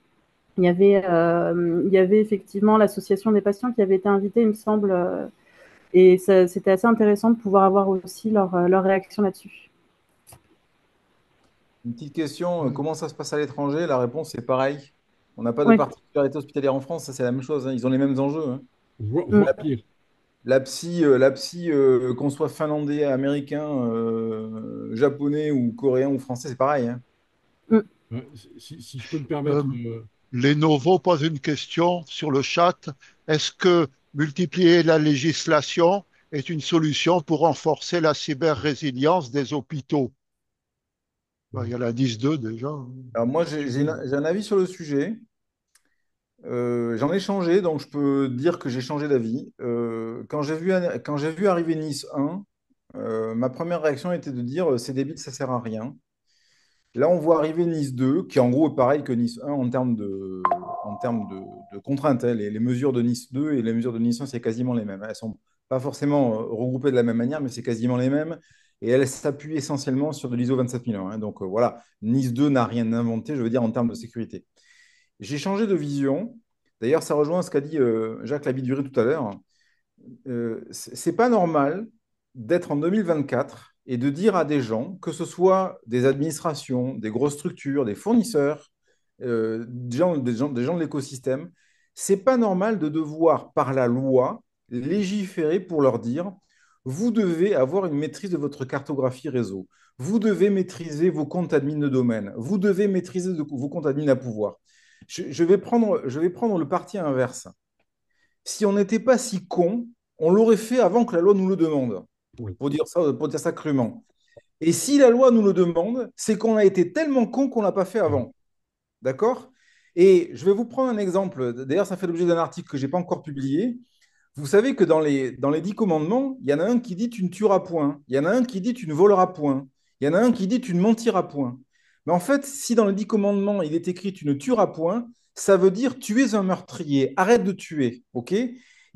Il y avait effectivement l'association des patients qui avait été invitée, il me semble. Et c'était assez intéressant de pouvoir avoir aussi leur réaction là-dessus. Une petite question, comment ça se passe à l'étranger? La réponse est pareil. On n'a pas de Ouais. particularité hospitalière en France, ça c'est la même chose, hein. Ils ont les mêmes enjeux, hein. Mm. Voire pire. La psy qu'on soit finlandais, américain, japonais ou coréen ou français, c'est pareil, hein. Mm. Si je peux me Euh, permettre, Lenovo pose une question sur le chat. Est-ce que multiplier la législation est une solution pour renforcer la cyber-résilience des hôpitaux? Ben, il y a l'indice 2 déjà. Alors moi, Si tu veux. j'ai un avis sur le sujet. J'en ai changé, donc je peux dire que j'ai changé d'avis. Quand j'ai vu arriver Nice 1, ma première réaction était de dire c'est débile, ça sert à rien. Là, on voit arriver Nice 2, qui en gros est pareil que Nice 1 en termes de contraintes, hein. Les mesures de Nice 2 et les mesures de Nice 1, c'est quasiment les mêmes. Elles sont pas forcément regroupées de la même manière, mais c'est quasiment les mêmes. Et elles s'appuient essentiellement sur de l'ISO 27001, hein. Donc voilà, Nice 2 n'a rien inventé, je veux dire, en termes de sécurité. J'ai changé de vision. D'ailleurs, ça rejoint ce qu'a dit Jacques Labiduré tout à l'heure. C'est pas normal d'être en 2024 et de dire à des gens, que ce soit des administrations, des grosses structures, des fournisseurs, des gens de l'écosystème, c'est pas normal de devoir, par la loi, légiférer pour leur dire, vous devez avoir une maîtrise de votre cartographie réseau, vous devez maîtriser vos comptes admin de domaine, vous devez maîtriser vos comptes admin à pouvoir. Je vais prendre le parti inverse. Si on n'était pas si con, on l'aurait fait avant que la loi nous le demande, Oui. pour dire ça crûment. Et si la loi nous le demande, c'est qu'on a été tellement con qu'on ne l'a pas fait Ouais. avant. D'accord? Et je vais vous prendre un exemple. D'ailleurs, ça fait l'objet d'un article que je n'ai pas encore publié. Vous savez que dans les 10 commandements, il y en a un qui dit tu ne tueras point. Il y en a un qui dit tu ne voleras point. Il y en a un qui dit tu ne mentiras point. Mais en fait, si dans les 10 commandements, il est écrit tu ne tueras point, ça veut dire tu es un meurtrier. Arrête de tuer. OK?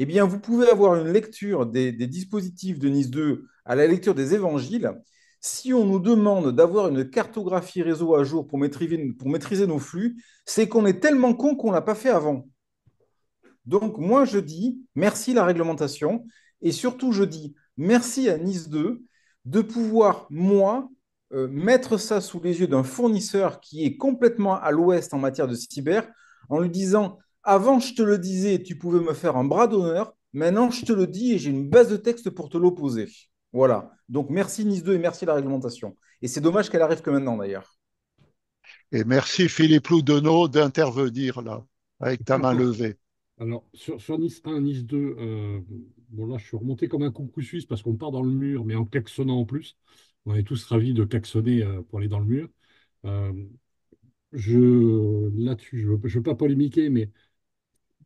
Eh bien, vous pouvez avoir une lecture des dispositifs de Nice 2 à la lecture des évangiles. Si on nous demande d'avoir une cartographie réseau à jour pour maîtriser nos flux, c'est qu'on est tellement con qu'on ne l'a pas fait avant. Donc, moi, je dis merci la réglementation et surtout, je dis merci à Nice 2 de pouvoir, moi, mettre ça sous les yeux d'un fournisseur qui est complètement à l'ouest en matière de cyber en lui disant, avant, je te le disais, tu pouvais me faire un bras d'honneur, maintenant, je te le dis et j'ai une base de texte pour te l'opposer. Voilà. Donc, merci Nice 2 et merci la réglementation. Et c'est dommage qu'elle arrive que maintenant, d'ailleurs. Et merci Philippe Loudenot d'intervenir là, avec ta Par main rapport, levée. alors, sur Nice 1, Nice 2, bon là, je suis remonté comme un coucou suisse parce qu'on part dans le mur, mais en klaxonnant en plus. On est tous ravis de klaxonner pour aller dans le mur. Euh, Là-dessus, je veux pas polémiquer, mais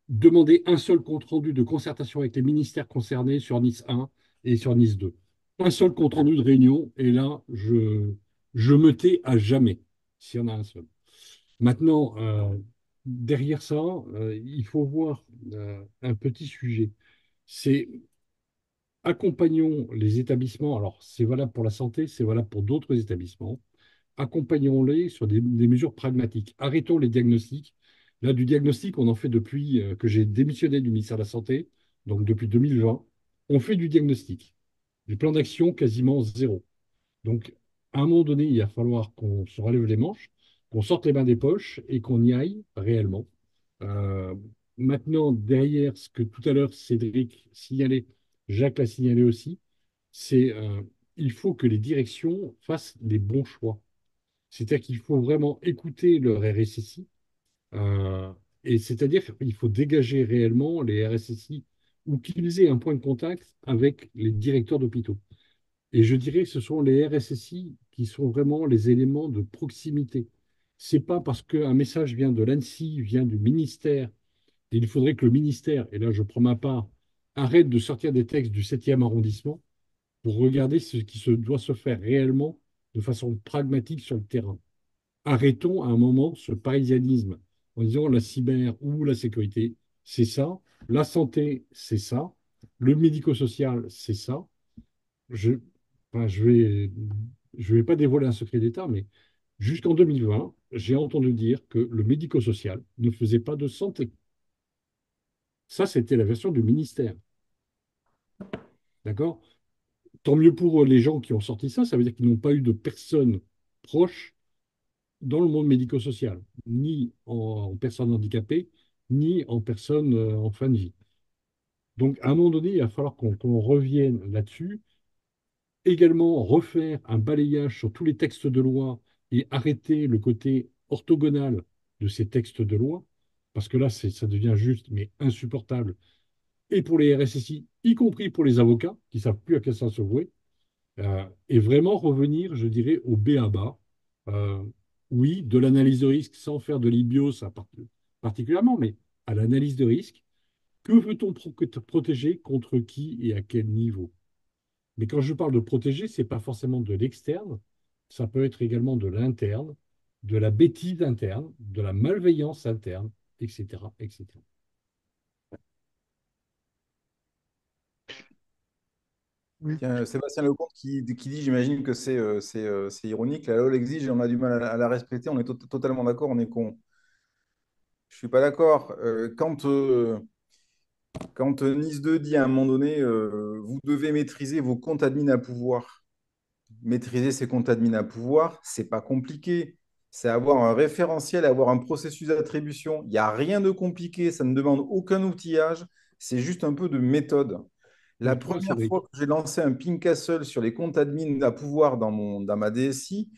demander un seul compte-rendu de concertation avec les ministères concernés sur Nice 1 et sur Nice 2. Un seul compte-rendu de réunion, et là, je me tais à jamais, s'il y en a un seul. Maintenant, derrière ça, il faut voir un petit sujet. C'est accompagnons les établissements, alors c'est valable pour la santé, c'est valable pour d'autres établissements, accompagnons-les sur des mesures pragmatiques. Arrêtons les diagnostics. Là, du diagnostic, on en fait depuis que j'ai démissionné du ministère de la Santé, donc depuis 2020. On fait du diagnostic. Du plan d'action, quasiment zéro. Donc, à un moment donné, il va falloir qu'on se relève les manches, qu'on sorte les mains des poches et qu'on y aille réellement. Euh, Maintenant, derrière ce que tout à l'heure Cédric signalait, Jacques l'a signalé aussi, c'est il faut que les directions fassent les bons choix. C'est-à-dire qu'il faut vraiment écouter leur RSSI, euh, et c'est-à-dire qu'il faut dégager réellement les RSSI ou qu'ils aient un point de contact avec les directeurs d'hôpitaux. Et je dirais que ce sont les RSSI qui sont vraiment les éléments de proximité. C'est pas parce qu'un message vient de l'ANSSI, vient du ministère, et il faudrait que le ministère, et là je prends ma part, arrête de sortir des textes du 7e arrondissement pour regarder ce qui doit se faire réellement de façon pragmatique sur le terrain. Arrêtons à un moment ce parisianisme en disant la cyber ou la sécurité, c'est ça, la santé, c'est ça, le médico-social, c'est ça. Je, enfin, je vais pas dévoiler un secret d'État, mais jusqu'en 2020, j'ai entendu dire que le médico-social ne faisait pas de santé. Ça, c'était la version du ministère. D'accord? Tant mieux pour les gens qui ont sorti ça, ça veut dire qu'ils n'ont pas eu de personnes proches dans le monde médico-social, ni en personnes handicapées, ni en personnes en fin de vie. Donc, à un moment donné, il va falloir qu'on revienne là-dessus. Également, refaire un balayage sur tous les textes de loi et arrêter le côté orthogonal de ces textes de loi, parce que là, ça devient juste, mais insupportable, et pour les RSSI, y compris pour les avocats, qui ne savent plus à quel sens se vouer, et vraiment revenir, je dirais, au B à bas. Euh, oui, de l'analyse de risque sans faire de l'IBIO, ça particulièrement, mais à l'analyse de risque. Que veut-on protéger contre qui et à quel niveau? Mais quand je parle de protéger, ce n'est pas forcément de l'externe, ça peut être également de l'interne, de la bêtise interne, de la malveillance interne, etc., etc. Oui. Tiens, Sébastien Lecomte qui dit, j'imagine que c'est ironique, la LOL exige et on a du mal à la respecter, on est totalement d'accord, on est con. Je suis pas d'accord. Quand Nice 2 dit à un moment donné, vous devez maîtriser vos comptes admin à pouvoir. Maîtriser ses comptes admin à pouvoir, c'est pas compliqué. C'est avoir un référentiel, avoir un processus d'attribution. Il n'y a rien de compliqué, ça ne demande aucun outillage, c'est juste un peu de méthode. La Mais toi, première fois Cédric, que j'ai lancé un ping castle sur les comptes admin à pouvoir dans ma DSI,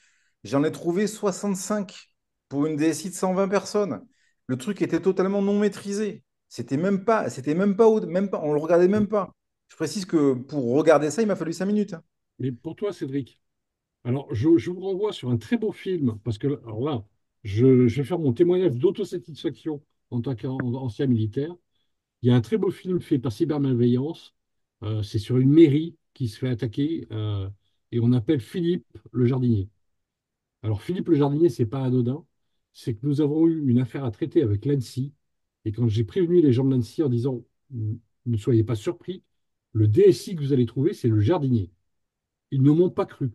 j'en ai trouvé 65 pour une DSI de 120 personnes. Le truc était totalement non maîtrisé. C'était même pas, on le regardait même pas. Je précise que pour regarder ça, il m'a fallu 5 minutes. mais pour toi, Cédric, alors je vous renvoie sur un très beau film, parce que alors là, je vais faire mon témoignage d'autosatisfaction en tant qu'ancien militaire. Il y a un très beau film fait par cybermalveillance. C'est sur une mairie qui se fait attaquer et on appelle Philippe le jardinier. Alors Philippe le jardinier, c'est pas anodin. C'est que nous avons eu une affaire à traiter avec l'ANSSI. Et quand j'ai prévenu les gens de l'ANSSI en disant ne soyez pas surpris, le DSI que vous allez trouver, c'est le jardinier. Ils ne m'ont pas cru.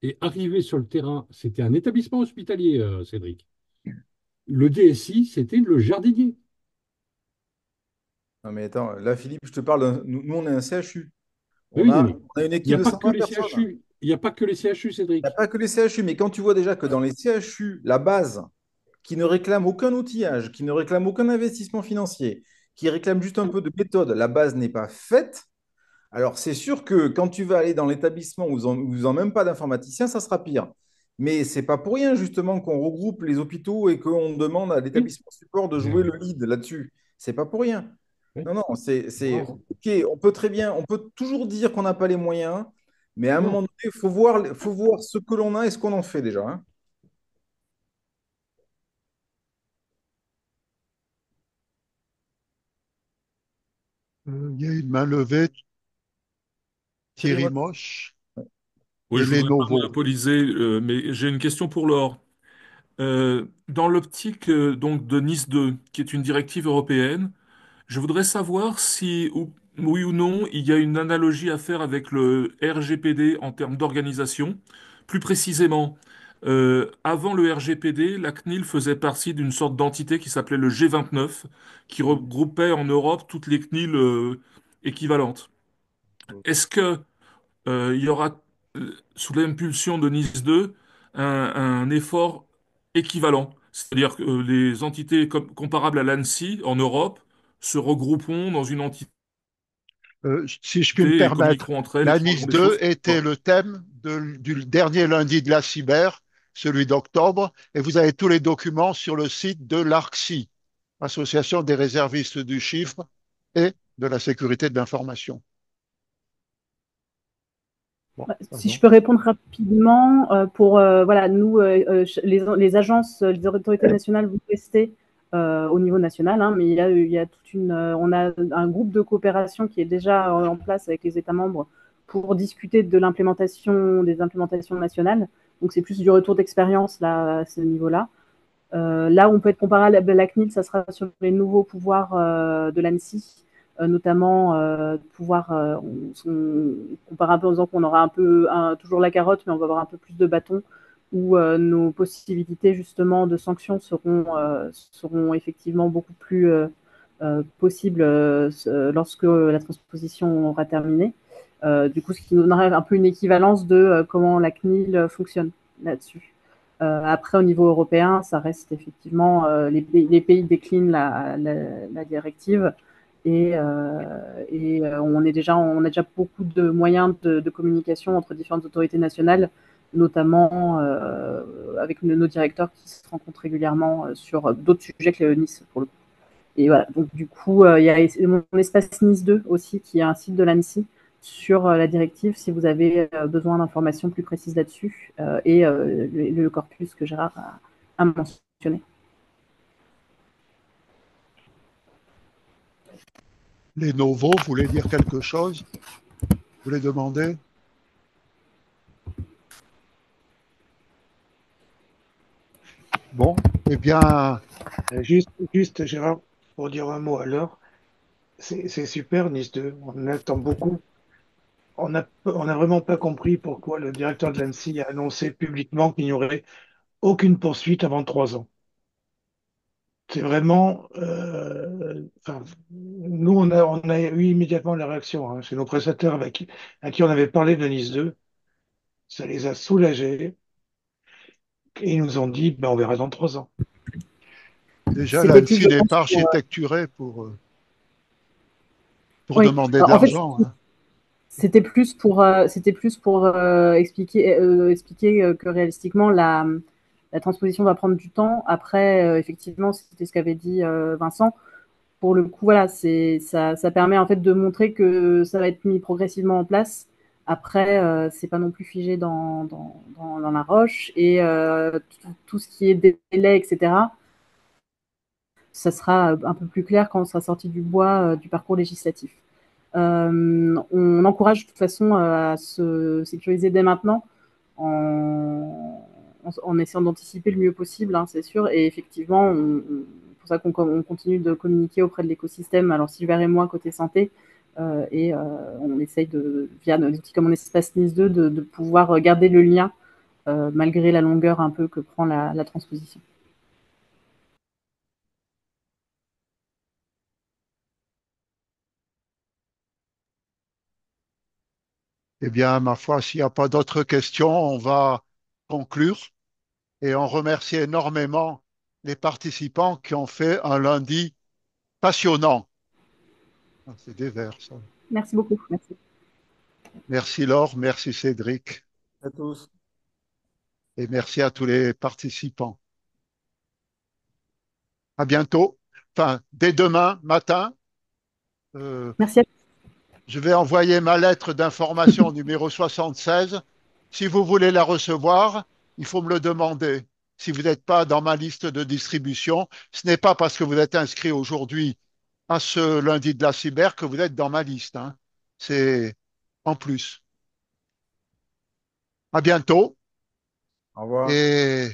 Et arrivé sur le terrain, c'était un établissement hospitalier, Cédric. Le DSI, c'était le jardinier. Non mais attends, là Philippe, je te parle, nous on est un CHU. Oui, On oui, a, mais on a une il n'y équipe a de pas que 120 les personnes. CHU. Il n'y a pas que les CHU, Il n'y a Cédric. pas que les CHU, mais quand tu vois déjà que dans les CHU, la base, qui ne réclame aucun outillage, qui ne réclame aucun investissement financier, qui réclame juste un peu de méthode, la base n'est pas faite, alors c'est sûr que quand tu vas aller dans l'établissement où ils n'ont même pas d'informaticien, ça sera pire. Mais c'est pas pour rien justement qu'on regroupe les hôpitaux et qu'on demande à Oui. l'établissement support de jouer Mais, le lead là-dessus. C'est pas pour rien. oui. Non, non, Bravo. OK, on peut très bien, on peut toujours dire qu'on n'a pas les moyens, mais à un moment Non. donné, faut voir ce que l'on a et ce qu'on en fait déjà, hein. Il y a une main levée, Thierry Thierry Motte. Moche Oui, et je voudrais pas Lenovo. monopoliser, mais j'ai une question pour Laure. Dans l'optique donc de Nice 2, qui est une directive européenne, je voudrais savoir si, oui ou non, il y a une analogie à faire avec le RGPD en termes d'organisation. Plus précisément, avant le RGPD, la CNIL faisait partie d'une sorte d'entité qui s'appelait le G29, qui regroupait en Europe toutes les CNIL équivalentes. Est-ce que il y aura, sous l'impulsion de Nice 2, un effort équivalent? C'est-à-dire que les entités comparables à l'ANSSI en Europe se regrouperont dans une entité Si je puis me et permettre, communiqueront entre elles et la feront Nice des choses. 2 était le thème du dernier lundi de la cyber, celui d'octobre, et vous avez tous les documents sur le site de l'ARCSI, Association des réservistes du chiffre et de la sécurité de l'information. Bon, Si je pardon. peux répondre rapidement, voilà, nous, les agences, les autorités nationales vont tester au niveau national, hein, mais il y a on a un groupe de coopération qui est déjà en place avec les États membres pour discuter de l'implémentation, des implémentations nationales. Donc c'est plus du retour d'expérience là à ce niveau-là. Là où on peut être comparé à la CNIL, ça sera sur les nouveaux pouvoirs de l'ANSSI, notamment pouvoir, on compare un peu en disant qu'on aura toujours la carotte, mais on va avoir un peu plus de bâton, où nos possibilités justement de sanctions seront effectivement beaucoup plus possibles lorsque la transposition aura terminé. Du coup, ce qui nous donnerait un peu une équivalence de comment la CNIL fonctionne là-dessus. Après, au niveau européen, ça reste effectivement les pays déclinent la directive et on a déjà beaucoup de moyens de communication entre différentes autorités nationales, notamment avec nos directeurs qui se rencontrent régulièrement sur d'autres sujets que le Nice pour le coup. Et voilà, donc du coup, il y a mon espace Nice 2 aussi, qui est un site de l'ANSSI sur la directive, si vous avez besoin d'informations plus précises là-dessus, et le corpus que Gérard a mentionné. Lenovo voulait dire quelque chose? Vous voulez demander? Bon, eh bien, Juste, Gérard, pour dire un mot alors, c'est super, Nice 2. On attend beaucoup. On n'a vraiment pas compris pourquoi le directeur de l'ANSSI a annoncé publiquement qu'il n'y aurait aucune poursuite avant 3 ans. C'est vraiment, enfin, nous, on a eu immédiatement la réaction, hein, chez nos prestataires à qui on avait parlé de Nice 2. Ça les a soulagés et ils nous ont dit, ben, on verra dans 3 ans. déjà, C'était plus, l'ANSSI je n'est pense, pas pour. architecturé pour Oui, demander de en fait, l'argent, hein. c'était plus pour expliquer que réalistiquement, la transposition va prendre du temps. Après, effectivement, c'était ce qu'avait dit Vincent. Pour le coup, voilà, ça permet en fait de montrer que ça va être mis progressivement en place. Après, c'est pas non plus figé dans la roche. Et tout ce qui est délai, etc., ça sera un peu plus clair quand on sera sorti du bois du parcours législatif. On encourage de toute façon à se sécuriser dès maintenant en essayant d'anticiper le mieux possible, hein, c'est sûr. Et effectivement, c'est pour ça qu'on continue de communiquer auprès de l'écosystème. Alors Silver et moi, côté santé, et on essaye via des outils comme mon espace NIS 2, de pouvoir garder le lien malgré la longueur un peu que prend la transposition. Eh bien, ma foi, s'il n'y a pas d'autres questions, on va conclure et on remercie énormément les participants qui ont fait un lundi passionnant. Ah, c'est des vers, ça. Merci beaucoup. Merci. Merci Laure, merci Cédric À tous. et merci à tous les participants. À bientôt. Enfin, dès demain matin, euh, Merci à je vais envoyer ma lettre d'information numéro 76. Si vous voulez la recevoir, il faut me le demander. Si vous n'êtes pas dans ma liste de distribution, ce n'est pas parce que vous êtes inscrit aujourd'hui à ce lundi de la cyber que vous êtes dans ma liste, hein. C'est en plus. À bientôt Au revoir. et,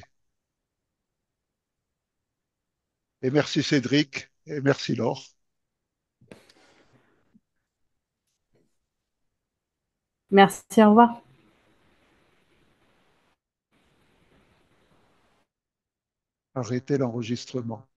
et merci Cédric et merci Laure. Merci, au revoir. Arrêtez l'enregistrement.